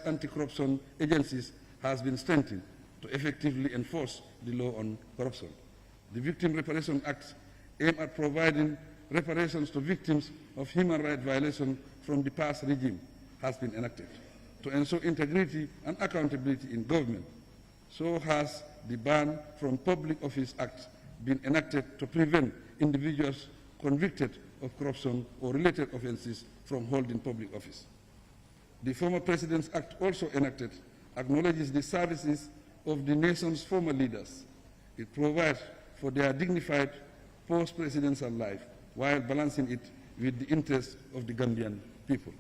anti-corruption agencies has been strengthened to effectively enforce the law on corruption. The Victim Reparation Act aimed at providing reparations to victims of human rights violations from the past regime has been enacted to ensure integrity and accountability in government. So has the Ban from Public Office Act been enacted to prevent individuals convicted of corruption or related offenses from holding public office. The former President's Act, also enacted, acknowledges the services of the nation's former leaders. It provides for their dignified post-presidential life while balancing it with the interests of the Gambian people.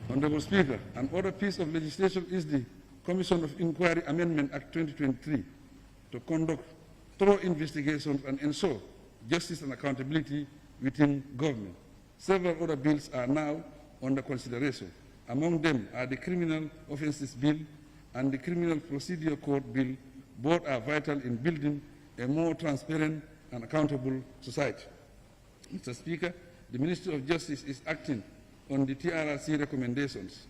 Honorable Speaker, another piece of legislation is the Commission of Inquiry Amendment Act 2023 to conduct thorough investigations and ensure justice and accountability within government. Several other bills are now under consideration. Among them are the Criminal Offences Bill and the Criminal Procedure Code Bill. Both are vital in building a more transparent and accountable society. Mr. Speaker, the Ministry of Justice is acting on the TRRC recommendations,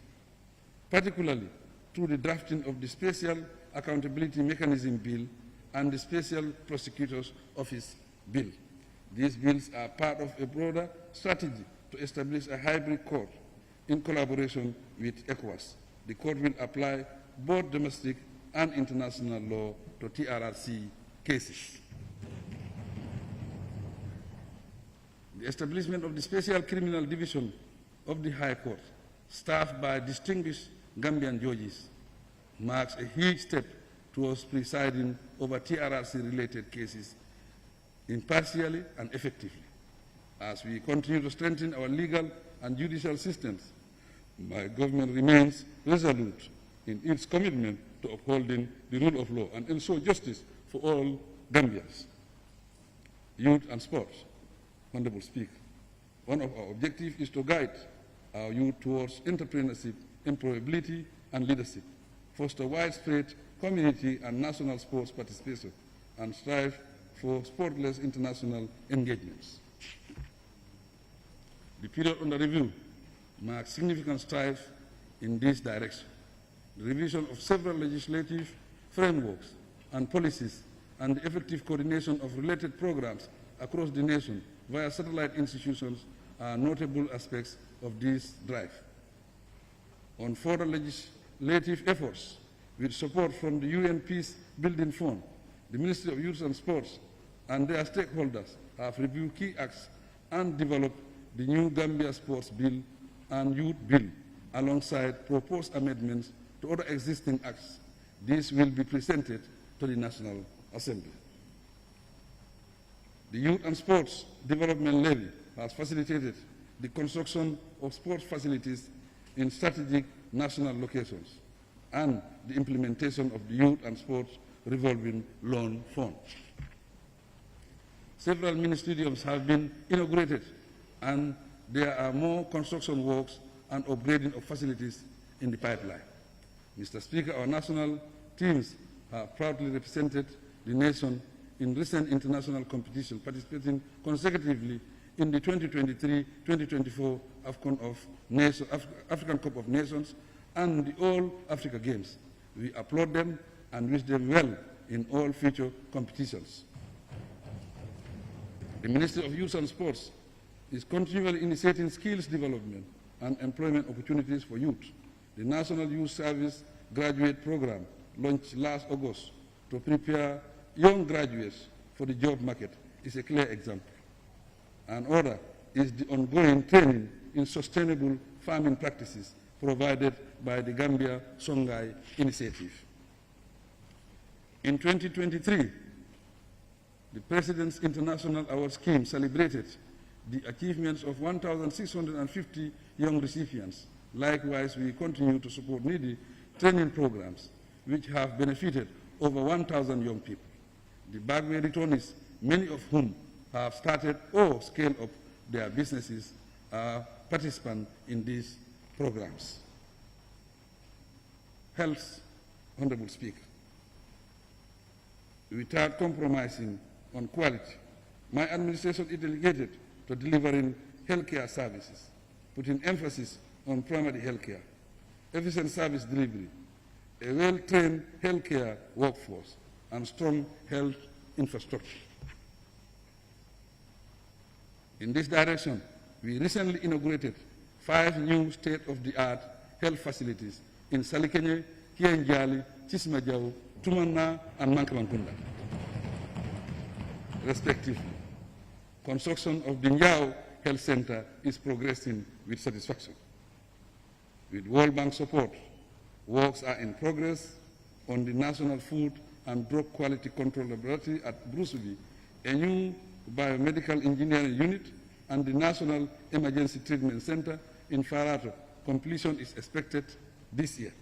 particularly through the drafting of the Special Accountability Mechanism Bill and the Special Prosecutor's Office Bill. These bills are part of a broader strategy to establish a hybrid court in collaboration with ECOWAS. The court will apply both domestic and international law to TRRC cases. The establishment of the Special Criminal Division of the High Court, staffed by distinguished Gambian judges, marks a huge step towards presiding over TRRC-related cases impartially and effectively. As we continue to strengthen our legal and judicial systems, my government remains resolute in its commitment to upholding the rule of law and ensure justice for all Gambians. Youth and sports. Honorable Speaker, one of our objectives is to guide our youth towards entrepreneurship, employability, and leadership, foster widespread community and national sports participation, and strive for sportless international engagements. The period under review marks significant strides in this direction. The revision of several legislative frameworks and policies and the effective coordination of related programs across the nation via satellite institutions are notable aspects of this drive. On further legislative efforts, with support from the UN Peace Building Fund, the Ministry of Youth and Sports and their stakeholders have reviewed key acts and developed the new Gambia Sports Bill and Youth Bill, alongside proposed amendments to other existing acts. This will be presented to the National Assembly. The Youth and Sports Development Levy has facilitated the construction of sports facilities in strategic national locations and the implementation of the Youth and Sports Revolving Loan Fund. Several mini stadiums have been inaugurated, and there are more construction works and upgrading of facilities in the pipeline. Mr. Speaker, our national teams have proudly represented the nation in recent international competition, participating consecutively in the 2023-2024 African Cup of Nations and the All Africa Games. We applaud them and wish them well in all future competitions. The Ministry of Youth and Sports is continually initiating skills development and employment opportunities for youth. The National Youth Service Graduate Program, launched last August to prepare young graduates for the job market, is a clear example. Another is the ongoing training in sustainable farming practices provided by the Gambia Songhai Initiative. In 2023, The President's International Award Scheme celebrated the achievements of 1,650 young recipients. Likewise, we continue to support needy training programs, which have benefited over 1,000 young people. The Bagway returnees, many of whom have started or scaled up their businesses, are participants in these programs. Health, Honorable Speaker. Without compromising on quality, my administration is dedicated to delivering healthcare services, putting emphasis on primary healthcare, efficient service delivery, a well-trained healthcare workforce, and strong health infrastructure. In this direction, we recently inaugurated 5 new state-of-the-art health facilities in Salikenye, Kianjali, Chismajau, Tumanna, and Mankamakunda, respectively. Construction of the Njao Health Center is progressing with satisfaction. With World Bank support, works are in progress on the National Food and Drug Quality Control Laboratory at Brusubi, a new biomedical engineering unit, and the National Emergency Treatment Center in Farato. Completion is expected this year.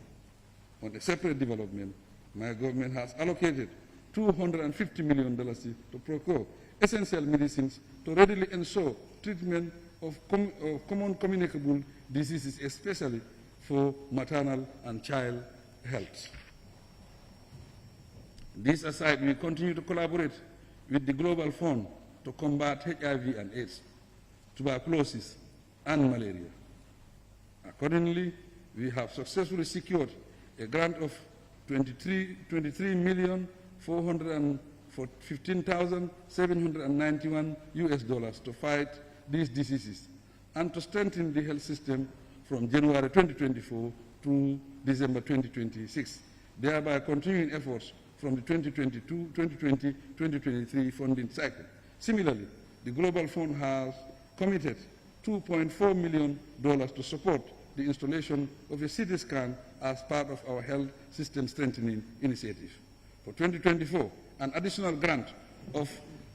On a separate development, my government has allocated $250 million to procure essential medicines to readily ensure treatment of common communicable diseases, especially for maternal and child health. This aside, we continue to collaborate with the Global Fund to combat HIV and AIDS, tuberculosis, and malaria. Accordingly, we have successfully secured a grant of $23,415,791 to fight these diseases and to strengthen the health system from January 2024 to December 2026, thereby continuing efforts from the 2022-2020-2023 funding cycle. Similarly, the Global Fund has committed $2.4 million to support the installation of a CT scan as part of our health system strengthening initiative. For 2024, an additional grant of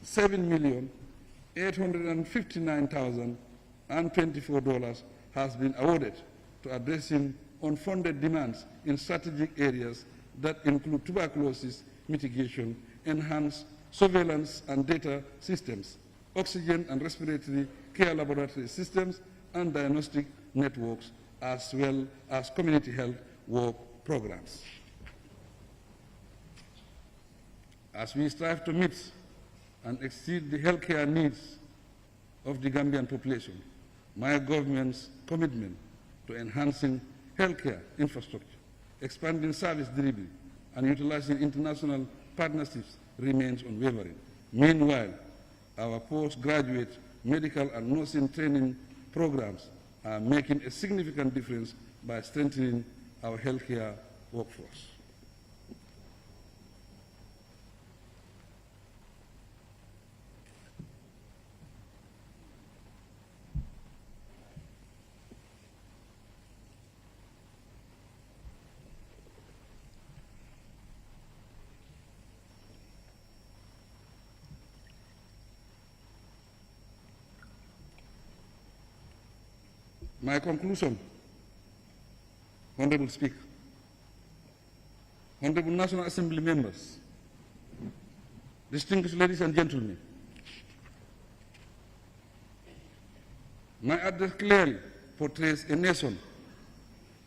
$7,859,024 has been awarded to addressing unfunded demands in strategic areas that include tuberculosis mitigation, enhanced surveillance and data systems, oxygen and respiratory care laboratory systems, and diagnostic networks, as well as community health work programs. As we strive to meet and exceed the healthcare needs of the Gambian population, my government's commitment to enhancing healthcare infrastructure, expanding service delivery, and utilizing international partnerships remains unwavering. Meanwhile, our postgraduate medical and nursing training programs are making a significant difference by strengthening our healthcare workforce. My conclusion, Honorable Speaker, Honorable National Assembly members, distinguished ladies and gentlemen, my address clearly portrays a nation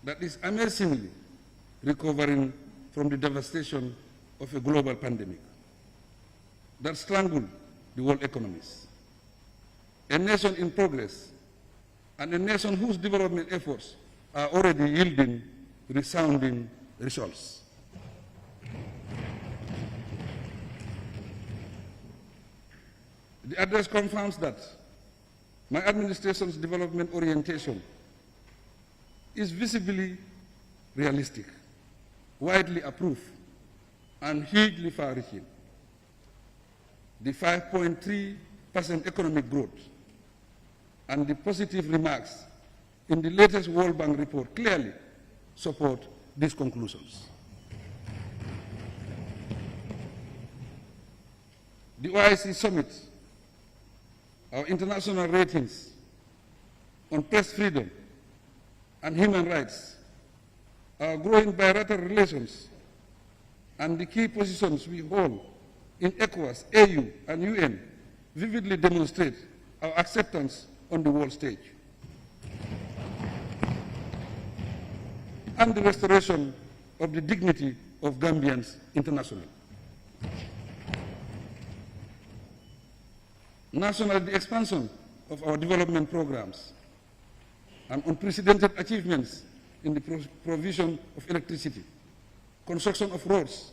that is amazingly recovering from the devastation of a global pandemic that strangled the world economies. A nation in progress, and a nation whose development efforts are already yielding resounding results. The address confirms that my administration's development orientation is visibly realistic, widely approved, and hugely far-reaching. The 5.3% economic growth and the positive remarks in the latest World Bank report clearly support these conclusions. the OIC summit, our international ratings on press freedom and human rights, our growing bilateral relations, and the key positions we hold in ECOWAS, AU, and UN vividly demonstrate our acceptance on the world stage. And the restoration of the dignity of Gambians internationally. Nationally, the expansion of our development programs and unprecedented achievements in the provision of electricity, construction of roads,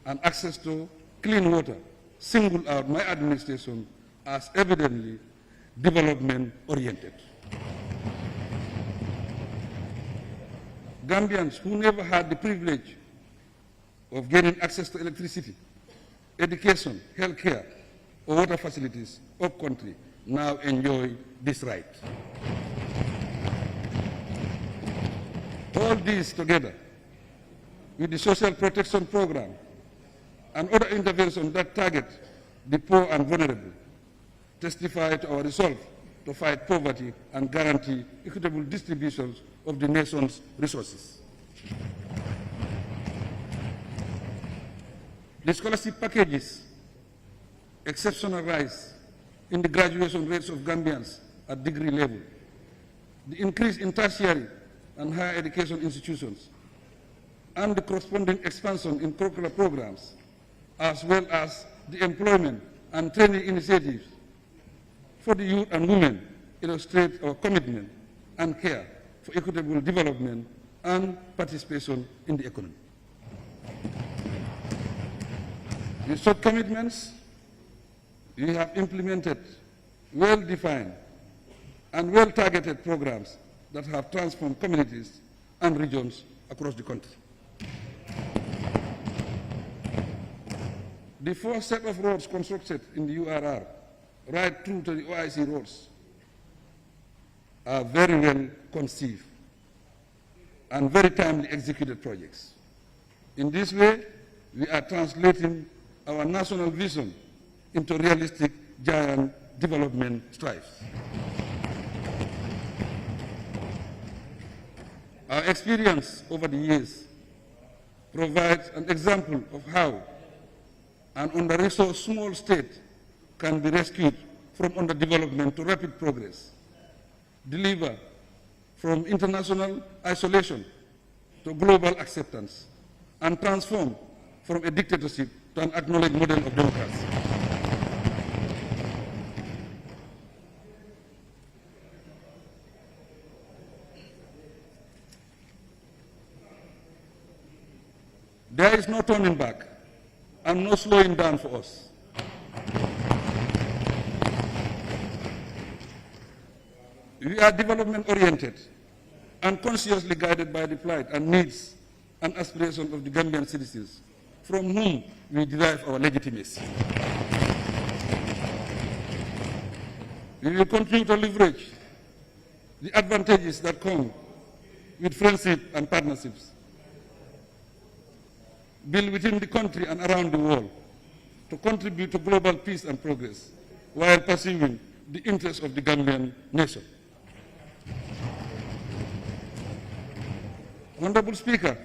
and access to clean water single out my administration as evidently development-oriented. Gambians who never had the privilege of gaining access to electricity, education, healthcare, or water facilities up country now enjoy this right. All these together with the social protection program and other interventions that target the poor and vulnerable testify to our resolve to fight poverty and guarantee equitable distributions of the nation's resources. The scholarship packages, exceptional rise in the graduation rates of Gambians at degree level, the increase in tertiary and higher education institutions, and the corresponding expansion in curricular programs, as well as the employment and training initiatives for the youth and women, illustrate our commitment and care for equitable development and participation in the economy. With such commitments, we have implemented well-defined and well-targeted programs that have transformed communities and regions across the country. The first set of roads constructed in the URR, right through to the OIC roads, are very well conceived and very timely executed projects. In this way, we are translating our national vision into realistic giant development strides. Our experience over the years provides an example of how an under-resourced small state can be rescued from underdevelopment to rapid progress, deliver from international isolation to global acceptance, and transform from a dictatorship to an acknowledged model of democracy. There is no turning back and no slowing down for us. We are development-oriented and consciously guided by the plight and needs and aspirations of the Gambian citizens, from whom we derive our legitimacy. We will continue to leverage the advantages that come with friendship and partnerships, built within the country and around the world, to contribute to global peace and progress, while pursuing the interests of the Gambian nation. Honorable Speaker,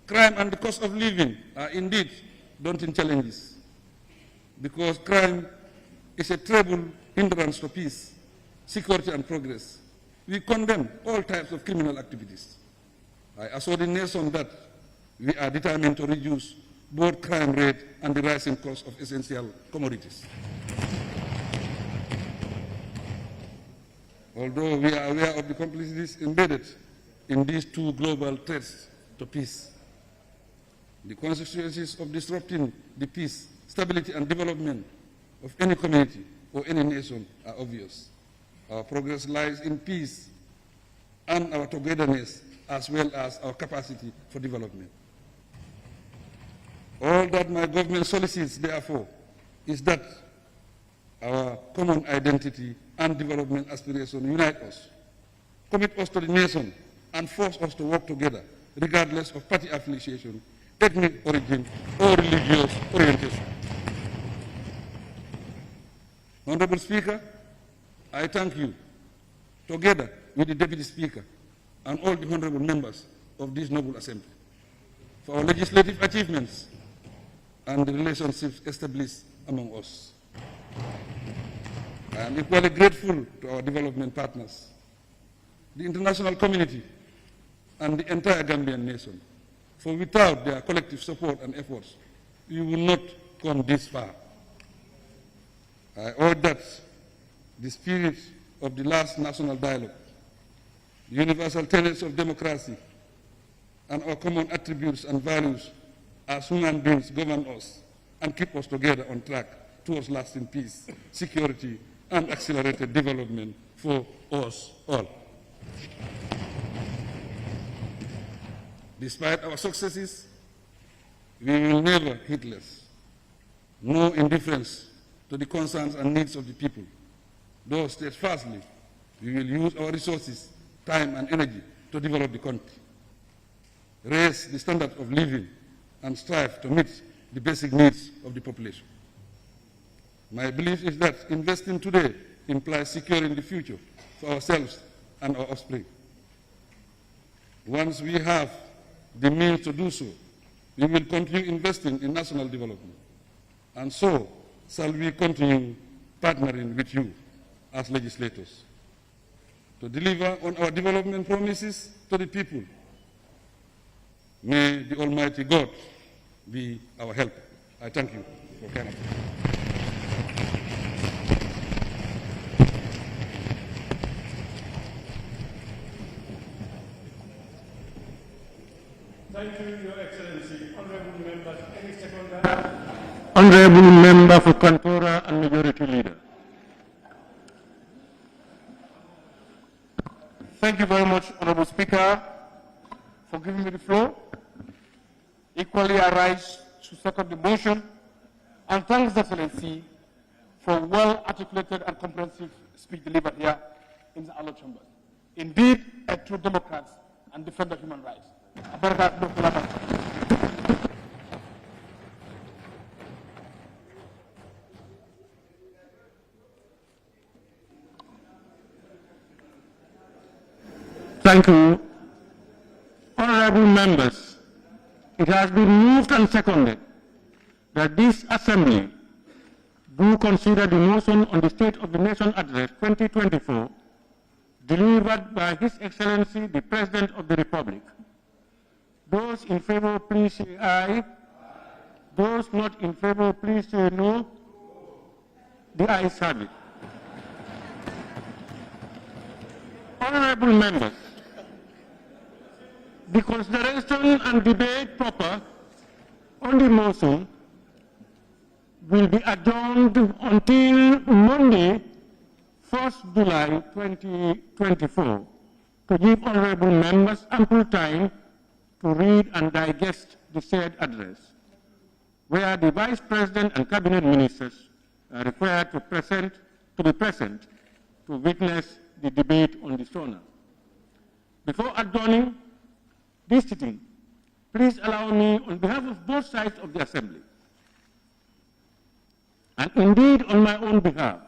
crime and the cost of living are indeed daunting challenges, because crime is a terrible hindrance to peace, security, and progress. We condemn all types of criminal activities. I assure the nation that we are determined to reduce both crime rate and the rising cost of essential commodities. Although we are aware of the complexities embedded in these two global threats to peace, the consequences of disrupting the peace, stability, and development of any community or any nation are obvious. Our progress lies in peace and our togetherness, as well as our capacity for development. All that my government solicits, therefore, is that our common identity and development aspiration unite us, commit us to the nation, and force us to work together, regardless of party affiliation, ethnic origin, or religious orientation. Honorable Speaker, I thank you, together with the Deputy Speaker and all the honorable members of this noble assembly, for our legislative achievements and the relationships established among us. I am equally grateful to our development partners, the international community, and the entire Gambian nation, for without their collective support and efforts, we will not come this far. I urge that the spirit of the last national dialogue, the universal tenets of democracy, and our common attributes and values as human beings govern us and keep us together on track towards lasting peace, security, and accelerated development for us all. Despite our successes, we will never hit less. No indifference to the concerns and needs of the people. Though steadfastly, we will use our resources, time, and energy to develop the country, raise the standard of living, and strive to meet the basic needs of the population. My belief is that investing today implies securing the future for ourselves and our offspring. Once we have the means to do so, we will continue investing in national development. And so shall we continue partnering with you as legislators to deliver on our development promises to the people. May the Almighty God be our helper. I thank you for coming. Thank you, Your Excellency. Honorable members, any seconder? Honorable Member for Kantora and Majority Leader. Thank you very much, Honorable Speaker, for giving me the floor. Equally, I rise to second the motion and thanks the Excellency for well-articulated and comprehensive speech delivered here in the Alo Chamber. Indeed, a true Democrat and defender of human rights. Thank you. Honorable members, it has been moved and seconded that this Assembly do consider the motion on the State of the Nation Address 2024 delivered by His Excellency the President of the Republic. Those in favor, please say aye. Those not in favor, please say no. The ayes have it. Honorable members, the consideration and debate proper on the motion will be adjourned until Monday, 1st July 2024, to give honorable members ample time to read and digest the said address, where the Vice President and Cabinet Ministers are required to be present to witness the debate on the Sona. Before adjourning this sitting, please allow me, on behalf of both sides of the Assembly, and indeed on my own behalf,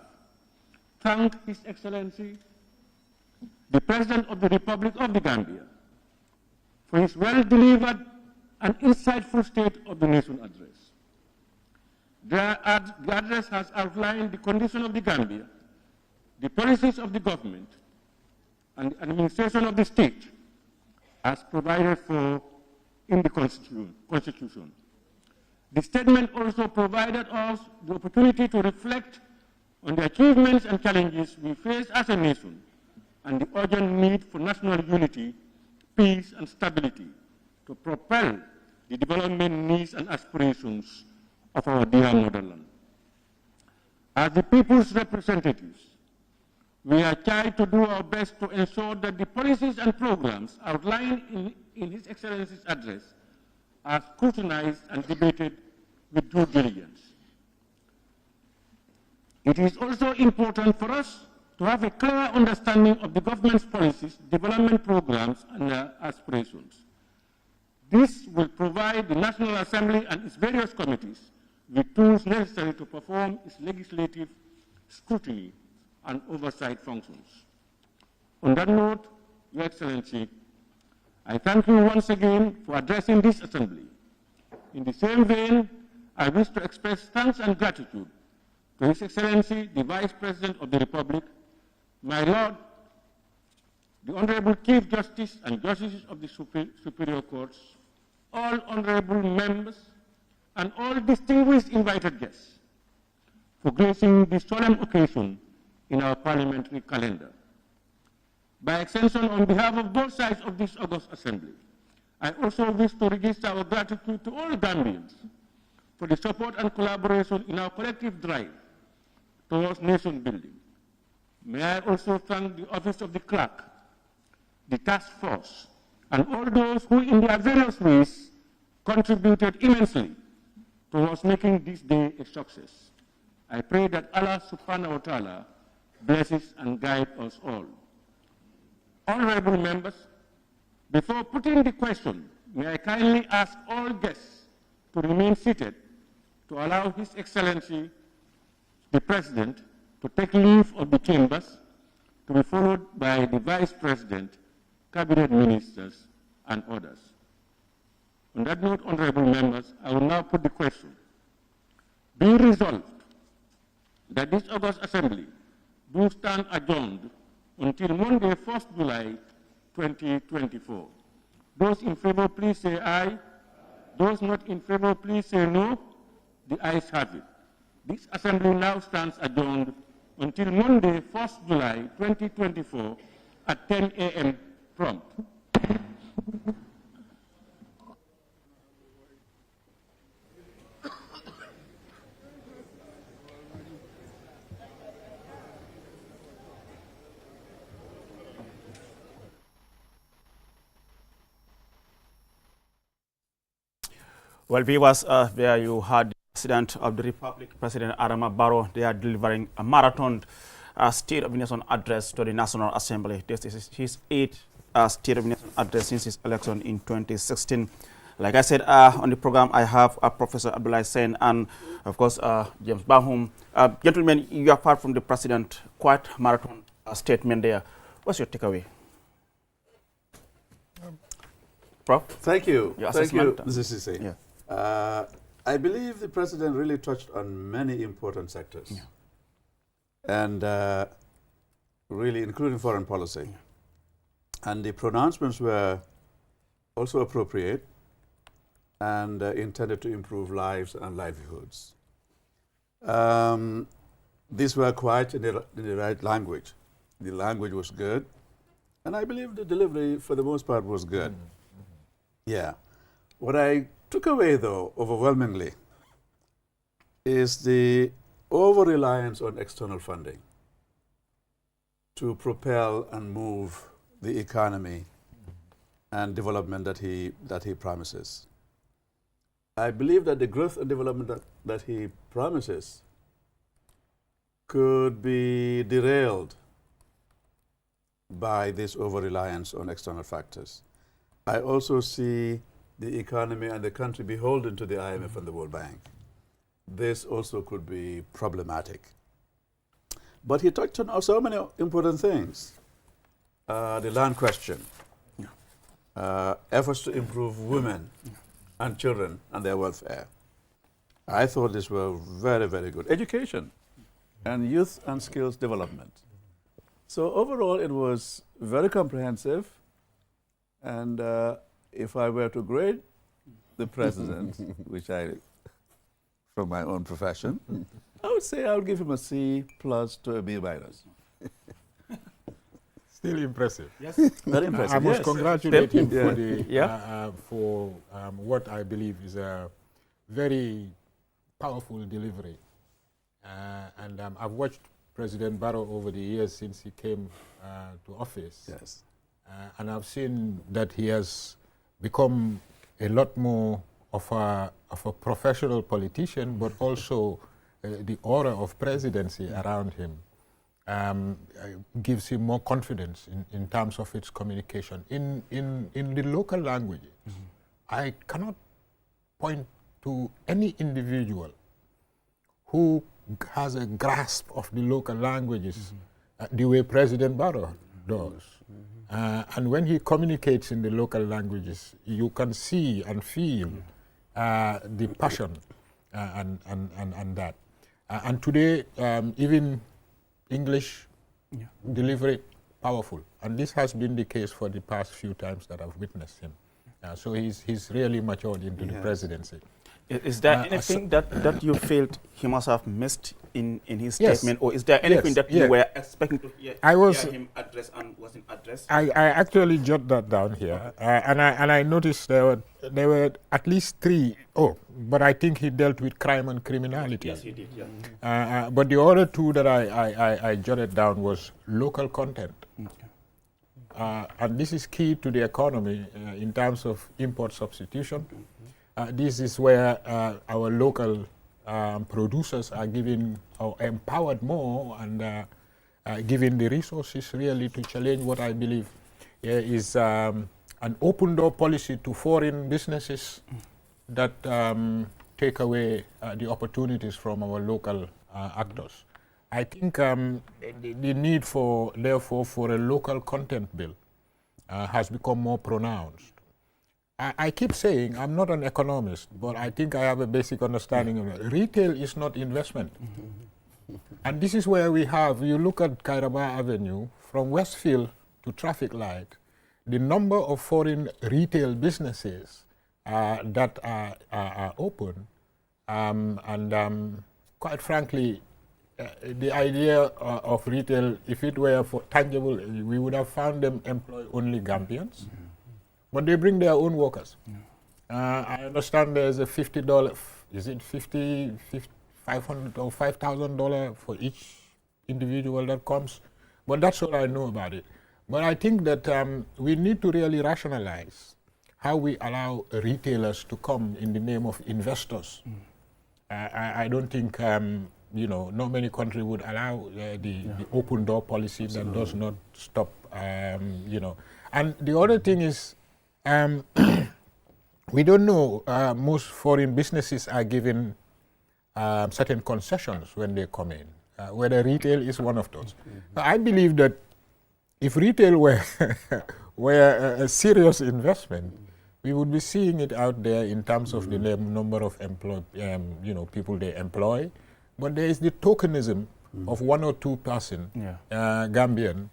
thank His Excellency, the President of the Republic of the Gambia, for his well-delivered and insightful State of the Nation address. The address has outlined the condition of the Gambia, the policies of the government, and the administration of the state as provided for in the Constitution. The statement also provided us the opportunity to reflect on the achievements and challenges we face as a nation and the urgent need for national unity, peace, and stability to propel the development needs and aspirations of our dear motherland. As the people's representatives, we are trying to do our best to ensure that the policies and programs outlined in His Excellency's address are scrutinized and debated with due diligence. It is also important for us to have a clear understanding of the government's policies, development programs, and aspirations. This will provide the National Assembly and its various committees with tools necessary to perform its legislative scrutiny, and oversight functions. On that note, Your Excellency, I thank you once again for addressing this Assembly. In the same vein, I wish to express thanks and gratitude to His Excellency, the Vice President of the Republic, my Lord, the Honorable Chief Justice and Justices of the Superior Courts, all honorable members, and all distinguished invited guests for gracing this solemn occasion in our parliamentary calendar. By extension, on behalf of both sides of this August Assembly, I also wish to register our gratitude to all Gambians for the support and collaboration in our collective drive towards nation building. May I also thank the Office of the Clerk, the Task Force, and all those who in their various ways contributed immensely towards making this day a success. I pray that Allah subhanahu wa ta'ala blesses and guides us all. Honorable members, before putting the question, may I kindly ask all guests to remain seated to allow His Excellency, the President, to take leave of the chambers, to be followed by the Vice President, Cabinet Ministers, and others. On that note, honorable members, I will now put the question. Be resolved that this August Assembly do stand adjourned until Monday, 1st July, 2024. Those in favor, please say aye. Those not in favor, please say no. The ayes have it. This Assembly now stands adjourned until Monday, 1st July, 2024 at 10 a.m. prompt. Well, viewers, there you had the President of the Republic, President Adama Barrow. They are delivering a marathon State of the Nation address to the National Assembly. This is his 8th State of the Nation address since his election in 2016. Like I said on the program, I have Professor Abdullah Sen and, of course, James Bahum. Gentlemen, you have heard from the President quite marathon statement there. What's your takeaway? Prof? Thank you. Thank you, Mr. Sise. Yeah. I believe the President really touched on many important sectors. Yeah. And really including foreign policy. Yeah. And the pronouncements were also appropriate and intended to improve lives and livelihoods. These were quite in the right language. The language was good, and I believe the delivery, for the most part, was good. Yeah. What I took away, though, overwhelmingly, is the over-reliance on external funding to propel and move the economy and development that he promises. I believe that the growth and development that he promises could be derailed by this over-reliance on external factors. I also see the economy and the country beholden to the IMF and the World Bank. This also could be problematic. But he touched on so many important things. The land question, efforts to improve women and children and their welfare. I thought these were very, very good. Education and youth and skills development. So overall, it was very comprehensive. And if I were to grade the President, which I, from my own profession, I would say I would give him a C+ to a B-. Still impressive. Yes. Very impressive. I must congratulate him for the Yeah. what I believe is a very powerful delivery. And I've watched President Barrow over the years since he came to office. Yes. And I've seen that he has become a lot more of a professional politician, but also the aura of presidency around him gives him more confidence in terms of its communication. In the local languages, I cannot point to any individual who has a grasp of the local languages the way President Barrow does. And when he communicates in the local languages, you can see and feel the passion and that. And today, even English delivery, powerful. And this has been the case for the past few times that I've witnessed him. So he's really matured into the presidency. Is there anything that you felt he must have missed in his statement, or is there anything that you were expecting to hear him address and wasn't addressed? I actually jotted that down here, and I noticed there were at least 3. Oh, but I think he dealt with crime and criminality. Yes, he did. Yeah. But the other 2 that I jotted down was local content. And this is key to the economy in terms of import substitution. This is where our local producers are given or empowered more and given the resources really to challenge what I believe is an open door policy to foreign businesses that take away the opportunities from our local actors. I think the need therefore for a local content bill has become more pronounced. I keep saying I'm not an economist, but I think I have a basic understanding of it. Retail is not investment. And this is where you look at Kairaba Avenue, from Westfield to Traffic Light, the number of foreign retail businesses that are open, and quite frankly, the idea of retail, if it were for tangible, we would have found them employ only Gambians. But they bring their own workers. I understand there's a $50, is it $500 or $5,000 for each individual that comes? But that's all I know about it. But I think that we need to really rationalize how we allow retailers to come in the name of investors. I don't think, not many countries would allow the open door policy that does not stop, And the other thing is, we don't know, most foreign businesses are given certain concessions when they come in, whether retail is one of those. I believe that if retail were a serious investment, we would be seeing it out there in terms of the number of people they employ. But there is the tokenism of 1 or 2 person, Gambian,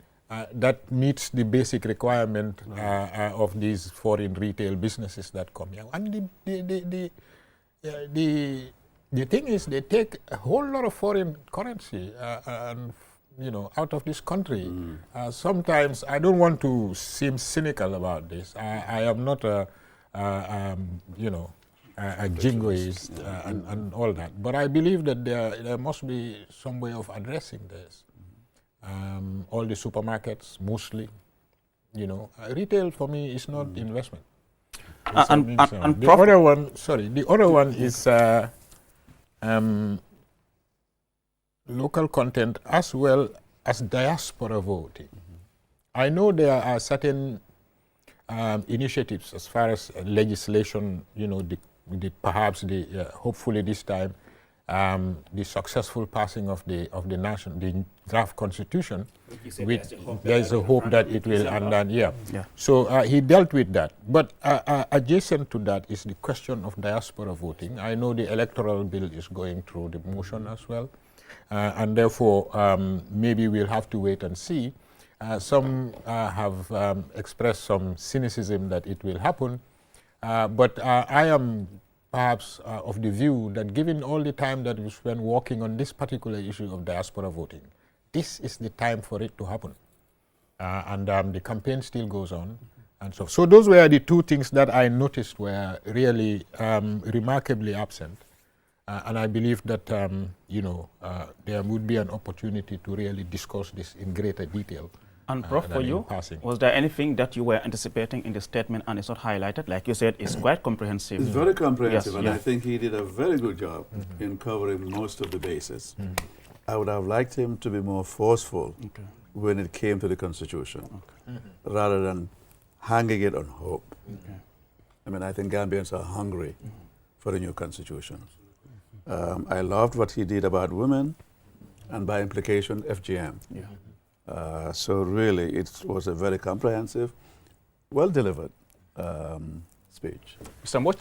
that meets the basic requirement of these foreign retail businesses that come here. And the thing is, they take a whole lot of foreign currency out of this country. Sometimes I don't want to seem cynical about this. I am not a jingoist and all that. But I believe that there must be some way of addressing this. All the supermarkets, mostly, retail for me is not investment. The other one is local content as well as diaspora voting. I know there are certain initiatives as far as legislation, hopefully this time, the successful passing of the draft constitution, there is a hope that it will, So he dealt with that. But adjacent to that is the question of diaspora voting. I know the electoral bill is going through the motion as well, and therefore maybe we'll have to wait and see. Some have expressed some cynicism that it will happen, but I am perhaps of the view that given all the time that we spent working on this particular issue of diaspora voting, this is the time for it to happen. And the campaign still goes on. And so those were the 2 things that I noticed were really remarkably absent. And I believe that, there would be an opportunity to really discuss this in greater detail. And Prof, for you, was there anything that you were anticipating in the statement and it's not highlighted? Like you said, it's quite comprehensive. It's very comprehensive, and I think he did a very good job in covering most of the bases. I would have liked him to be more forceful when it came to the Constitution, rather than hanging it on hope. I mean, I think Gambians are hungry for a new Constitution. I loved what he did about women, and by implication, FGM. Yeah. So really, it was a very comprehensive, well-delivered speech. Mr. Moch?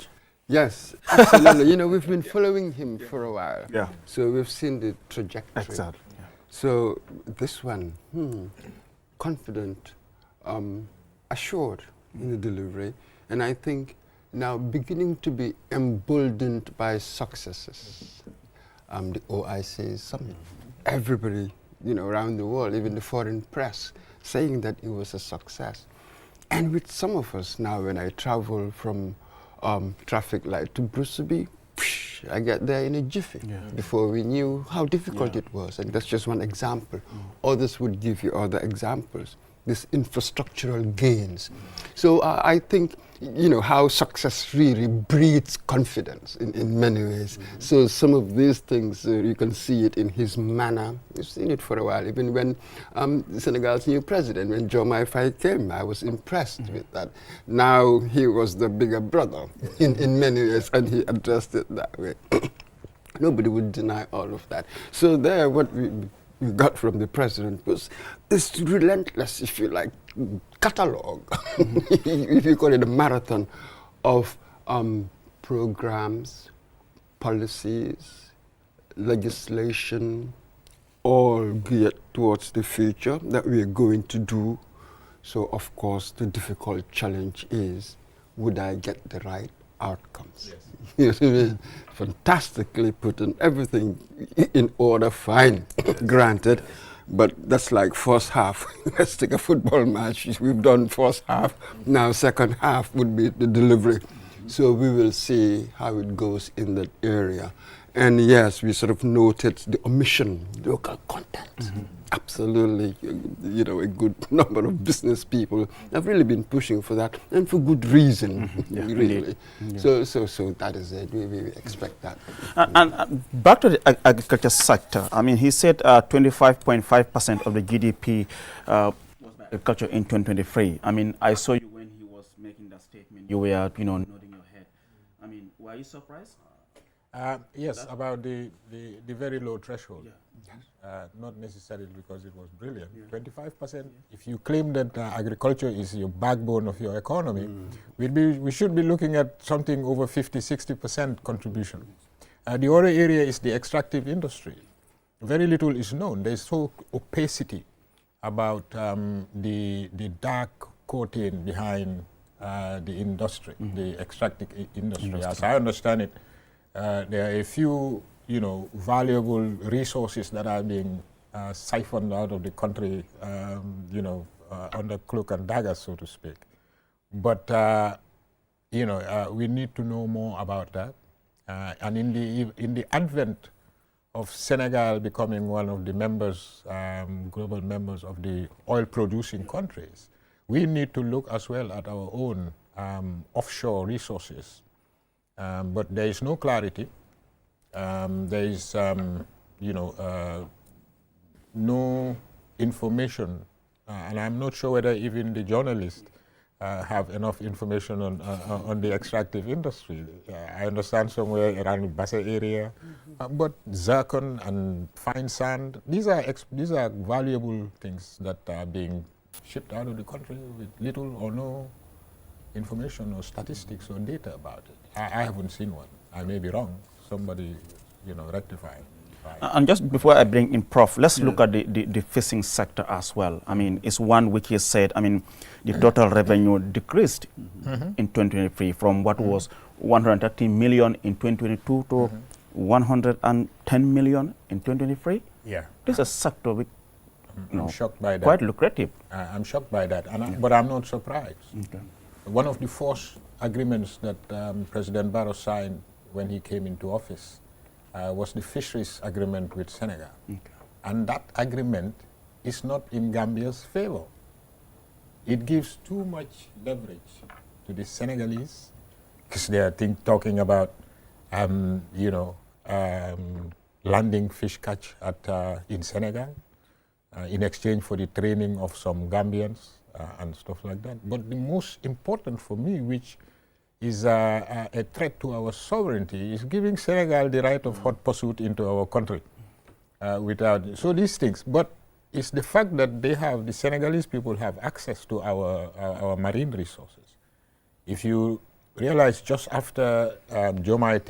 Yes, absolutely. You know, we've been following him for a while. Yeah. So we've seen the trajectory. Exactly. Yeah. So this one, confident, assured in the delivery, and I think now beginning to be emboldened by successes. The OIC summit, everybody, you know, around the world, even the foreign press, saying that it was a success. And with some of us now, when I travel from traffic light to Bruceby, I get there in a jiffy. Yeah. Before we knew how difficult it was, and that's just one example. Others would give you other examples. This infrastructural gains. So I think, you know, how success really breeds confidence in many ways. So some of these things, you can see it in his manner. We've seen it for a while. Even when Senegal's new president, when Diomaye Faye came, I was impressed with that. Now he was the bigger brother in many ways, and he addressed it that way. Nobody would deny all of that. So there, what we got from the president was this relentless, if you like, catalog, if you call it a marathon of programs, policies, legislation, all geared towards the future that we are going to do. So of course the difficult challenge is, would I get the right outcomes? Yes. You know what I mean? Fantastically put in, everything in order, fine, granted, but that's like first half. Let's take a football match. We've done first half, now second half would be the delivery. So we will see how it goes in that area. And yes, we sort of noted the omission, local content. Absolutely, you know, a good number of business people have really been pushing for that, and for good reason, really. Yeah. So that is it. We expect that. And back to the agriculture sector. I mean, he said 25.5% of the GDP was by agriculture in 2023. I mean, I saw you when he was making that statement. You were, you know, nodding your head. I mean, were you surprised? Yes, about the very low threshold. Not necessarily because it was brilliant. 25%, if you claim that agriculture is your backbone of your economy, we should be looking at something over 50-60% contribution. The other area is the extractive industry. Very little is known. There's so opacity about the dark coating behind the industry, the extractive industry. As I understand it, there are a few, you know, valuable resources that are being siphoned out of the country, you know, under cloak and dagger, so to speak. But, you know, we need to know more about that. And in the advent of Senegal becoming one of the members, global members of the oil-producing countries, we need to look as well at our own offshore resources. But there is no clarity. There is, you know, no information, and I'm not sure whether even the journalists have enough information on the extractive industry. I understand somewhere around the Basse area, but zircon and fine sand, these are valuable things that are being shipped out of the country with little or no information or statistics or data about it. I haven't seen one. I may be wrong. Somebody, you know, rectify it. And just before I bring in Prof, let's look at the fishing sector as well. I mean, it's one which is said, I mean, the total revenue decreased in 2023 from what was 130 million in 2022 to 110 million in 2023. Yeah. This is a sector which, you know, I'm shocked by that. Quite lucrative. I'm shocked by that, and but I'm not surprised. Okay. One of the first agreements that President Barrow signed when he came into office was the fisheries agreement with Senegal. Okay. And that agreement is not in Gambia's favor. It gives too much leverage to the Senegalese, because they are talking about, you know, landing fish catch in Senegal in exchange for the training of some Gambians and stuff like that. But the most important for me, which is a threat to our sovereignty. It's giving Senegal the right of hot pursuit into our country so these things. But it's the fact that the Senegalese people have access to our marine resources. If you realize just after Diomaye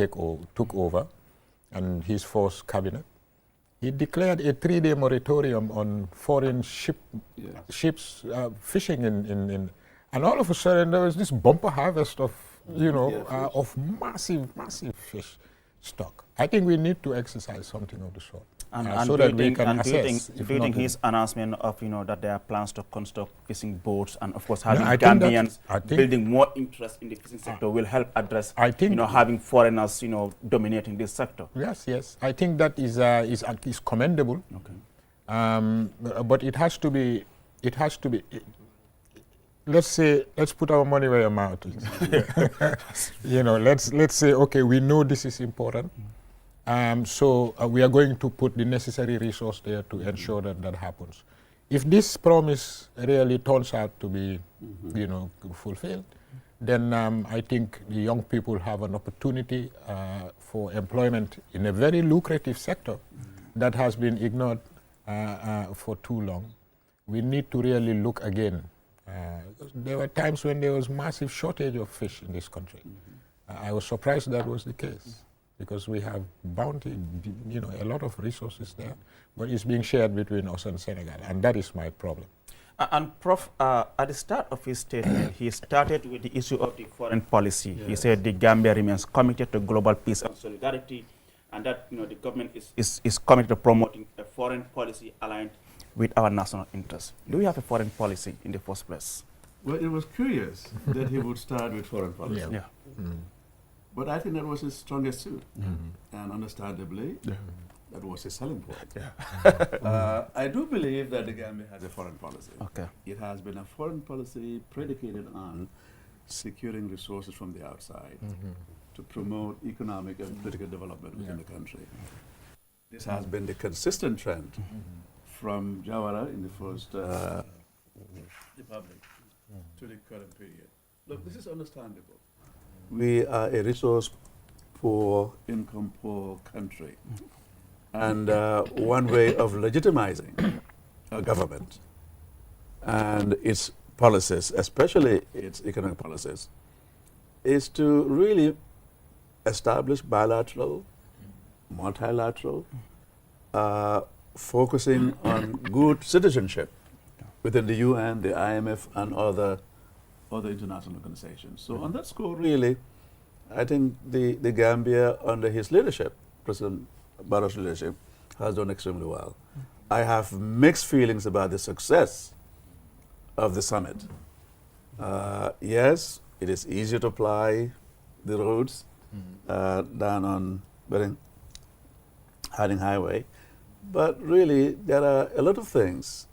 took over and his first cabinet, he declared a 3-day moratorium on foreign ships fishing in and all of a sudden there was this bumper harvest of, of massive fish stock. I think we need to exercise something of the sort. So that we can assess. Do you think his announcement of, that there are plans to construct fishing boats and of course having Gambians building more interest in the fishing sector will help address, having foreigners, dominating this sector? Yes. I think that is commendable. Okay. But it has to be. Let's put our money where our mouth is. Let's say, okay, we know this is important. So we are going to put the necessary resource there to ensure that happens. If this promise really turns out to be, fulfilled, then I think the young people have an opportunity for employment in a very lucrative sector that has been ignored for too long. We need to really look again. There were times when there was massive shortage of fish in this country. I was surprised that was the case, because we have bounty, a lot of resources there, but it's being shared between us and Senegal, and that is my problem. And Prof, at the start of his statement, he started with the issue of the foreign policy. Yes. He said the Gambia remains committed to global peace and solidarity, and that the government is committed to promoting a foreign policy aligned with our national interests. Do we have a foreign policy in the first place? Well, it was curious that he would start with foreign policy. Yeah. Mm-hmm. But I think that was his strongest suit. Mm-hmm. And understandably, that was his selling point. Yeah. I do believe that the Gambia has a foreign policy. Okay. It has been a foreign policy predicated on securing resources from the outside to promote economic and political development within the country. This has been the consistent trend from Jawara in the first republic to the current period. Look, this is understandable. We are a resource-poor, income-poor country. And one way of legitimizing a government and its policies, especially its economic policies, is to really establish bilateral, multilateral, focusing on good citizenship within the UN, the IMF, and other international organizations. So on that score, really, I think the Gambia, under his leadership, President Barrow's leadership, has done extremely well. I have mixed feelings about the success of the summit. Yes, it is easier to apply the roads down on Harding Highway, but really there are a lot of things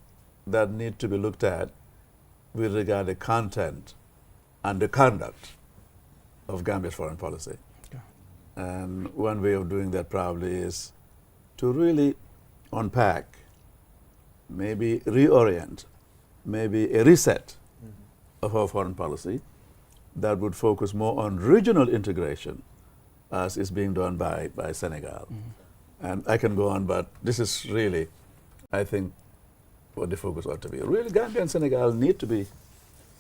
that need to be looked at with regard to the content and the conduct of Gambia's foreign policy. And one way of doing that probably is to really unpack, maybe reorient, maybe a reset of our foreign policy that would focus more on regional integration as is being done by Senegal. And I can go on, but this is really, I think, what the focus ought to be. Really, Gambia and Senegal need to be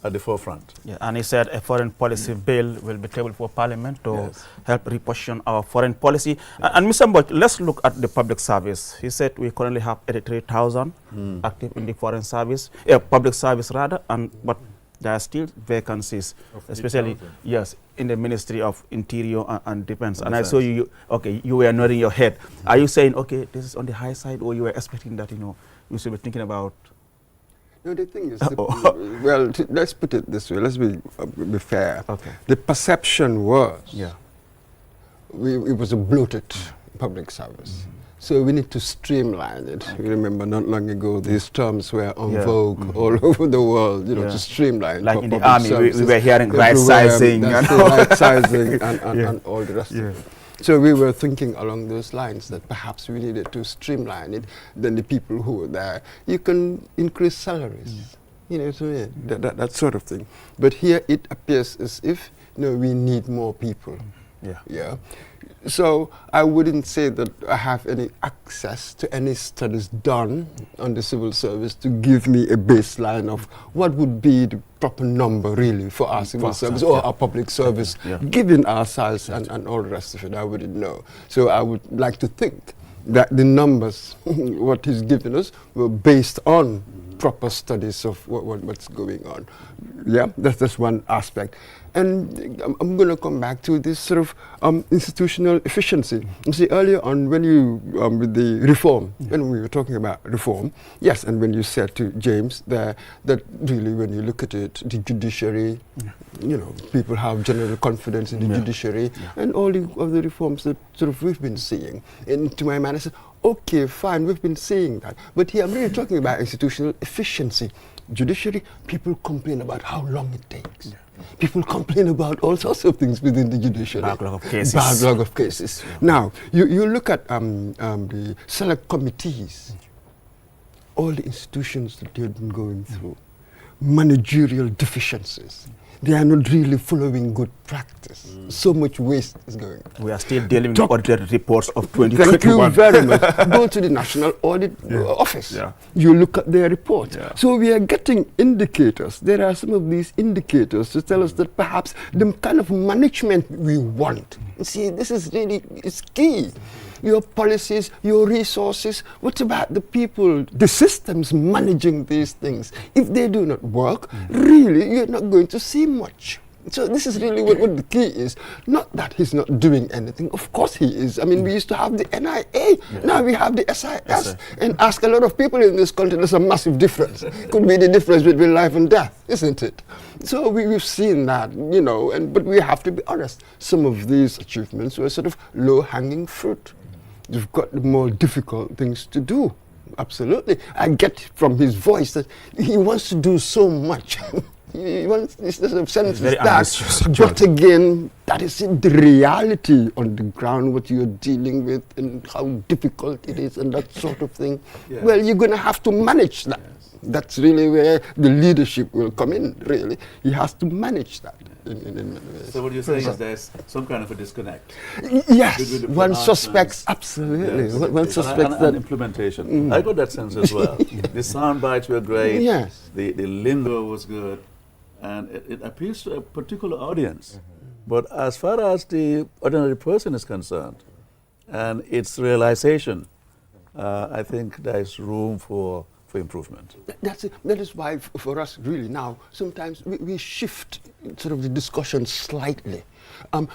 at the forefront. Yeah, and he said a foreign policy bill will be tabled for Parliament to help reposition our foreign policy. And Mr. Mboj, let's look at the public service. He said we currently have 83,000 active in the foreign service, public service rather, but there are still vacancies, especially, in the Ministry of Interior and Defense. And I saw you were nodding your head. Are you saying, okay, this is on the high side, or you were expecting that, you should be thinking about? No, the thing is, let's put it this way, let's be fair. Okay. The perception was, it was a bloated public service. So we need to streamline it. You remember not long ago, these terms were en vogue all over the world, to streamline. Like in the army, we were hearing right sizing. Right sizing and all the rest of it. So we were thinking along those lines that perhaps we needed to streamline it. Then the people who were there, you can increase salaries, that sort of thing. But here it appears as if no, we need more people. Yeah. Yeah. So I wouldn't say that I have any access to any studies done on the civil service to give me a baseline of what would be the proper number really for our civil service or our public service, given our size and all the rest of it. I wouldn't know. So I would like to think that the numbers, what he's given us, were based on proper studies of what's going on. Yeah, that's one aspect. And I'm going to come back to this sort of institutional efficiency. You see, earlier on when you, with the reform, when we were talking about reform, yes, and when you said to James that really when you look at it, the judiciary, you know, people have general confidence in the judiciary and all the other reforms that sort of we've been seeing. And to my mind, I said, okay, fine, we've been seeing that. But here I'm really talking about institutional efficiency. Judiciary, people complain about how long it takes. People complain about all sorts of things within the judiciary. Backlog of cases. Backlog of cases. Now, you look at the select committees, all the institutions that they've been going through, managerial deficiencies. They are not really following good practice. So much waste is going on. We are still dealing with audited reports of 2021. Thank you very much. Go to the National Audit Office. You look at their reports. So we are getting indicators. There are some of these indicators to tell us that perhaps the kind of management we want. See, this is really, it's key. Your policies, your resources, what about the people, the systems managing these things? If they do not work, really, you're not going to see much. So this is really what the key is. Not that he's not doing anything. Of course he is. I mean, we used to have the NIA. Now we have the SIS. And ask a lot of people in this country, there's a massive difference. Could be the difference between life and death, isn't it? So we've seen that, you know, but we have to be honest. Some of these achievements were sort of low-hanging fruit. You've got the more difficult things to do. Absolutely. I get from his voice that he wants to do so much. He wants this sort of sense that. But again, that is the reality on the ground, what you're dealing with and how difficult it is and that sort of thing. Well, you're going to have to manage that. That's really where the leadership will come in, really. He has to manage that. So what you're saying is there's some kind of a disconnect. Yes, one suspects, absolutely. Yes. One suspects that. And implementation. I got that sense as well. The sound bites were great. Yes. The lingo was good. And it appeals to a particular audience. But as far as the ordinary person is concerned and its realization, I think there is room for improvement. That is why for us really now, sometimes we shift sort of the discussion slightly.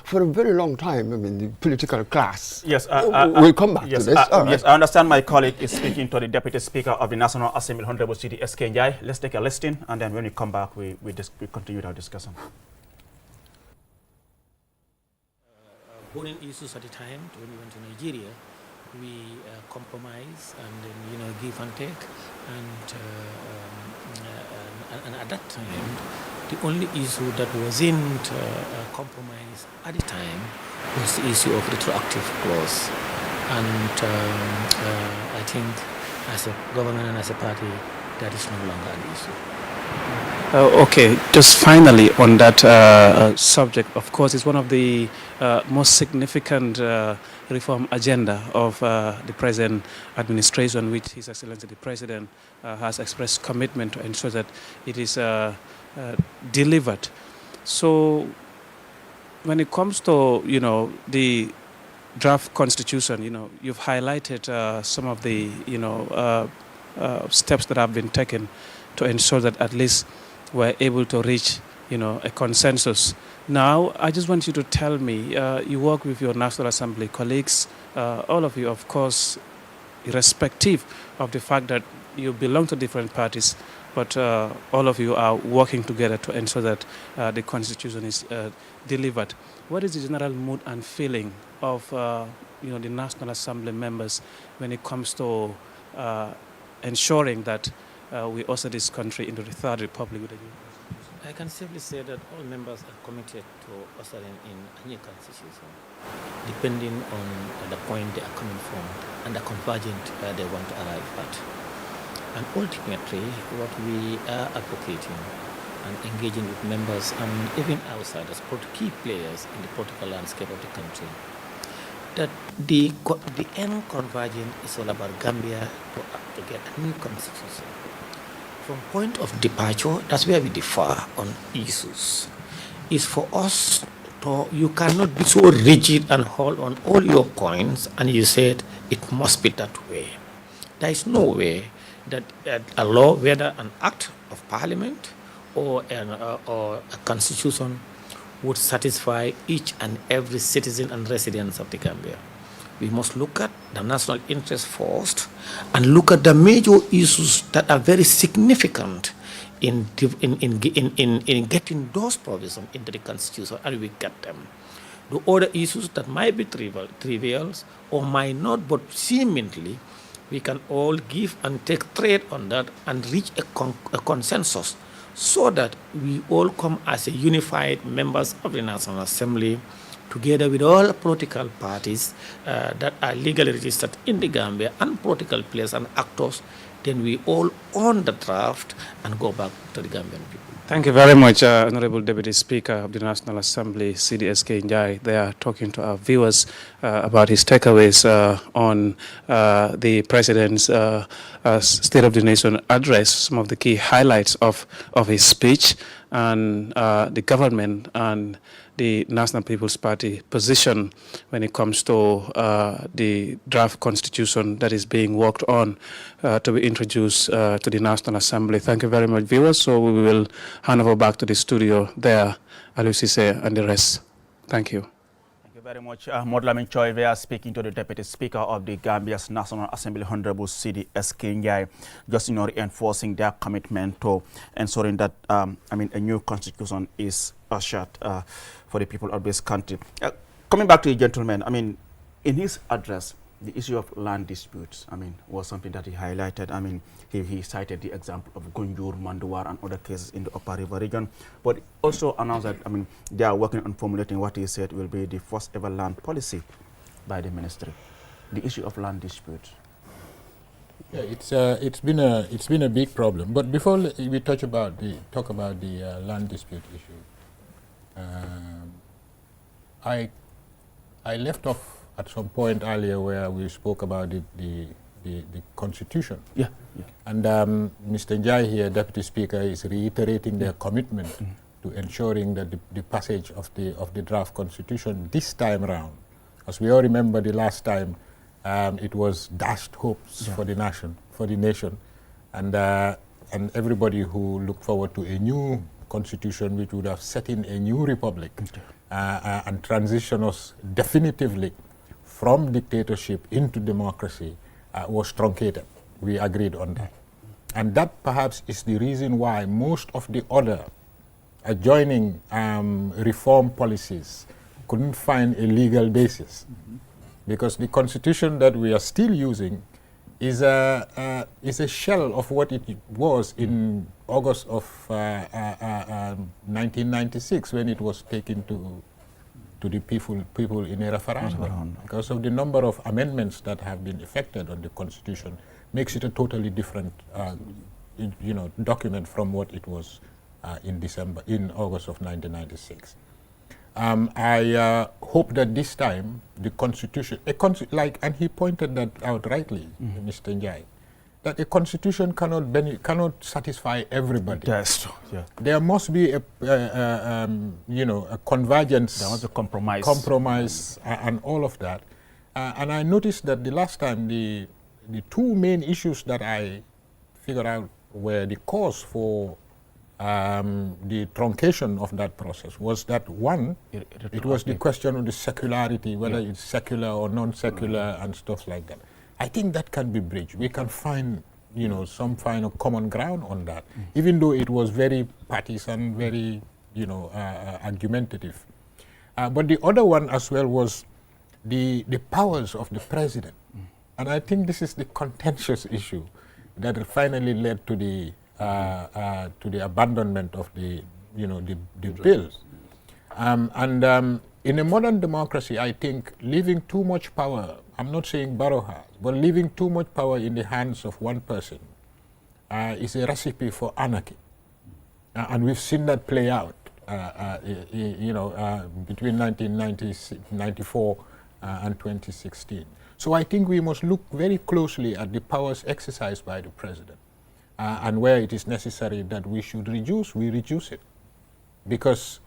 For a very long time, I mean, the political class. Yes, we'll come back to this. Yes, I understand my colleague is speaking to the Deputy Speaker of the National Assembly, Honorable Sidi S.K. Njai. Let's take a listen, and then when we come back, we continue our discussion. Burning issues at the time when we went to Nigeria, we compromise and then, you know, give and take, and at that time, the only issue that wasn't compromised at the time was the issue of retroactive clause, and I think as a government and as a party, that is no longer an issue. Okay, just finally on that subject, of course, it's one of the most significant reform agenda of the present administration, which His Excellency the President has expressed commitment to ensure that it is delivered. So when it comes to, you know, the draft constitution, you know, you've highlighted some of the, you know, steps that have been taken to ensure that at least we're able to reach, you know, a consensus. Now, I just want you to tell me, you work with your National Assembly colleagues, all of you, of course, irrespective of the fact that you belong to different parties, but all of you are working together to ensure that the Constitution is delivered. What is the general mood and feeling of, you know, the National Assembly members when it comes to ensuring that we usher this country into the Third Republic with the new Constitution? I can safely say that all members are committed to ushering in a new Constitution, depending on the point they are coming from and the convergent where they want to arrive at. And ultimately, what we are advocating and engaging with members and even outsiders, key players in the political landscape of the country, that the end convergence is all about Gambia to get a new constitution. From point of departure, that's where we differ on issues, is for us to, you cannot be so rigid and hold on all your points and you said it must be that way. There is no way that a law, whether an act of parliament or a constitution, would satisfy each and every citizen and resident of the Gambia. We must look at the national interest first and look at the major issues that are very significant in getting those provisions into the constitution, and we get them. The other issues that might be trivial or might not, but seemingly, we can all give and take trade on that and reach a consensus so that we all come as a unified members of the National Assembly together with all political parties that are legally registered in the Gambia and political players and actors. Then we all own the draft and go back to the Gambian people. Thank you very much, Honorable Deputy Speaker of the National Assembly, CDSK Njai. They are talking to our viewers about his takeaways on the President's State of the Nation address, some of the key highlights of his speech, and the government and the National People's Party position when it comes to the draft constitution that is being worked on to be introduced to the National Assembly. Thank you very much, viewers. So we will hand over back to the studio there, Alusise and the rest. Thank you. Thank you very much. Modlamin Choi, we are speaking to the Deputy Speaker of the Gambia's National Assembly, Honorable C.D. Njai, just reinforcing their commitment to ensuring that a new constitution is ushered for the people of this country. Coming back to the gentleman, in his address, the issue of land disputes, was something that he highlighted. He cited the example of Gunjur, Manduwar, and other cases in the Upper River region, but also announced that, they are working on formulating what he said will be the first ever land policy by the ministry. The issue of land disputes. Yeah, it's been a big problem. But before we talk about the land dispute issue, I left off at some point earlier where we spoke about the Constitution. Yeah. And Mr. Njai here, Deputy Speaker, is reiterating their commitment to ensuring that the passage of the draft Constitution this time around, as we all remember the last time, it was dashed hopes for the nation, and everybody who looked forward to a new Constitution which would have set in a new republic and transition us definitively from dictatorship into democracy was truncated. We agreed on that. And that perhaps is the reason why most of the other adjoining reform policies couldn't find a legal basis. Because the Constitution that we are still using is a shell of what it was in August of 1996 when it was taken to the people in a referendum. Because of the number of amendments that have been effected on the Constitution makes it a totally different document from what it was in August of 1996. I hope that this time the Constitution, and he pointed that out rightly, Mr. Njai, that a Constitution cannot satisfy everybody. That's true. Yeah. There must be a convergence. There was a compromise, and all of that. And I noticed that the last time the two main issues that I figured out were the cause for the truncation of that process was that one, it was the question of the secularity, whether it's secular or non-secular and stuff like that. I think that can be bridged. We can find, some kind of common ground on that, even though it was very partisan, very, argumentative. But the other one as well was the powers of the president. And I think this is the contentious issue that finally led to the abandonment of the bill. In a modern democracy, I think leaving too much power, I'm not saying Barrow has, but leaving too much power in the hands of one person is a recipe for anarchy. And we've seen that play out, between 1994 and 2016. So I think we must look very closely at the powers exercised by the president. And where it is necessary that we should reduce, we reduce it. Because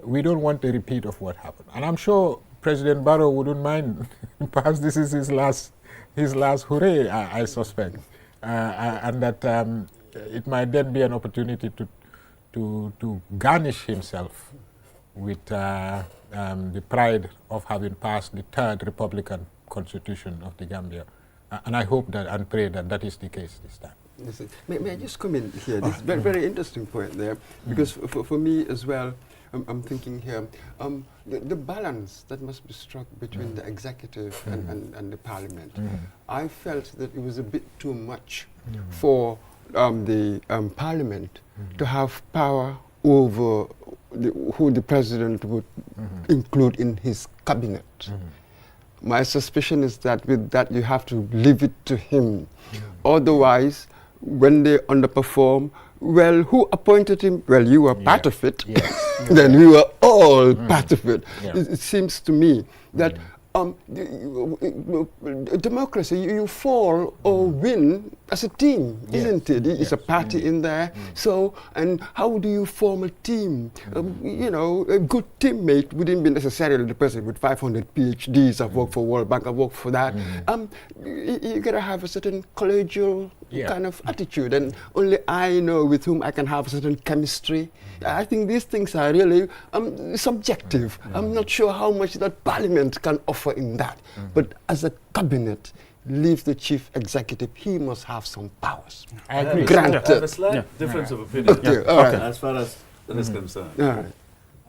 we don't want a repeat of what happened. And I'm sure President Barrow wouldn't mind. Perhaps this is his last hooray, I suspect. And that it might then be an opportunity to garnish himself with the pride of having passed the third Republican Constitution of the Gambia. And I hope that and pray that that is the case this time. May I just come in here? This is very, very interesting point there, because for me as well, I'm thinking here, the balance that must be struck between the executive and the parliament. I felt that it was a bit too much for the parliament to have power over who the president would include in his cabinet. My suspicion is that with that you have to leave it to him. Otherwise, when they underperform, well, who appointed him? Well, you were part of it. Yes. Then we were all part of it. Yeah. It seems to me that democracy, you fall or win as a team, isn't it? It's a party in there. So, and how do you form a team? You know, a good teammate wouldn't be necessarily the person with 500 PhDs. I've worked for World Bank, I've worked for that. You gotta have a certain collegial kind of attitude, and only I know with whom I can have a certain chemistry. I think these things are really subjective. I'm not sure how much that parliament can offer in that. But as a cabinet, leave the chief executive, he must have some powers. I agree. Granted. I have a slight difference of opinion as far as that is concerned.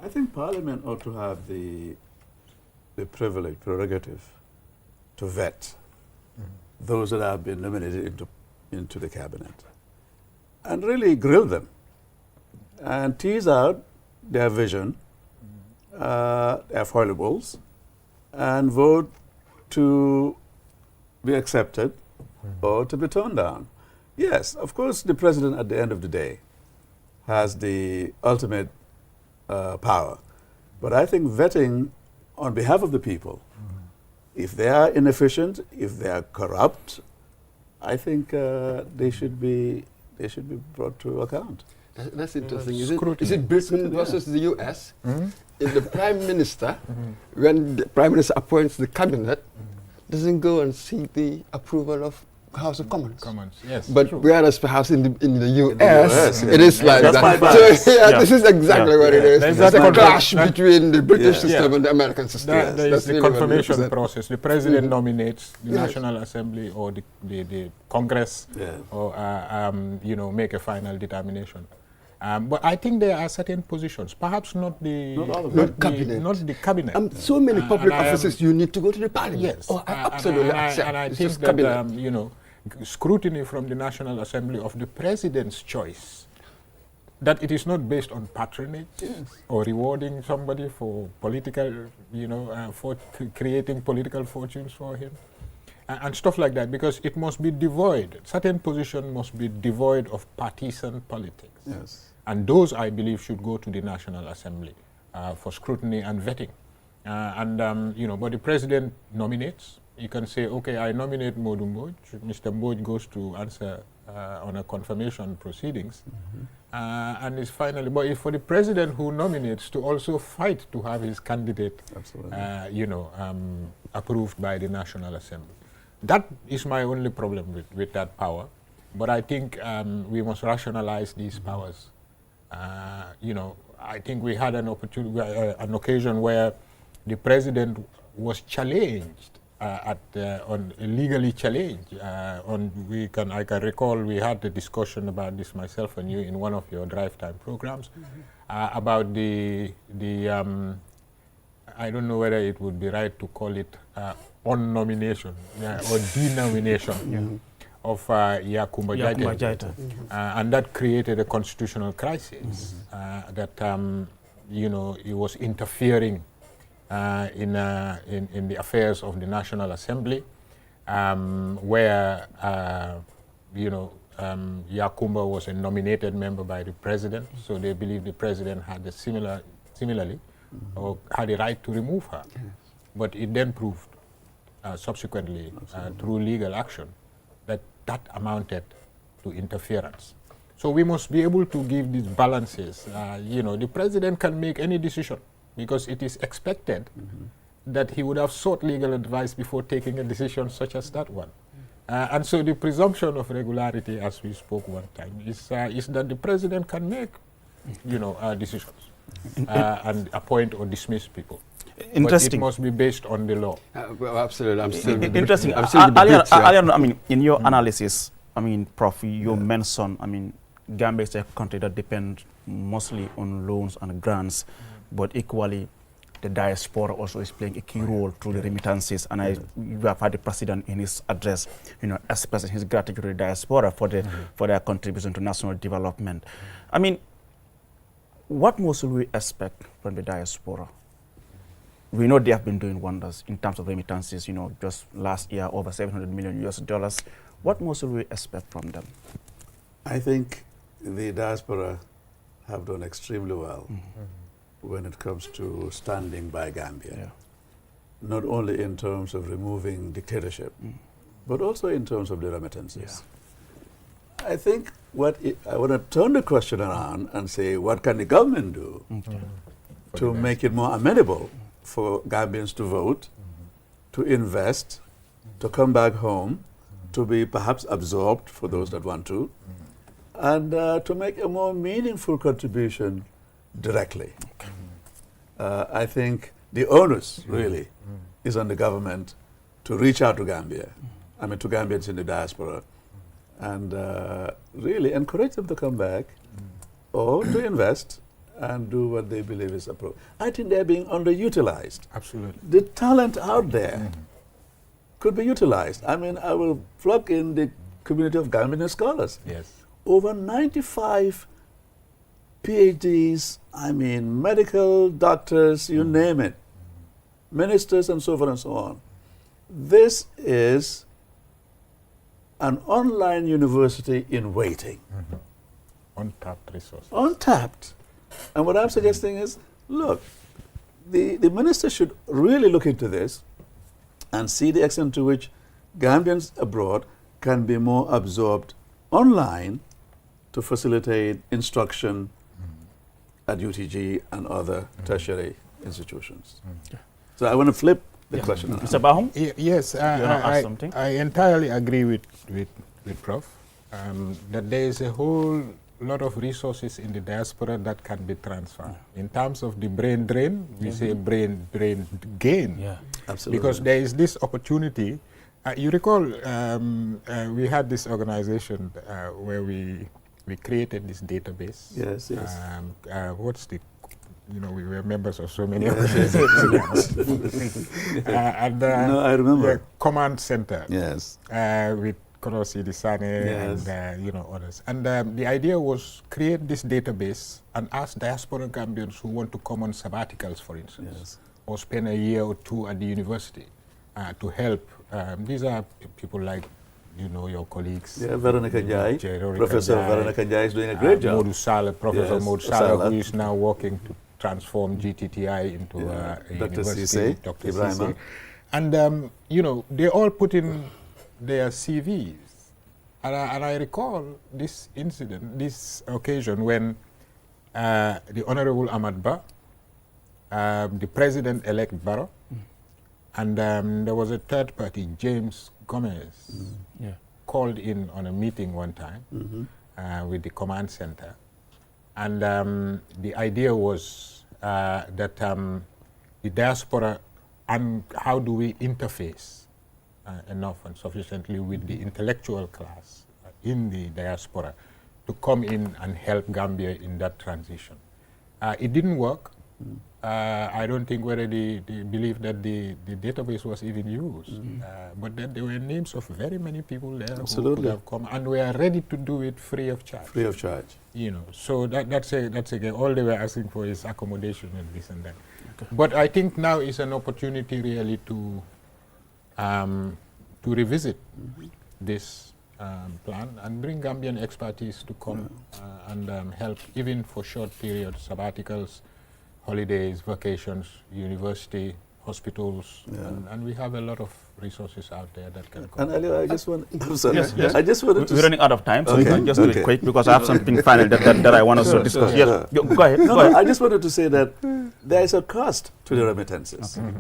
I think Parliament ought to have the prerogative to vet those that have been nominated into the cabinet and really grill them and tease out their vision, their foibles, and vote to be accepted or to be turned down. Yes, of course, the president at the end of the day has the ultimate power. But I think vetting on behalf of the people, if they are inefficient, if they are corrupt, I think they should be brought to account. That's interesting. Is it Britain versus the US? If the Prime Minister, when the Prime Minister appoints the cabinet, doesn't go and seek the approval of House of Commons. Yes. But whereas perhaps in the US, it is like that. So this is exactly what it is. There's a clash between the British system and the American system. There is the confirmation process. The president nominates the National Assembly or the Congress, or make a final determination. But I think there are certain positions, perhaps not the cabinet. So many public offices, you need to go to the parliament. Yes, I absolutely accept. And I think that scrutiny from the National Assembly of the president's choice, that it is not based on patronage or rewarding somebody for political, for creating political fortunes for him. And stuff like that, because it must be devoid. Certain position must be devoid of partisan politics. Yes. And those, I believe, should go to the National Assembly for scrutiny and vetting. But the president nominates. You can say, okay, I nominate Modu Mboj. Mr. Mboj goes to answer on a confirmation proceedings. And it's finally, but if for the president who nominates to also fight to have his candidate, approved by the National Assembly. That is my only problem with that power. But I think we must rationalize these powers. I think we had an occasion where the president was challenged, legally challenged. I can recall we had a discussion about this, myself and you, in one of your drive time programs, about the I don't know whether it would be right to call it on-nomination or denomination of Yakumba Jaita. And that created a constitutional crisis that, it was interfering in the affairs of the National Assembly, where, Yakumba was a nominated member by the president, so they believe the president had a similarly, or had a right to remove her. Yes. But it then proved, subsequently, through legal action, that that amounted to interference. So we must be able to give these balances. The president can make any decision because it is expected that he would have sought legal advice before taking a decision such as that one. And so the presumption of regularity, as we spoke one time, is that the president can make, decisions and appoint or dismiss people. Interesting. But it must be based on the law. Well, absolutely. I'm still interesting. In your analysis, Prof, you mentioned, Gambia is a country that depends mostly on loans and grants, but equally, the diaspora also is playing a key role through the remittances. And you have had the president in his address, expressing his gratitude to the diaspora for their contribution to national development. What more should we expect from the diaspora? We know they have been doing wonders in terms of remittances, just last year, over $700 million US. What more should we expect from them? I think the diaspora have done extremely well when it comes to standing by Gambia. Not only in terms of removing dictatorship, but also in terms of the remittances. I think I want to turn the question around and say, what can the government do to make it more amenable for Gambians to vote, to invest, to come back home, to be perhaps absorbed for those that want to, and to make a more meaningful contribution directly. I think the onus really is on the government to reach out to Gambia, to Gambians in the diaspora, and really encourage them to come back or to invest and do what they believe is appropriate. I think they're being underutilized. Absolutely. The talent out there could be utilized. I will plug in the community of Gambian scholars. Yes. Over 95 PhDs, medical doctors, you name it, ministers and so forth and so on. This is an online university in waiting. Untapped resources. Untapped. And what I'm suggesting is, look, the minister should really look into this and see the extent to which Gambians abroad can be more absorbed online to facilitate instruction at UTG and other tertiary institutions. So I want to flip the question around. Mr. Bahum? Yes, I entirely agree with Prof. That there is a whole lot of resources in the diaspora that can be transferred. In terms of the brain drain, we say brain gain. Yeah, absolutely. Because there is this opportunity. You recall we had this organization where we created this database. Yes, yes. We were members of so many organizations. No, I remember. Command Center. Yes. With Konosi Disane and others. And the idea was create this database and ask diaspora Gambians who want to come on sabbaticals, for instance, or spend a year or two at the university to help. These are people like your colleagues. Yeah, Veronica Njai. Professor Veronica Njai is doing a great job. Professor Modu Saleh, who is now working to transform GTTI into a Dr. university. Cisse, Dr. Ibrahima. Cisse. And, they all put in their CVs. And I recall this incident, this occasion when the Honorable Ahmad Ba, the President-elect Barrow, and there was a third party, James Gomez, called in on a meeting one time with the command center. And the idea was that the diaspora, and how do we interface enough and sufficiently with the intellectual class in the diaspora to come in and help Gambia in that transition. It didn't work. I don't think whether they believe that the database was even used, but that there were names of very many people there who could have come, and we are ready to do it free of charge. Free of charge. So that's again, all they were asking for is accommodation and this and that. Okay. But I think now is an opportunity really to revisit this plan and bring Gambian expertise to come and help, even for short periods, sabbaticals, holidays, vacations, university, hospitals, and we have a lot of resources out there that can come. And Ali, I just want yes. I just wanted to we're running out of time, so we can just do it quick because I have something final that I want us to discuss. Yes, go ahead. No, go ahead. I just wanted to say that there is a cost to the remittances. Okay.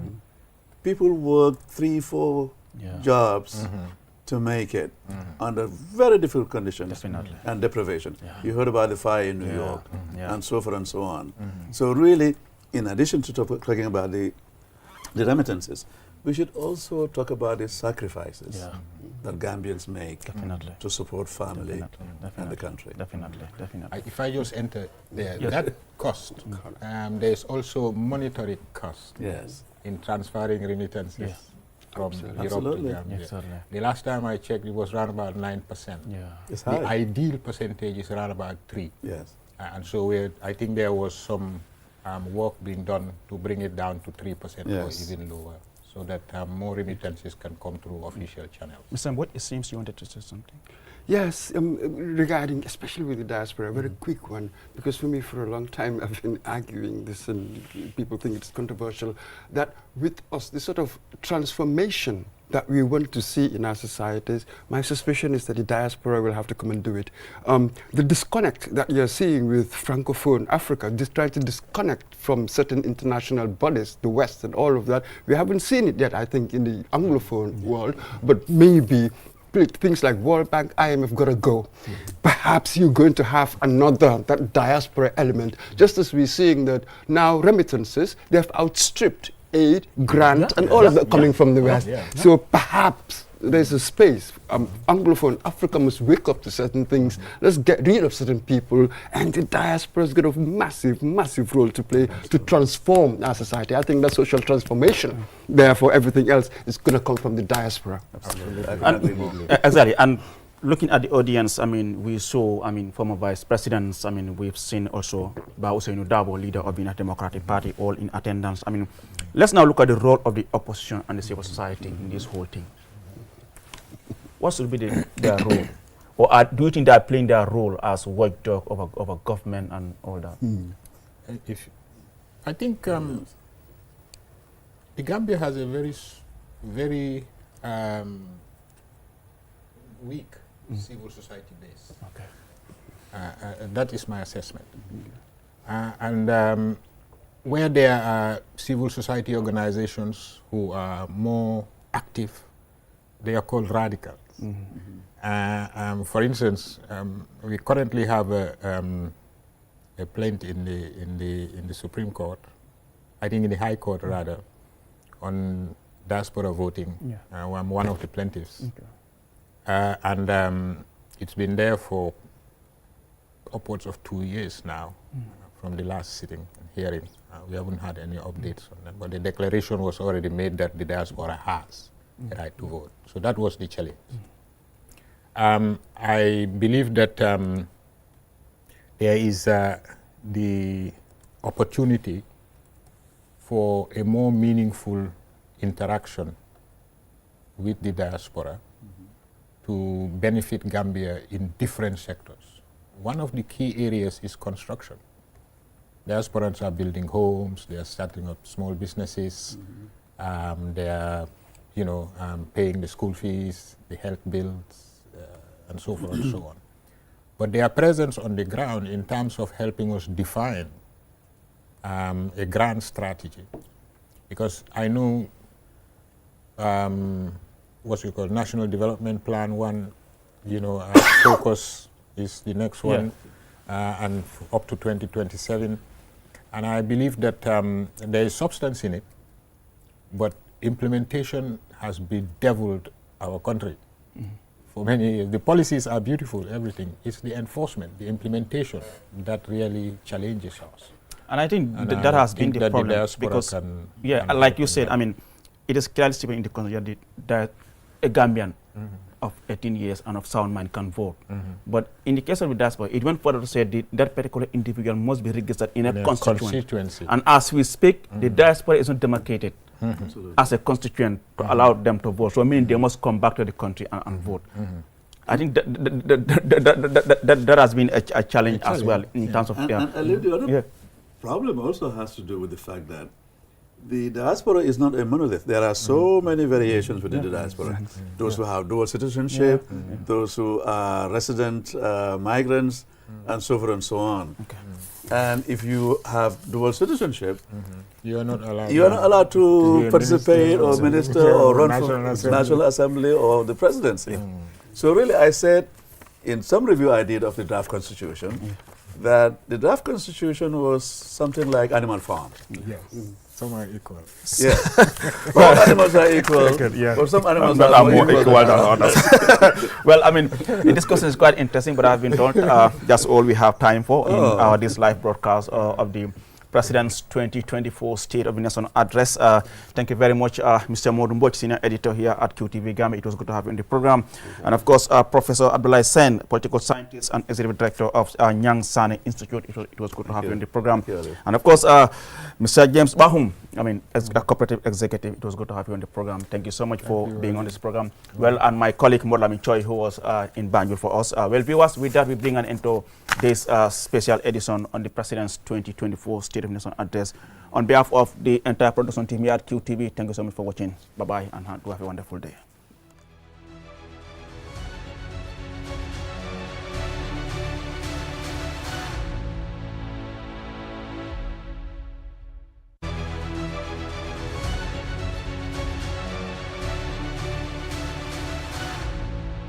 People work 3-4 jobs to make it under very difficult conditions Definitely. and deprivation. Yeah. You heard about the fire in New York Yeah. and so forth and so on. So really, in addition to talking about the remittances, we should also talk about the sacrifices that Gambians make to support family and the country. Definitely. If I just enter there, that cost, there's also monetary cost in transferring remittances from Europe to Gambia. The last time I checked, it was around about 9%. It's the high. ideal percentage is around about 3%. Yes. And so I think there was some work being done to bring it down to 3% or even lower, so that more remittances can come through official channels. Mr. Mbot, it seems you wanted to say something. Yes, regarding, especially with the diaspora, a very quick one, because for me for a long time I've been arguing this and people think it's controversial, that with us, this sort of transformation that we want to see in our societies, my suspicion is that the diaspora will have to come and do it. The disconnect that you're seeing with Francophone Africa, just trying to disconnect from certain international bodies, the West and all of that, we haven't seen it yet, I think, in the Anglophone world, but maybe things like World Bank, IMF got to go. Perhaps you're going to have another, that diaspora element, just as we're seeing that now remittances, they have outstripped aid, grant, and all of that coming from the West. So perhaps there's a space. Anglophone Africa must wake up to certain things. Let's get rid of certain people, and the diaspora's got a massive, massive role to play to transform our society. I think that social transformation, therefore, everything else is going to come from the diaspora. Absolutely. Exactly. And looking at the audience, I mean, we saw, I mean, former vice presidents, I mean, we've seen also Hussein Dabo, leader of the Democratic Party, all in attendance. I mean, let's now look at the role of the opposition and the civil society in this whole thing. What should be their role? Or do you think they are playing their role as watchdog of a government and all that? I think the Gambia has a very weak civil society base. Okay. That is my assessment. And where there are civil society organizations who are more active, they are called radicals. For instance, we currently have a plaint in the Supreme Court, I think in the High Court rather, on diaspora voting. I'm one of the plaintiffs. And it's been there for upwards of 2 years now, from the last sitting and hearing. We haven't had any updates on that, but the declaration was already made that the diaspora has the right to vote. So that was the challenge. I believe that there is the opportunity for a more meaningful interaction with the diaspora to benefit Gambia in different sectors. One of the key areas is construction. Diasporans are building homes, they are starting up small businesses, they are paying the school fees, the health bills, and so forth and so on. But their presence on the ground in terms of helping us define a grand strategy, because I know what we call National Development Plan 1, focus is the next one, and up to 2027. And I believe that there is substance in it, but implementation has bedeviled our country for many years. The policies are beautiful, everything. It's the enforcement, the implementation that really challenges us. And I think that has been the problem, because, like you said, I mean, it is clearly stated in the Constitution that a Gambian of 18 years and of sound mind can vote. But in the case of the diaspora, it went further to say that particular individual must be registered in a constituency. And as we speak, the diaspora is not demarcated as a constituent to allow them to vote. So I mean, they must come back to the country and vote. I think that has been a challenge as well in terms of... And the other problem also has to do with the fact that the diaspora is not a monolith. There are so many variations within the diaspora. Those who have dual citizenship, those who are resident migrants, and so forth and so on. And if you have dual citizenship, you are not allowed to participate or minister or run for National Assembly or the presidency. So really, I said in some review I did of the draft constitution that the draft constitution was something like Animal Farm. Yes. Some are equal. Yeah. All animals are equal, but some animals are more equal than others. Well, I mean, the discussion is quite interesting, but I've been told that's all we have time for in this live broadcast of the President's 2024 State of the Nation Address. Thank you very much, Mr. Modumboch, Senior Editor here at QTV Gambia. It was good to have you in the program. And of course, Professor Abdullah Sen, Political Scientist and Executive Director of Nyang Sane Institute. It was good to have you in the program. And of course, Mr. James Bahum, I mean, as a cooperative executive, it was good to have you in the program. Thank you so much for being on this program. Well, and my colleague Morlami Choi, who was in Banjul for us. Well, viewers, with that, we bring an end to this special edition on the President's 2024 State of the Nation Address. On behalf of the entire production team here at QTV, thank you so much for watching. Bye-bye, and do have a wonderful day.